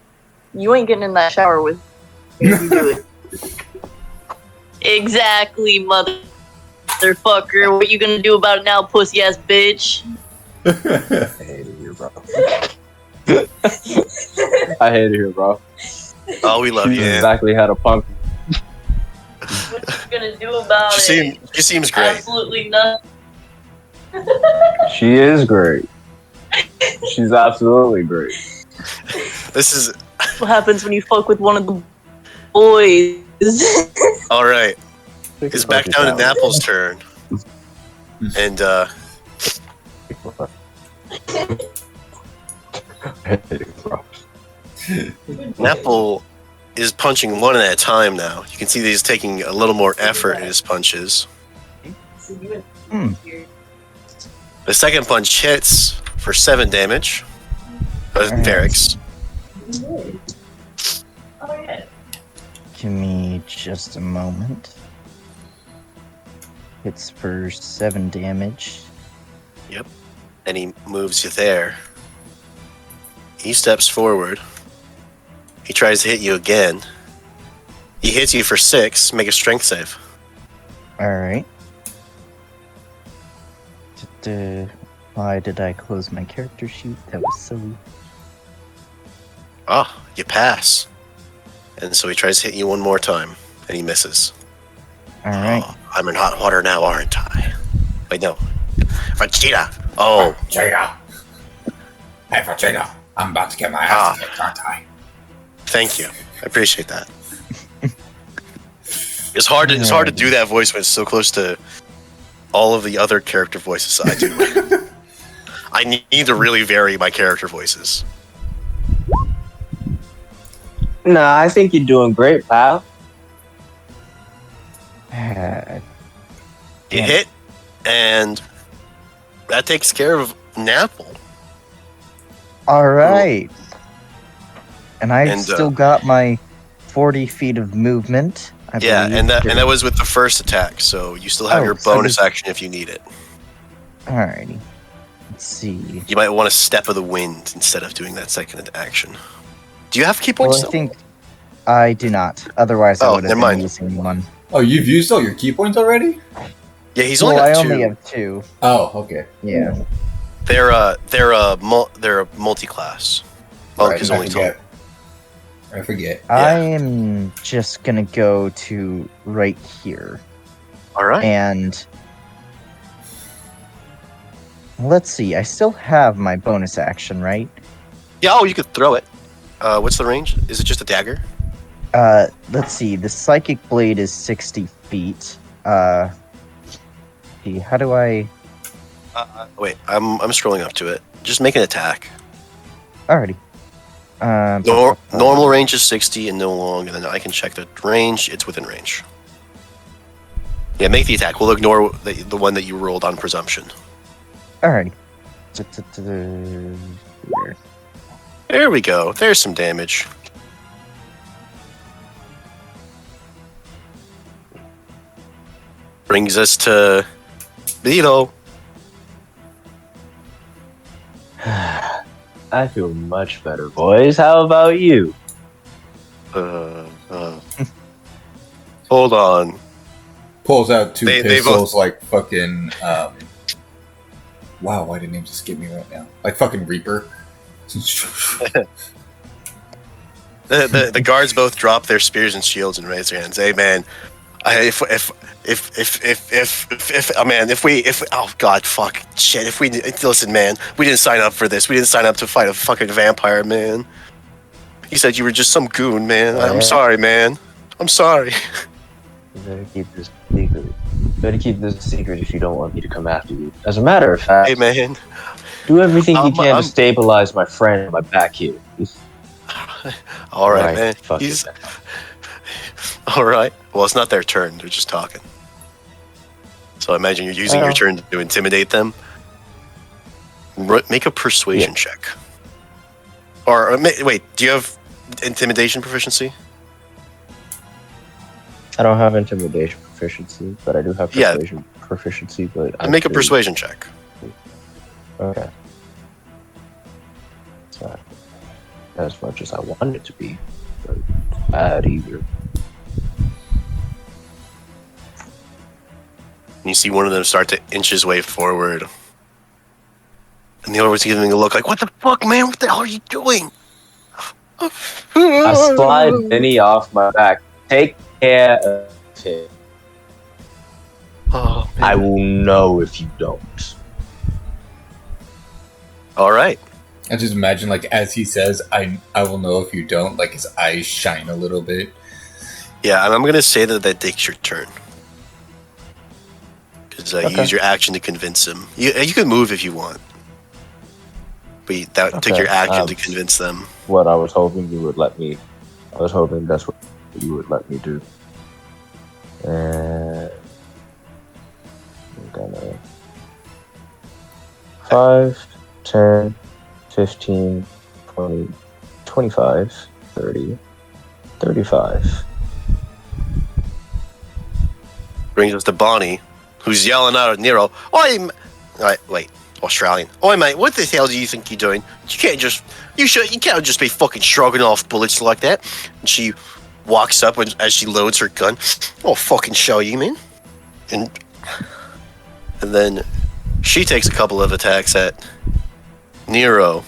You ain't getting in that shower with me if you do it. Exactly, motherfucker. What you gonna do about it now, pussy ass bitch? I hate it here, bro. I hate it here, bro. Oh, we love She's you, Ant. exactly how to punk. What you gonna do about it? She seems great. Absolutely nothing. She is great. She's absolutely great. This is What happens when you fuck with one of the boys? all right. It's back down to Napple's turn. And Napple is punching one at a time now. You can see that he's taking a little more effort in his punches. The second punch hits for 7 damage. Varix. Give me just a moment. Hits for 7 damage. And he moves you there. He steps forward. He tries to hit you again. He hits you for 6. Make a strength save. Alright. Why did I close my character sheet? That was silly. Ah, you pass. And so he tries to hit you one more time. And he misses. Alright. Oh, I'm in hot water now, aren't I? Wait, no. Vegeta! Oh, Vegeta. Hey Vegeta, I'm about to get my ass kicked, aren't I? thank you. I appreciate that. It's hard to do that voice when it's so close to all of the other character voices I do. I need to really vary my character voices. Nah, I think you're doing great, pal. You hit, and that takes care of Napple. Alright. And I And, still got my 40 feet of movement. I Yeah, believe. and that was with the first attack, so you still have Oh, your so bonus does- action if you need it. Alrighty. Let's see. You might want to step of the wind instead of doing that second action. Do you have key Well, points? I still? think I do not. Otherwise, I Oh, would have never been mind. using one. Oh, you've used all your key points already? Yeah, he's Well, only I got 2. only have 2. Oh, okay. Yeah. They're a multi-class. Oh, Right, because I only forget. I forget. I am just gonna go to right here. All right. And let's see, I still have my bonus action, right? Yeah. Oh, you could throw it. What's the range? Is it just a dagger? Let's see, the psychic blade is 60 feet. See, how do I Wait, I'm scrolling up to it. Just make an attack. Alrighty. Normal range is 60 and no long, and then I can check the range. It's within range. Yeah, make the attack. We'll ignore the one that you rolled on presumption. Alrighty. There we go. There's some damage. Brings us to Vito. I feel much better, boys. How about you? Hold on. Pulls out two They pistols like fucking. Wow, why did names escape me right now? Like fucking Reaper. The guards both drop their spears and shields and raise their hands. Hey man, if oh god, fuck, shit. Listen, man, we didn't sign up for this. We didn't sign up to fight a fucking vampire, man. He said you were just some goon, man. I'm sorry, man. I'm sorry. You better keep this secret. Better keep this secret if you don't want me to come after you. As a matter of fact, Hey man. do everything you can I'm- to stabilize my friend on my back here. All right, man. Fuck He's it. all right. Well, it's not their turn. They're just talking. So I imagine you're using your turn to intimidate them. Make a persuasion check. Or wait, do you have intimidation proficiency? I don't have intimidation proficiency, but I do have Yeah. persuasion proficiency. But Make a persuasion check. Okay. It's not as much as I want it to be, but it's bad either. And you see one of them start to inch his way forward. And the other was giving a look like, what the fuck, man? What the hell are you doing? I slide Vinny off my back. Take care of him. Oh, man. I will know if you don't. All right. I just imagine, like, as he says, I will know if you don't, like, his eyes shine a little bit. Yeah, and I'm going to say that takes your turn. Because you Okay. use your action to convince him. You can move if you want. But that took Okay, your action to convince them. What I was hoping you would let me. I was hoping that's what you would let me do. And I'm gonna 5, 10, 15, 20, 25, 30, 35. Brings us to Bonnie, who's yelling out at Nero, Oi, wait, Australian. Oi, mate, what the hell do you think you're doing? You can't just be fucking shrugging off bullets like that. And she walks up as she loads her gun. I'll fucking show you, man. And then she takes a couple of attacks at Nero.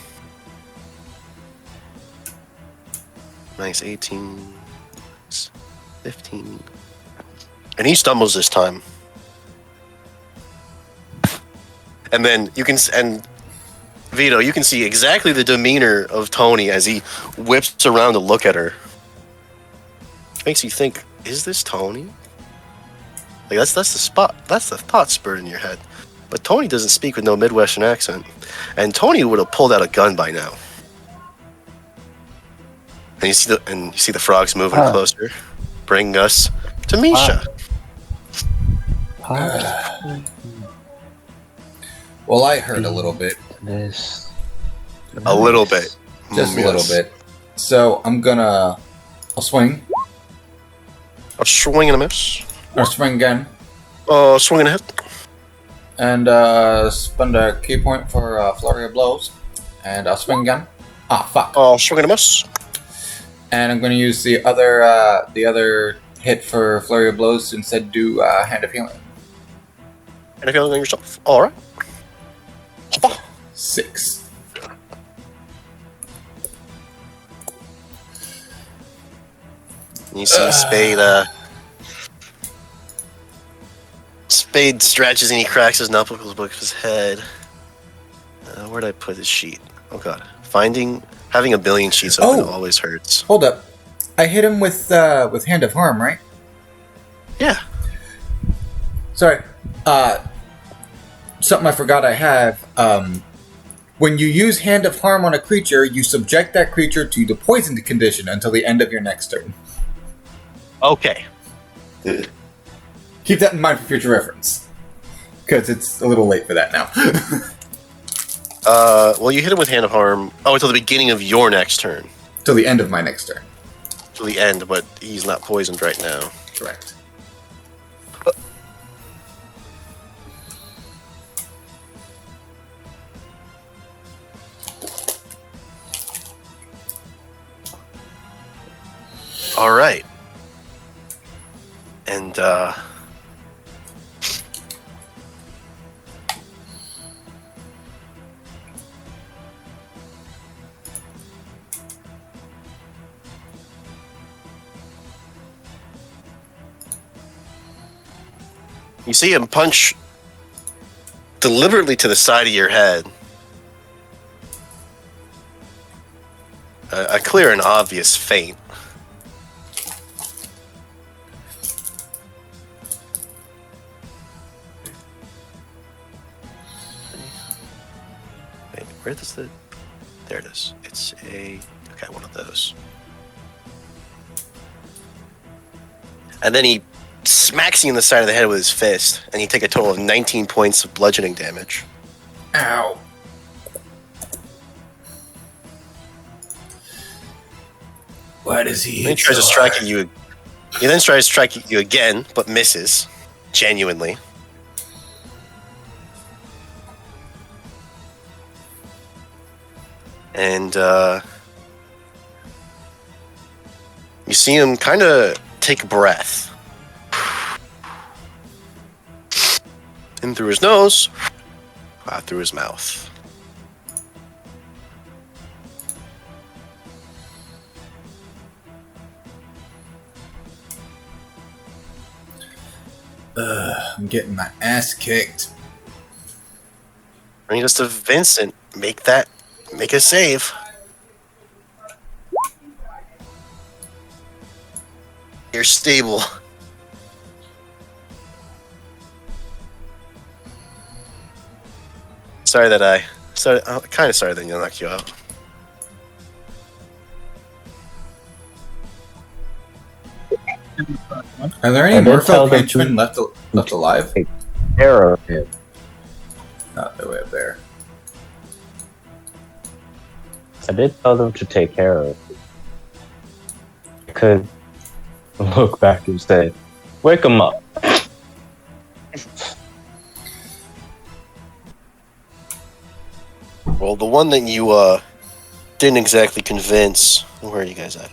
Nice, 18, 15. And he stumbles this time. And then Vito, you can see exactly the demeanor of Tony as he whips around to look at her. Makes you think, is this Tony? Like that's the thought spurt in your head. But Tony doesn't speak with no Midwestern accent. And Tony would have pulled out a gun by now. And you see the frogs moving closer, bringing us to Misha. Well, I heard a little bit. This. A little bit. Just a Yes. little bit. So, I'll swing. A swing and a miss. Or swing again. Swing and a hit. And spend a key point for flurry of blows. And I'll swing again. Ah, fuck. Swing and a miss. And I'm going to use the other hit for flurry of blows to instead do hand of healing. And if you're on yourself. Alright. 6. You see Spade stretches and he cracks his knuckles above his head. Where'd I put his sheet? Oh god. Having a billion sheets open always hurts. Hold up. I hit him with hand of harm, right? Yeah. Sorry. something I forgot I have. When you use Hand of Harm on a creature, you subject that creature to the poisoned condition until the end of your next turn. Okay. Keep that in mind for future reference. Because it's a little late for that now. Well, you hit him with Hand of Harm. Oh, until the beginning of your next turn. Till the end of my next turn. Till the end, but he's not poisoned right now. Correct. All right. And, you see him punch deliberately to the side of your head. A clear and obvious feint. Wait, where does the... There it is. It's a... Okay, one of those. And then he smacks you in the side of the head with his fist, and you take a total of 19 points of bludgeoning damage. Ow. Why does he? He then tries to strike you. He then tries to strike you again, but misses. Genuinely. And you see him kind of take a breath. In through his nose, out through his mouth. I'm getting my ass kicked. Bring us to Vincent. Make a save. You're stable. Sorry that I started. Kind of sorry that you knocked you out. Are there I any did tell Morpho them henchmen left alive? Arrow him. Not the way up there. I did tell them to take care of it. I could look back and say, wake him up. Well, the one that you didn't exactly convince. Where are you guys at?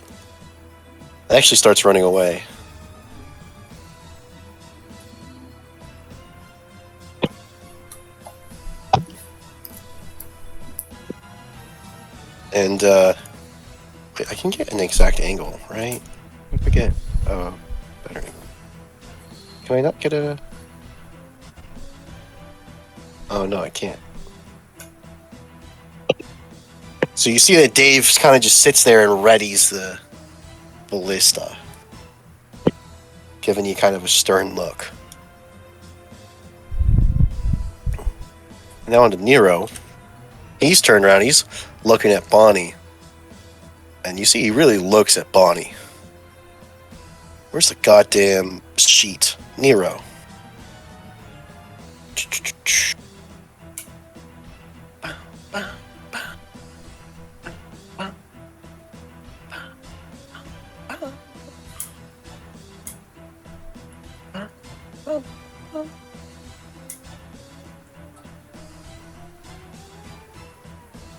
It actually starts running away. And wait, I can get an exact angle, right? I forget. Oh, better angle. Can I not get a? Oh no, I can't. So you see that Dave kind of just sits there and readies the ballista, giving you kind of a stern look. Now on to Nero. He's turned around. He's looking at Bonnie. And you see he really looks at Bonnie. Where's the goddamn sheet? Nero.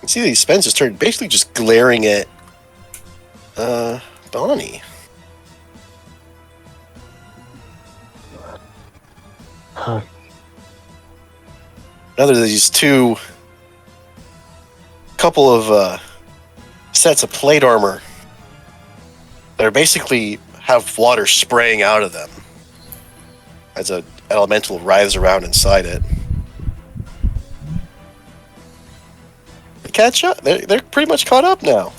You see these Spencer's turned basically just glaring at Bonnie. Huh. Now there's these couple of sets of plate armor that are basically have water spraying out of them as an elemental writhes around inside it. They catch up. They're pretty much caught up now,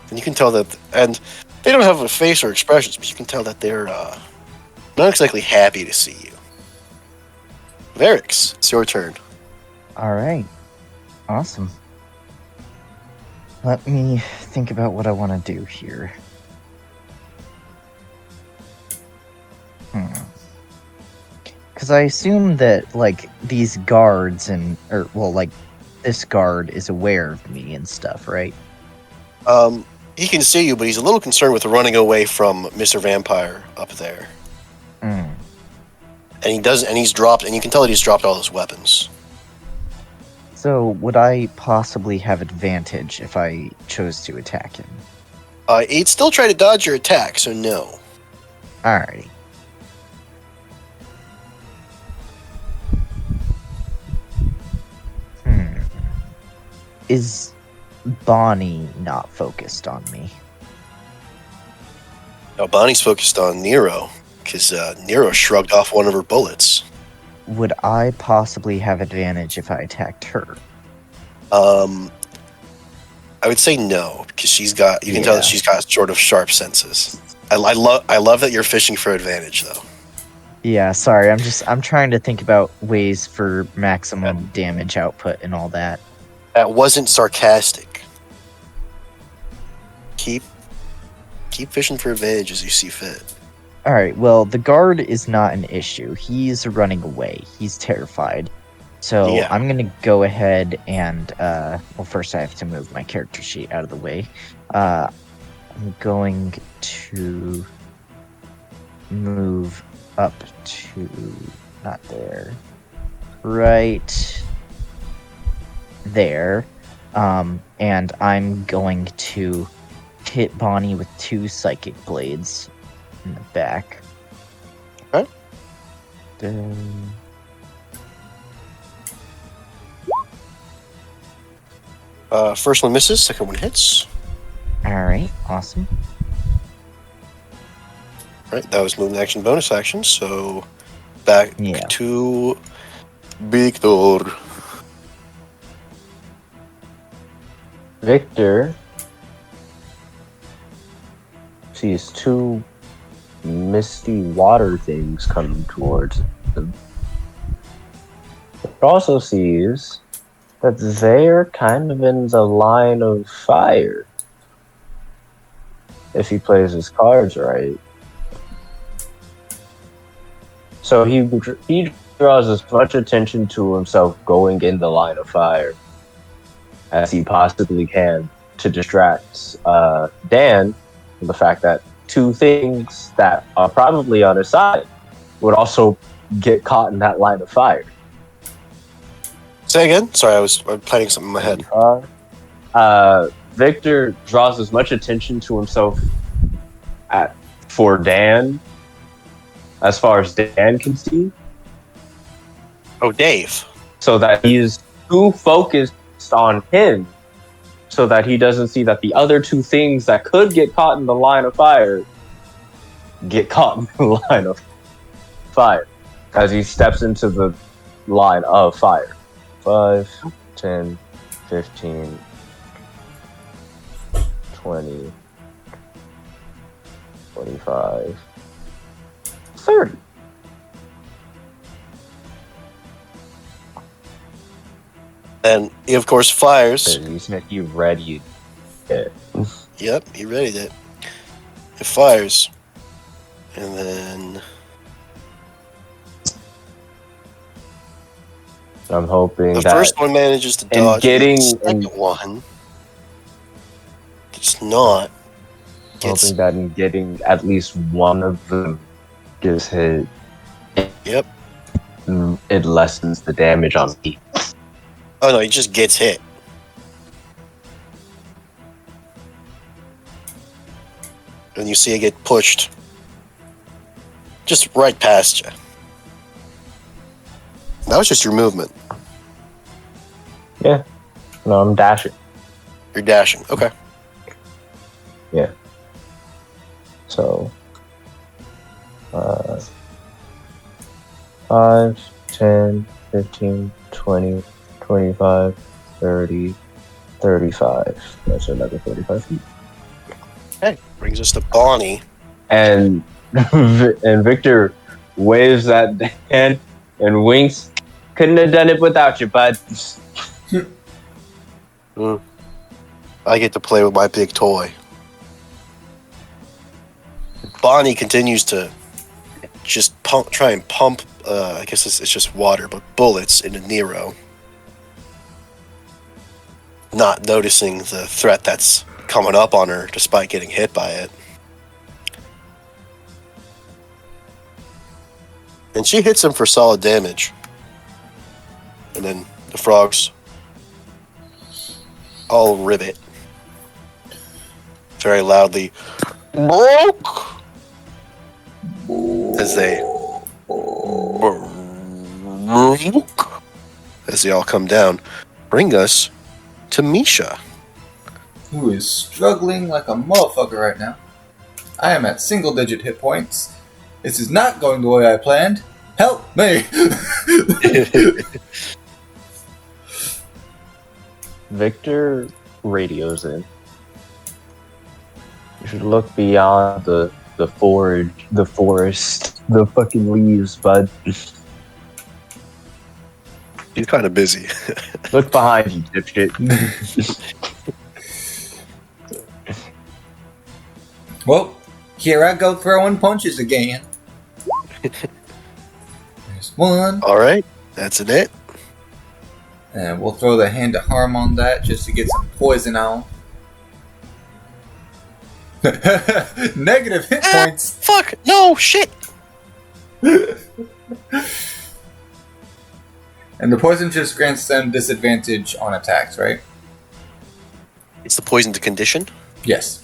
and you can tell that. And they don't have a face or expressions, but you can tell that they're not exactly happy to see you. Varix, it's your turn. All right. Awesome. Let me think about what I want to do here. Because I assume that, like, these guards this guard is aware of me and stuff, right? He can see you, but he's a little concerned with running away from Mr. Vampire up there. Mm. And he's dropped, and you can tell that he's dropped all his weapons. So, would I possibly have advantage if I chose to attack him? He'd still try to dodge your attack, so no. Alrighty. Is Bonnie not focused on me? Now, Bonnie's focused on Nero, because Nero shrugged off one of her bullets. Would I possibly have advantage if I attacked her? I would say no, because you can tell that she's got sort of sharp senses. I love that you're fishing for advantage, though. Yeah, sorry, I'm trying to think about ways for maximum damage output and all that. That wasn't sarcastic. Keep fishing for advantage as you see fit. Alright, well, the guard is not an issue. He's running away. He's terrified. So Yeah. I'm going to go ahead and, first I have to move my character sheet out of the way. I'm going to move up to, not there, right there. And I'm going to hit Bonnie with 2 psychic blades in the back. Okay. First one misses, second one hits. Alright, awesome. Right, that was movement action, bonus action, so back to Victor. Victor sees 2 misty water things coming towards him. It also sees that they're kind of in the line of fire. If he plays his cards right. So he draws as much attention to himself going in the line of fire as he possibly can to distract Dan from the fact that 2 things that are probably on his side would also get caught in that line of fire. Say again? Sorry, I was planning something in my head. Victor draws as much attention to himself for Dan as far as Dan can see. Oh, Dave. So that he is too focused on him so that he doesn't see that the other 2 things that could get caught in the line of fire get caught in the line of fire as he steps into the line of fire. 5, 10, 15, 20, 25, 30. And he, of course, fires. You said you ready it. Yep, he readied it. It fires. And then... I'm hoping the that first one manages to dodge. getting- the second one... It's not. hoping that in getting at least one of them gets hit. Yep. It lessens the damage on me. Oh no, he just gets hit. And you see it get pushed just right past you. That was just your movement. Yeah. No, I'm dashing. You're dashing. Okay. Yeah. So, 5, 10, 15, 20, 25, 30, 35. That's another 35 feet. Okay. Brings us to Bonnie. And and Victor waves at Dan and winks Couldn't have done it without you, bud. I get to play with my big toy. Bonnie continues to just try and pump, I guess it's just water, but bullets into Nero. Not noticing the threat that's coming up on her despite getting hit by it. And she hits him for solid damage. And then the frogs all ribbit very loudly as they all come down. Bring us to Misha. Who is struggling like a motherfucker right now. I am at single-digit hit points. This is not going the way I planned. Help me! Victor radios in. You should look beyond the forest, the fucking leaves, bud. He's kind of busy. Look behind you, dipshit. Well, here I go throwing punches again. There's one. All right, that's it. And we'll throw the hand of harm on that just to get some poison on. Negative hit points. Fuck! No shit. And the poison just grants them disadvantage on attacks, right? It's the poison to condition. Yes.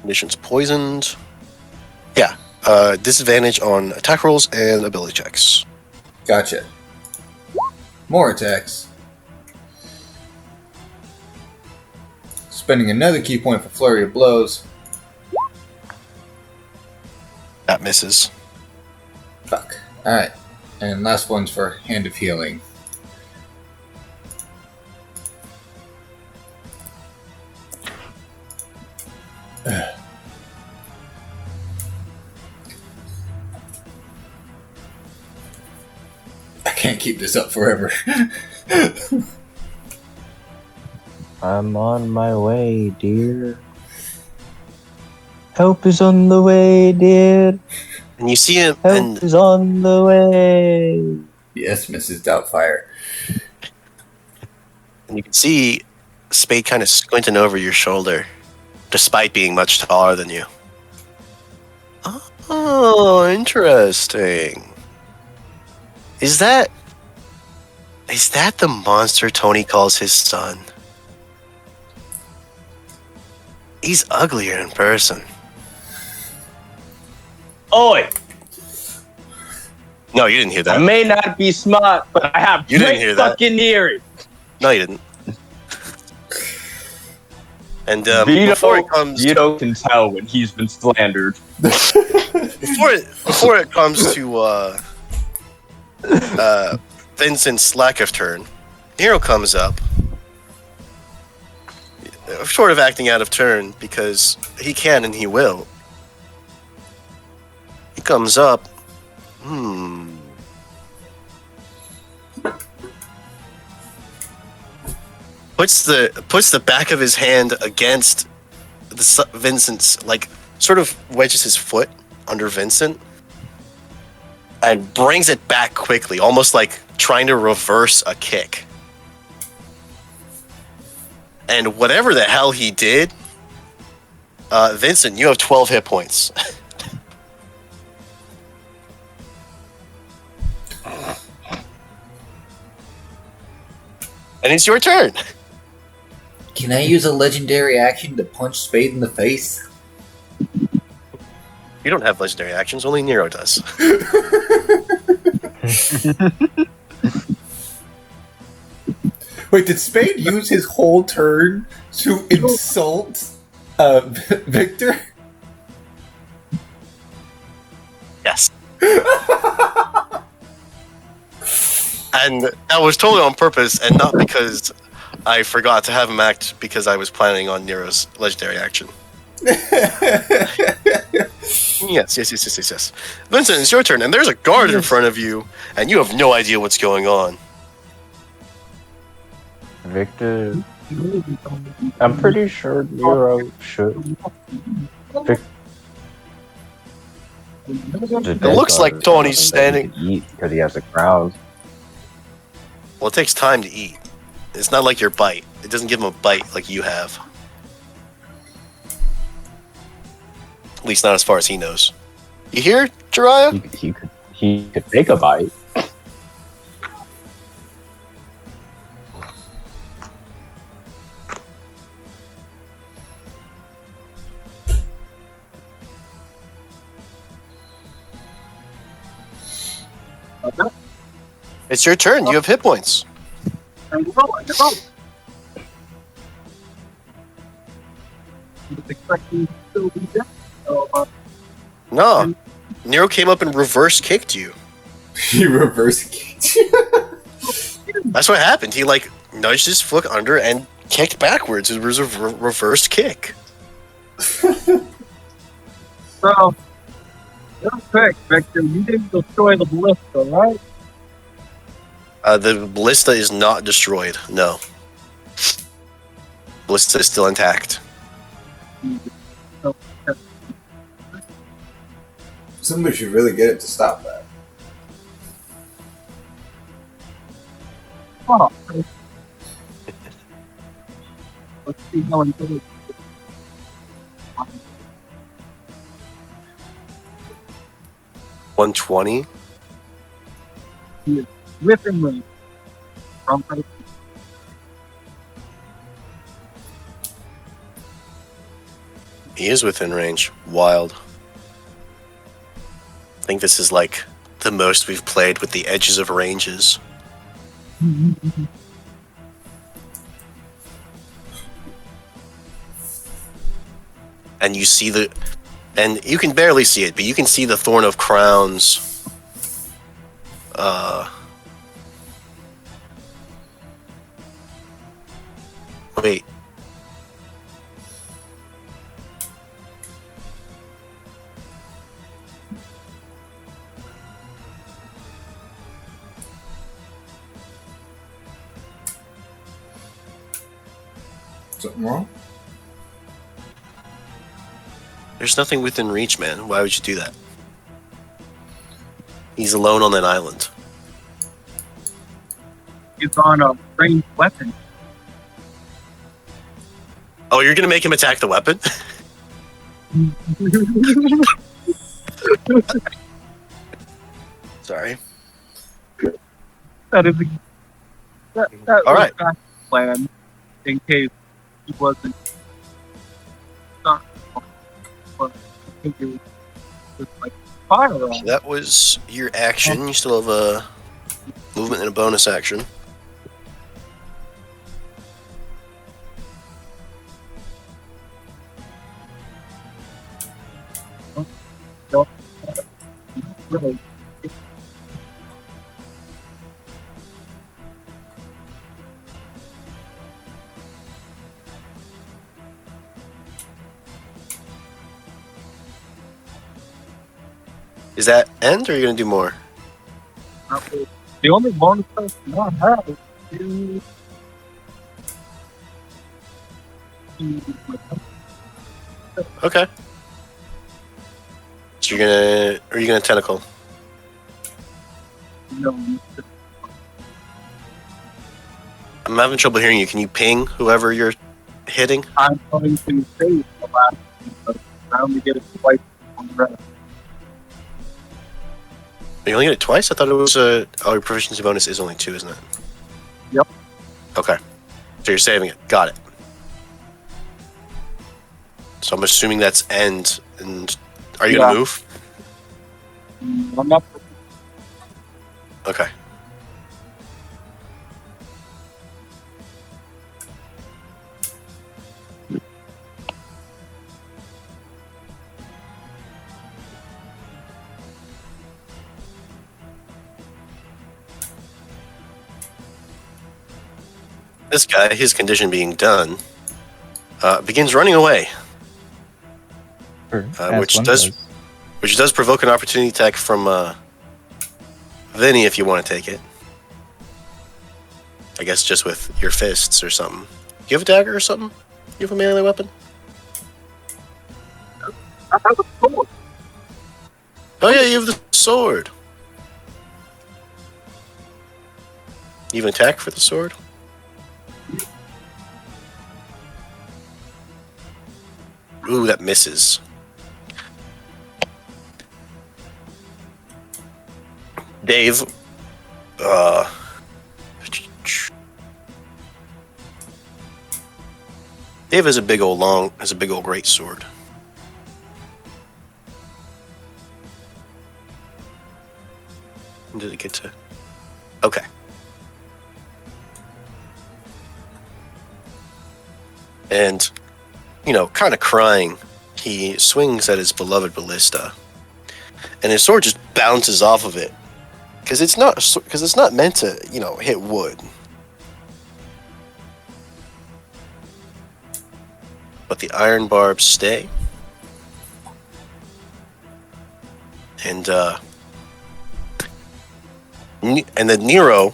Condition's poisoned. Yeah. Disadvantage on attack rolls and ability checks. Gotcha. More attacks. Spending another key point for Flurry of Blows. That misses. Fuck. Alright. And last one's for Hand of Healing. I can't keep this up forever. I'm on my way, dear. Help is on the way, dear. And you see him, Help and is on the way. Yes, Mrs. Doubtfire. you can see Spade kind of squinting over your shoulder, despite being much taller than you. Oh, interesting. Is that the monster Tony calls his son? He's uglier in person. Oi! No, you didn't hear I that. may not be smart, but I have You didn't great hear that. fucking hearing. No, you didn't. And Vito, before it comes, Vito can tell when he's been slandered. before it comes to Vincent's lack of turn, Nero comes up, sort of acting out of turn because he can and he will. He comes up. Puts the back of his hand against Vincent's, like, sort of wedges his foot under Vincent and brings it back quickly, almost like trying to reverse a kick. And whatever the hell he did, Vincent, you have 12 hit points. And it's your turn. Can I use a legendary action to punch Spade in the face? You don't have legendary actions, only Nero does. Wait, did Spade use his whole turn to insult Victor? Yes. And that was totally on purpose and not because I forgot to have him act because I was planning on Nero's legendary action. Yes. Vincent, it's your turn, and there's a guard in front of you, and you have no idea what's going on. Victor, I'm pretty sure Nero should. It looks like Tony's standing. Eat because he has a crown. Well, it takes time to eat. It's not like your bite. It doesn't give him a bite like you have. At least not as far as he knows. You hear, Jiraiya? He could take a bite. It's your turn. You have hit points. No. Nero came up and reverse kicked you. He reverse kicked you. That's what happened. He like nudged his foot under and kicked backwards. It was a reverse kick. So, real quick, Victor, you didn't destroy the ballista, right? The ballista is not destroyed. No. Ballista is still intact. Somebody should really get it to stop that. Oh. Let's see how it goes. $120. Whipping me. From He is within range. Wild. I think this is like the most we've played with the edges of ranges. And you see the... And you can barely see it, but you can see the Thorn of Crowns. Wait. Something wrong? There's nothing within reach, man. Why would you do that? He's alone on that island. He's on a ranged weapon. Oh, you're gonna make him attack the weapon? Sorry. That is that All was right. God's plan in case he wasn't not but I think it was just like fire on. That was your action. You still have a movement and a bonus action. Really. Is that end, or are you gonna do more? The only bonus person I have is Okay. So you're gonna, are you gonna tentacle? I'm having trouble hearing you. Can you ping whoever you're hitting? I'm going to save the last one, but I only get it twice on the rest. You only get it twice? I thought it was a... Oh, your proficiency bonus is only 2, isn't it? Yep. Okay. So you're saving it. Got it. So I'm assuming that's end. And are you Yeah. gonna move? I'm not Okay. This guy, his condition being done, begins running away, As which one does which does provoke an opportunity attack from Vinny if you want to take it. I guess just with your fists or something. Do you have a dagger or something? You have a melee weapon? I have a sword. Oh yeah, you have the sword. You even attack for the sword? Ooh, that misses. Dave, Dave has a big old great sword. When did it get to? Okay. And, kind of crying, he swings at his beloved ballista, and his sword just bounces off of it, because it's not meant to, hit wood. But the iron barbs stay, and then Nero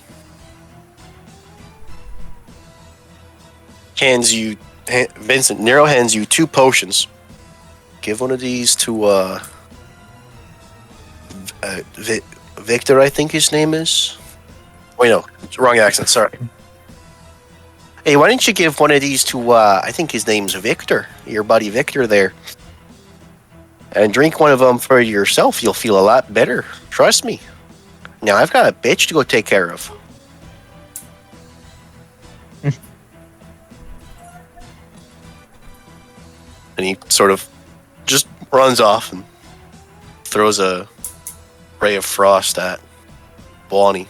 Nero hands you 2 potions. Give one of these to Victor, I think his name is. Wait, no, wrong accent. Sorry. Hey, why don't you give one of these to I think his name's Victor, your buddy Victor there, and drink one of them for yourself. You'll feel a lot better. Trust me. Now I've got a bitch to go take care of. And he sort of just runs off and throws a ray of frost at Bonnie.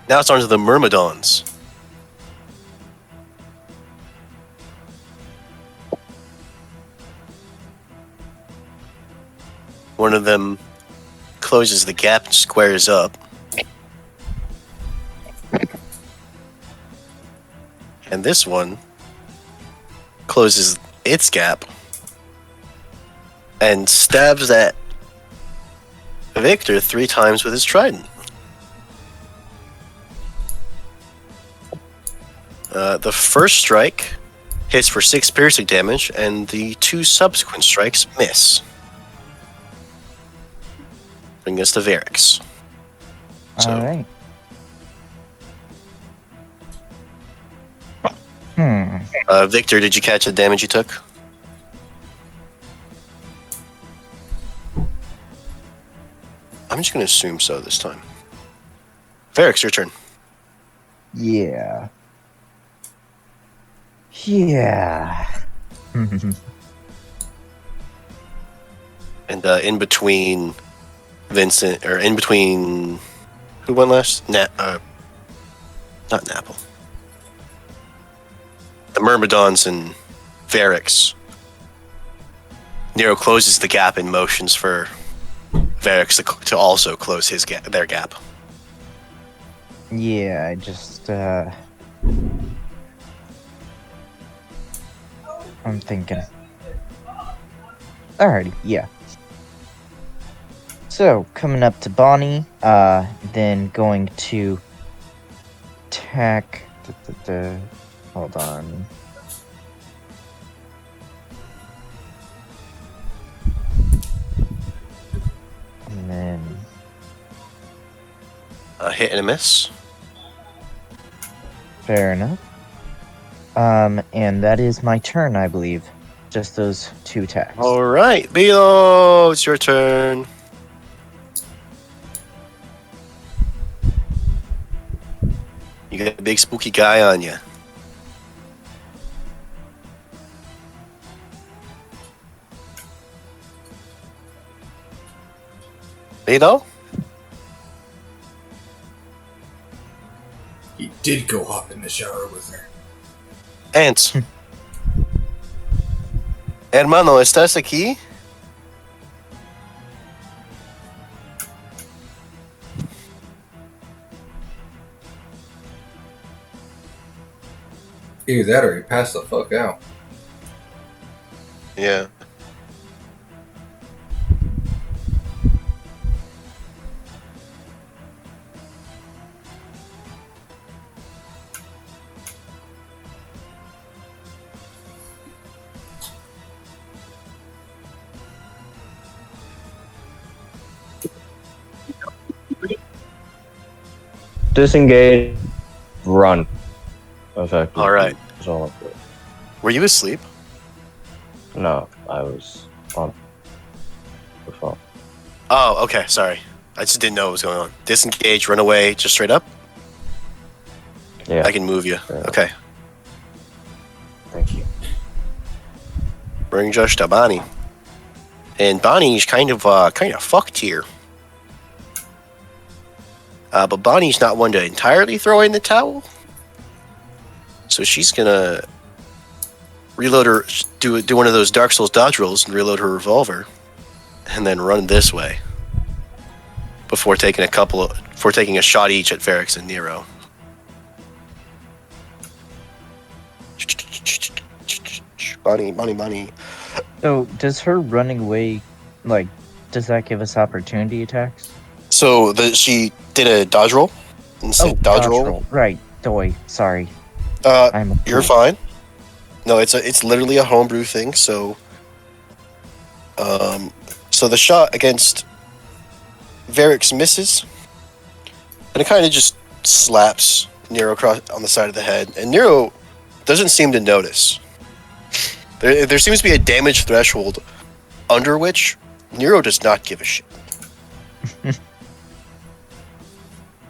Now it's on to the Myrmidons. One of them closes the gap and squares up. And this one closes its gap and stabs at Victor 3 times with his trident. The first strike hits for 6 piercing damage, and the 2 subsequent strikes miss. Bring us to Varix. Alright. Victor, did you catch the damage you took? I'm just going to assume so this time. Varix, your turn. Yeah. Yeah. And in between Vincent, or in between, who went last? Not Napple. The Myrmidons and Varix. Nero closes the gap and motions for Varix to also close their gap. Yeah, I just, I'm thinking. Alrighty, yeah. So, coming up to Bonnie, then going to attack. Hold on. And then. A hit and a miss. Fair enough. And that is my turn, I believe. Just those 2 attacks. Alright, Bilo, it's your turn. You got a big spooky guy on you. Bilo? He did go hop in the shower with her. Ants. Hermano, ¿estás aquí? Either that or he passed the fuck out. Yeah. Disengage, run. Effectively. All right. That's all I'm doing. Were you asleep? No, I was on the phone. Oh, okay. Sorry. I just didn't know what was going on. Disengage, run away, just straight up? Yeah. I can move you. Yeah. Okay. Thank you. Bring Josh to Bonnie. And Bonnie's kind of fucked here. But Bonnie's not one to entirely throw in the towel. So she's gonna reload her, do one of those Dark Souls dodge rolls and reload her revolver, and then run this way before taking a shot each at Varix and Nero. Bonnie. So, does her running away, like, does that give us opportunity attacks? So she did a dodge roll. Dodge roll. Right. Doi. Sorry. I'm a You're fool. fine. No, it's literally a homebrew thing. So, so the shot against Varix misses, and it kind of just slaps Nero across on the side of the head, and Nero doesn't seem to notice. There seems to be a damage threshold under which Nero does not give a shit.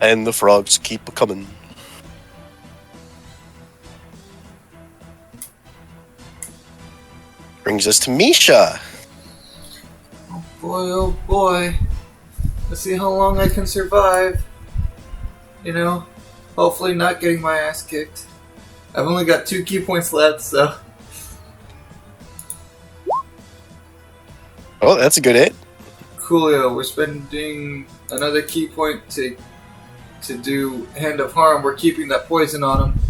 And the frogs keep coming. Brings us to Misha. Oh boy. Let's see how long I can survive. You know, hopefully not getting my ass kicked. I've only got 2 key points left, so. Oh, that's a good hit. Coolio, we're spending another key point to do Hand of Harm. We're keeping that poison on him.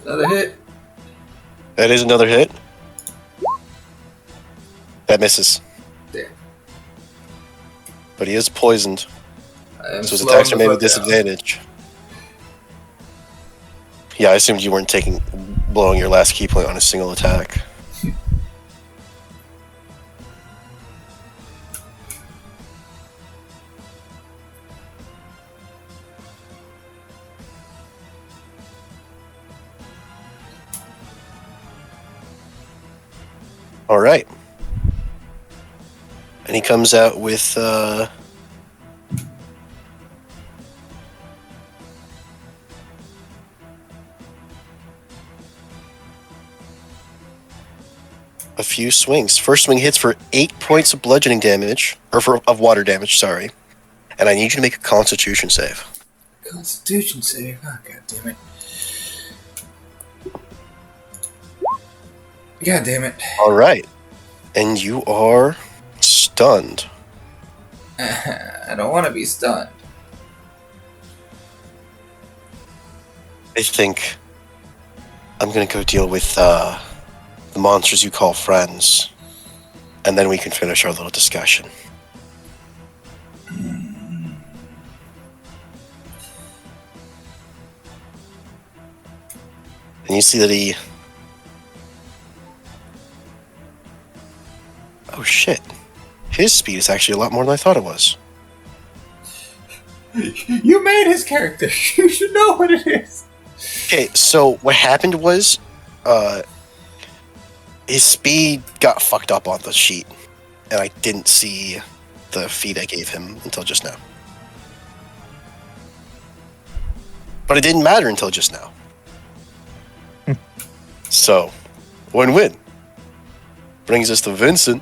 Another hit. That is another hit. That misses. Damn. But he is poisoned, I am so his slowing attacks are the made fuck with disadvantage. Yeah, I assumed you weren't blowing your last key point on a single attack. All right. And he comes out with a few swings. First swing hits for 8 points of bludgeoning damage, of water damage, sorry. And I need you to make a Constitution save. Constitution save. Oh, god damn it. God damn it. All right. And you are stunned. I don't want to be stunned. I think I'm going to go deal with the monsters you call friends. And then we can finish our little discussion. And you see that he... Oh shit. His speed is actually a lot more than I thought it was. You made his character. You should know what it is. Okay, so what happened was, his speed got fucked up on the sheet, and I didn't see the feed I gave him until just now. But it didn't matter until just now. So, win-win. Brings us to Vincent.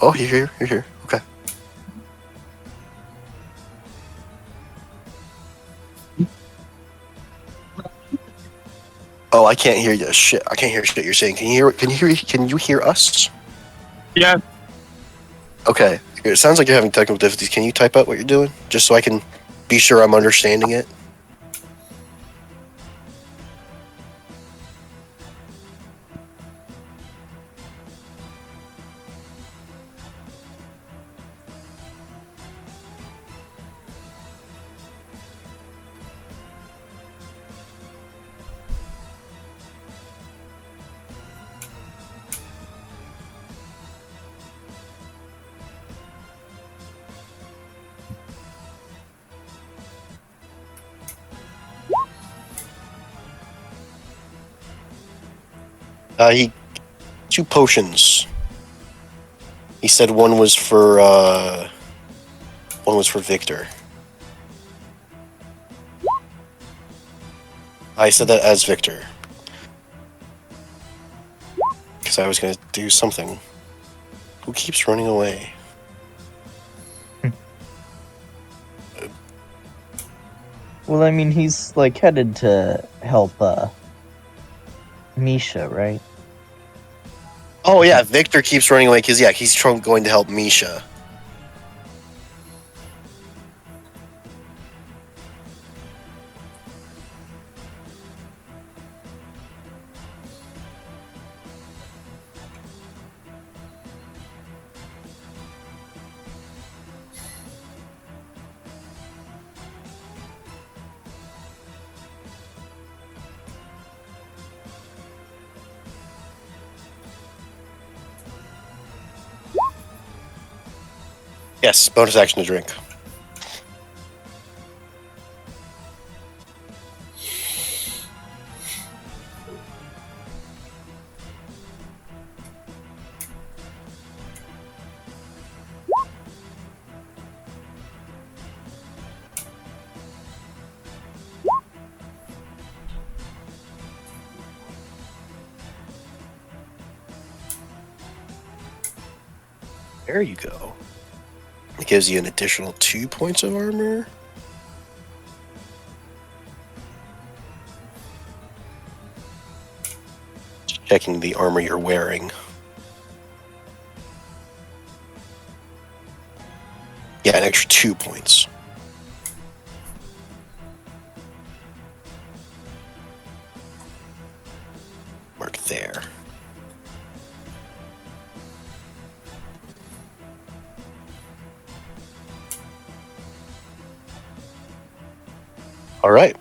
Oh, you're here. Okay. Oh, I can't hear you. Shit, I can't hear shit you're saying. Can you hear us? Yeah. Okay. It sounds like you're having technical difficulties. Can you type out what you're doing? Just so I can be sure I'm understanding it. He 2 potions. He said one was for Victor. I said that as Victor. Because I was gonna do something. Who keeps running away? Well, I mean, he's like headed to help Misha, right? Oh yeah, Victor keeps running away because he's going to help Misha. Yes, bonus action to drink. There you go. It gives you an additional 2 points of armor. Just checking the armor you're wearing. Yeah, an extra 2 points. Mark there. All right.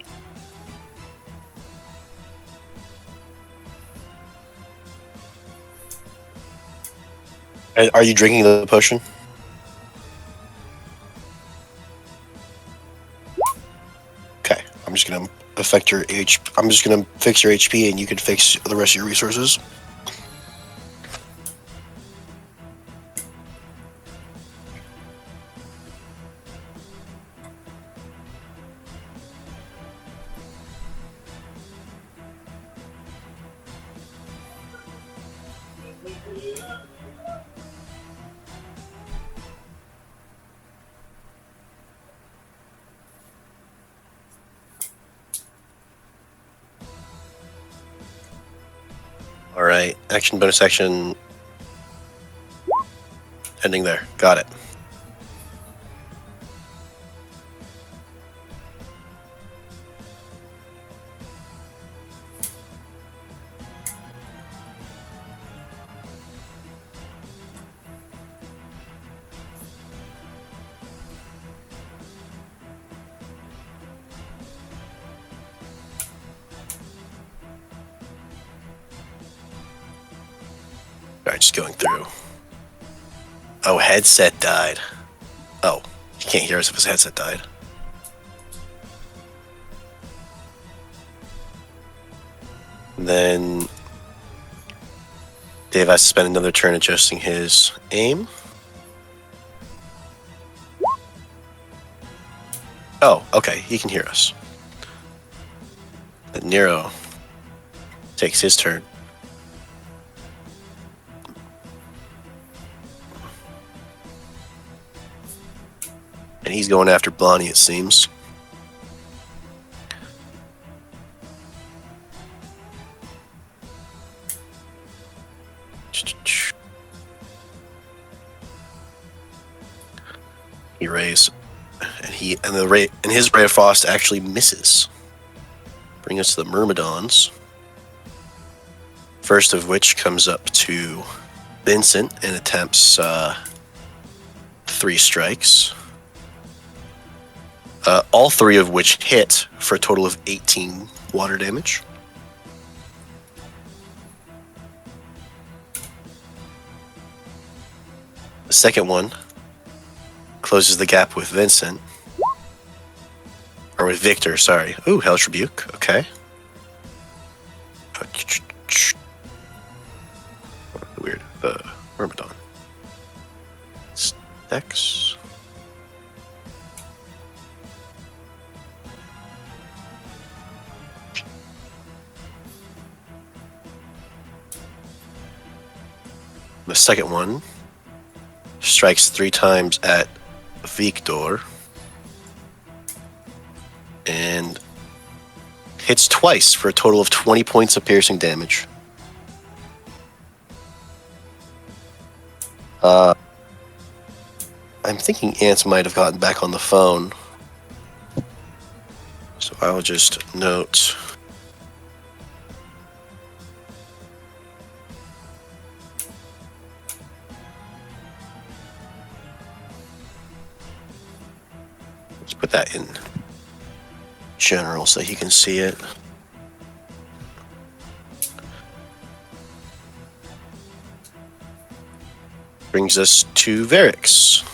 Are you drinking the potion? Okay, I'm just gonna affect your I'm just gonna fix your HP, and you can fix the rest of your resources. All right, action, bonus action, ending there. Got it. All right, just going through. Oh, headset died. Oh, you can't hear us if his headset died. Then Dave has to spend another turn adjusting his aim. Oh, okay, he can hear us. Then Nero takes his turn. And he's going after Blondie, it seems. and his ray of frost actually misses. Bring us to the Myrmidons. First of which comes up to Vincent and attempts 3 strikes. All 3 of which hit for a total of 18 water damage. The second one closes the gap with Vincent. Or with Victor, sorry. Ooh, Hellish Rebuke, okay. Weird. Myrmidon. Dex. The second one strikes 3 times at Victor and hits twice for a total of 20 points of piercing damage. I'm thinking Ants might have gotten back on the phone, so I will just note. Let's put that in general so he can see it. Brings us to Varix.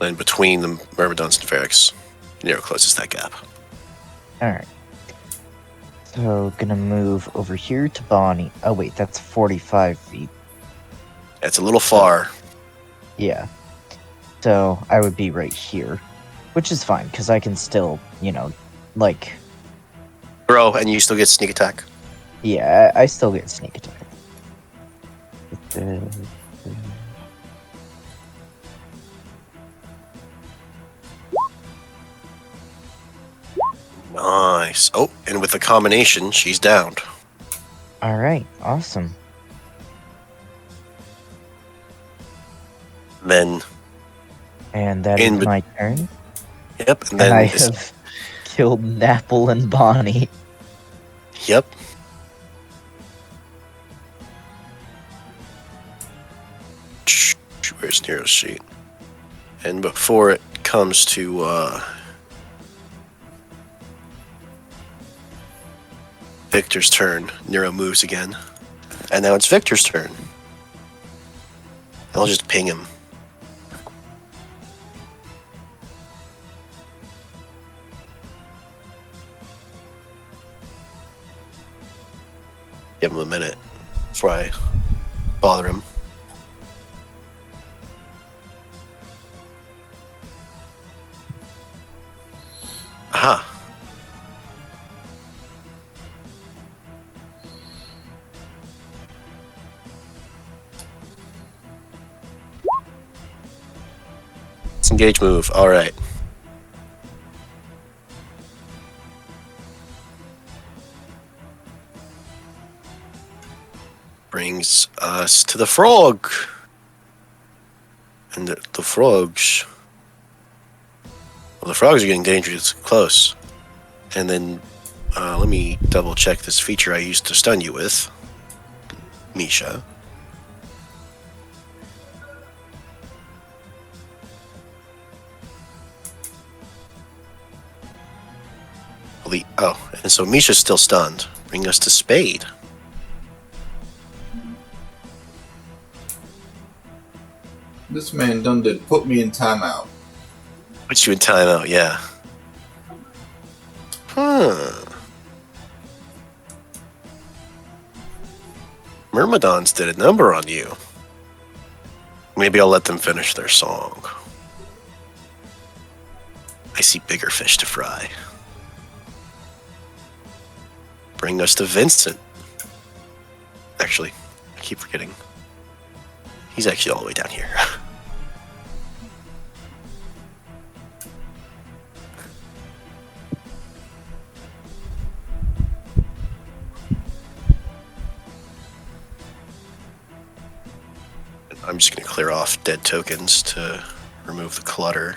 And between the Myrmidons and Varix, Nero closes that gap. Alright. So, gonna move over here to Bonnie. Oh, wait, that's 45 feet. It's a little far. Yeah. So, I would be right here. Which is fine, because I can still, like... Grow, and you still get sneak attack. Yeah, I still get sneak attack. Nice. Oh, and with the combination, she's downed. Alright, awesome. Then, And that In is bet- my turn. yep, and And then I have killed Napple and Bonnie. yep. Where's Nero's sheet? And before it comes to Victor's turn, Nero moves again. And now it's Victor's turn. I'll just ping him. Give him a minute before I bother him. Aha. Engage move. All right. Brings us to the frog. And the frogs. Well, the frogs are getting dangerous close. And then let me double check this feature I used to stun you with, Misha. Oh, and so Misha's still stunned. Bring us to Spade. This man done did put me in timeout. Put you in timeout, yeah. Myrmidons did a number on you. Maybe I'll let them finish their song. I see bigger fish to fry. Bring us to Vincent. Actually, I keep forgetting. He's actually all the way down here. I'm just going to clear off dead tokens to remove the clutter.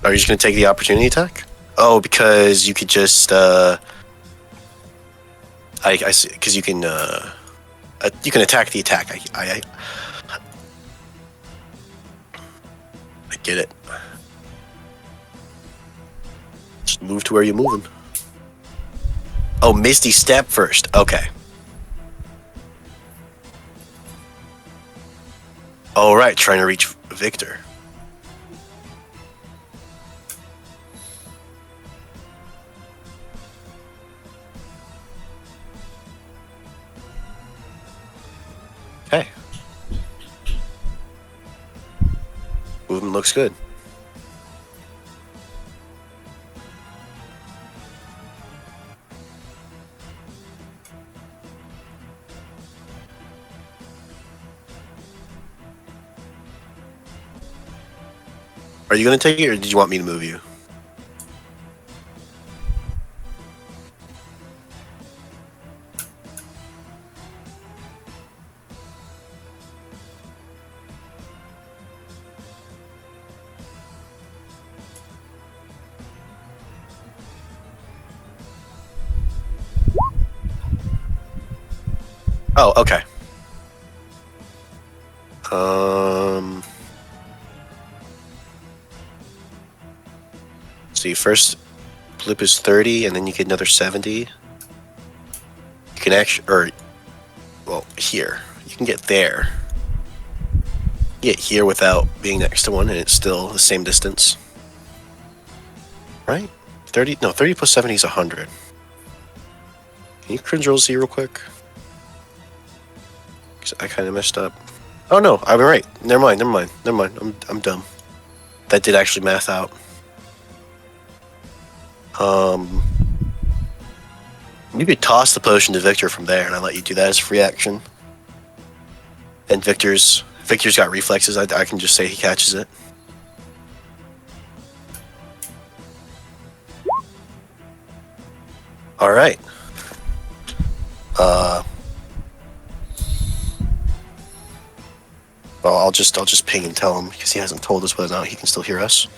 Are you just going to take the opportunity attack? Oh, because you could just, I see, because you can attack the attack. I get it. Just move to where you're moving. Oh, Misty Step first. Okay. All right, trying to reach Victor. Okay. Movement looks good. Are you going to take it, or did you want me to move you? Oh, okay. See, first blip is 30, and then you get another 70. You can actually, or, well, here. You can get there. Get here without being next to one, and it's still the same distance. Right? 30 plus 70 is 100. Can you cringe roll Z real quick? Because I kind of messed up. Oh no, I'm right. Never mind. I'm dumb. That did actually math out. You could toss the potion to Victor from there, and I let you do that as a free action. And Victor's got reflexes. I can just say he catches it. All right. Well, I'll just ping and tell him because he hasn't told us whether or not he can still hear us.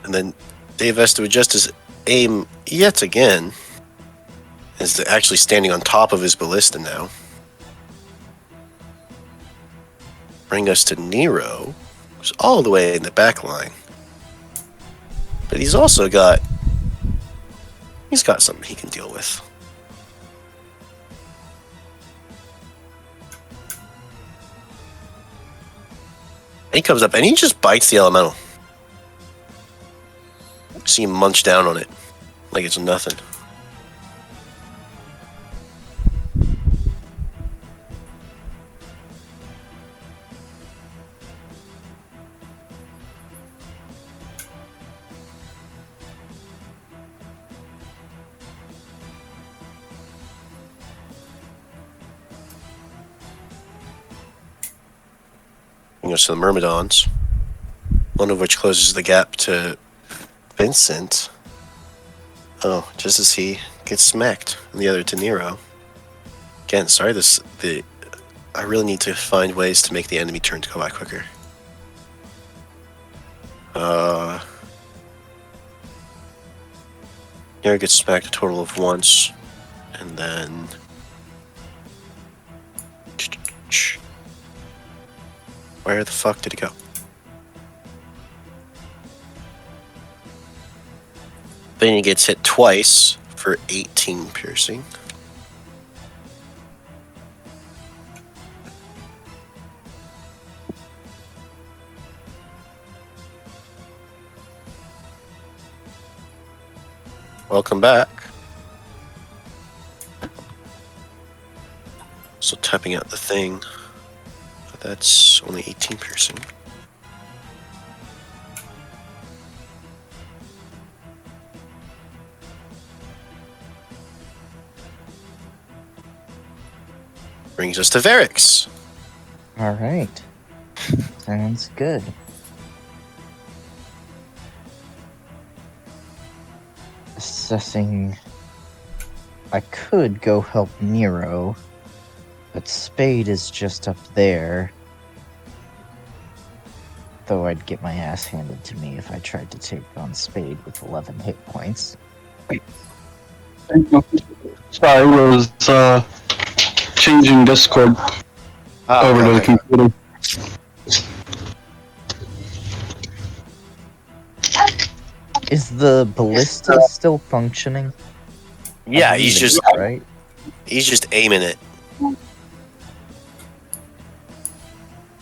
And then Dave has to adjust his aim yet again. Is actually standing on top of his ballista now. Bring us to Nero, who's all the way in the back line. But he's also got something he can deal with. And he comes up and he just bites the elemental. See him munch down on it like it's nothing. Goes to the Myrmidons, one of which closes the gap to Vincent. Oh, just as he gets smacked, and the other to Nero. Again, sorry, I really need to find ways to make the enemy turn to go by quicker. Nero gets smacked a total of once, and then where the fuck did he go? Then he gets hit twice for 18 piercing. Welcome back. So tapping out the thing. That's only 18 piercing. Brings us to Varix. All right. Sounds good. Assessing. I could go help Nero, but Spade is just up there. Though I'd get my ass handed to me if I tried to take on Spade with 11 hit points. Sorry, was changing Discord over to the computer. Is the ballista still functioning? Yeah, I he's believe just it is, right. he's just aiming it.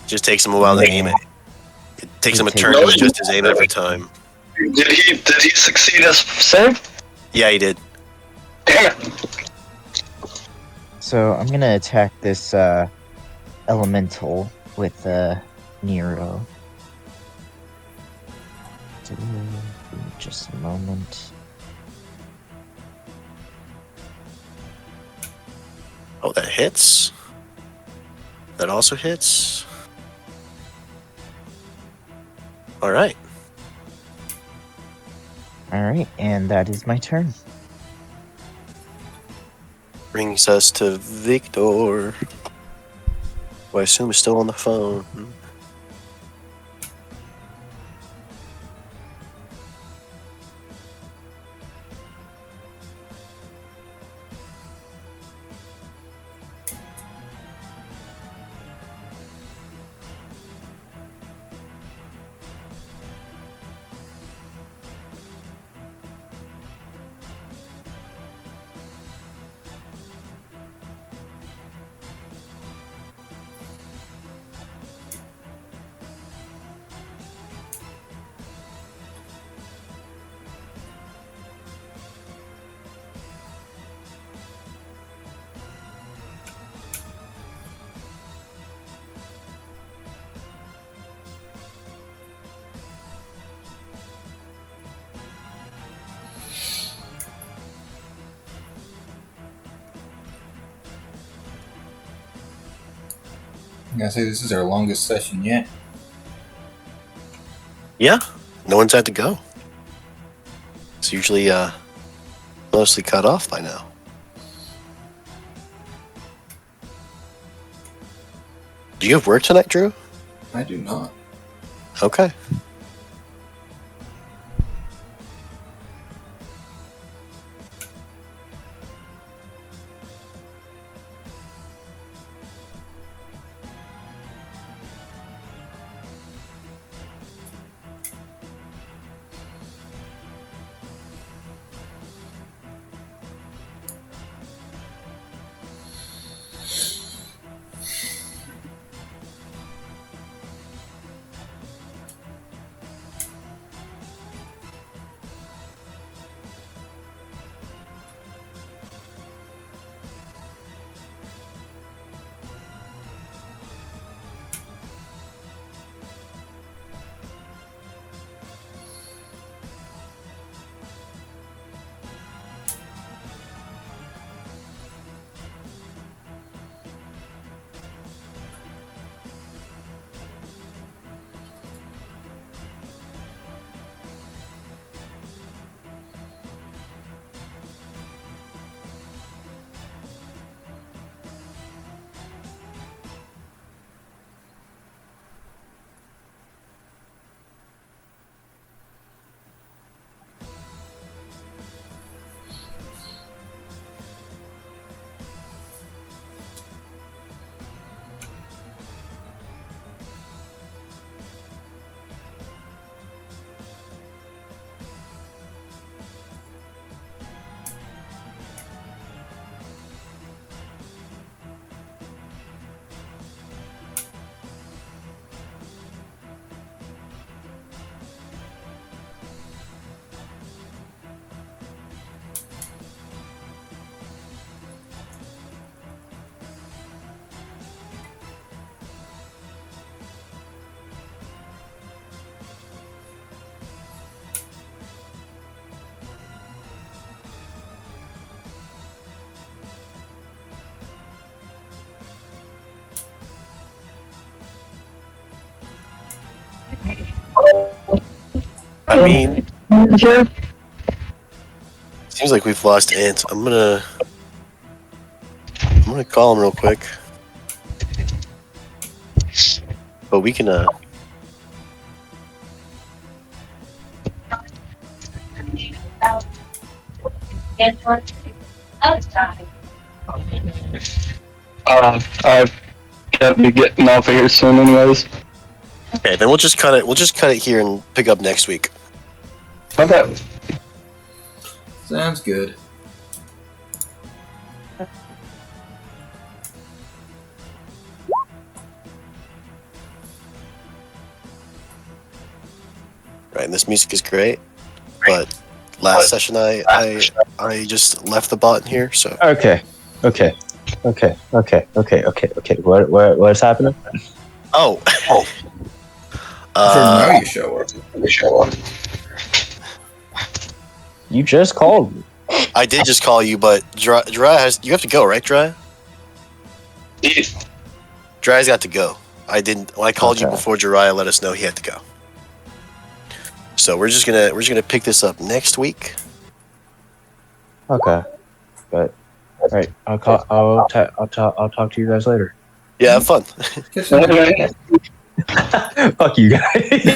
Just takes him a while to aim it. It takes him a turn to adjust his aim every time. Did he succeed his save? Yeah, he did. Damn it. So I'm gonna attack this elemental with Nero. Just a moment. Oh, that hits. That also hits. All right. All right, and that is my turn. Brings us to Victor, who I assume is still on the phone. I'm gonna say this is our longest session yet. Yeah, no one's had to go. It's usually mostly cut off by now. Do you have work tonight, Drew? I do not. Okay. I mean, seems like we've lost Ant. I'm gonna call him real quick. But we can I've got to be getting off of here soon, anyways. okay, then we'll just cut it. We'll just cut it here and pick up next week. Okay. Sounds good. Right, and this music is great, but last session I just left the bot in here, so Okay. What's happening? oh, So now you show up. You just called me. I did just call you, but Dry has you have to go, right, Dry? Dry's got to go. I didn't. When I called you Okay. before Jiraiya let us know he had to go. So we're just gonna pick this up next week. Okay. But all right, I'll talk to you guys later. Yeah, have fun. Catch you later. Fuck you guys.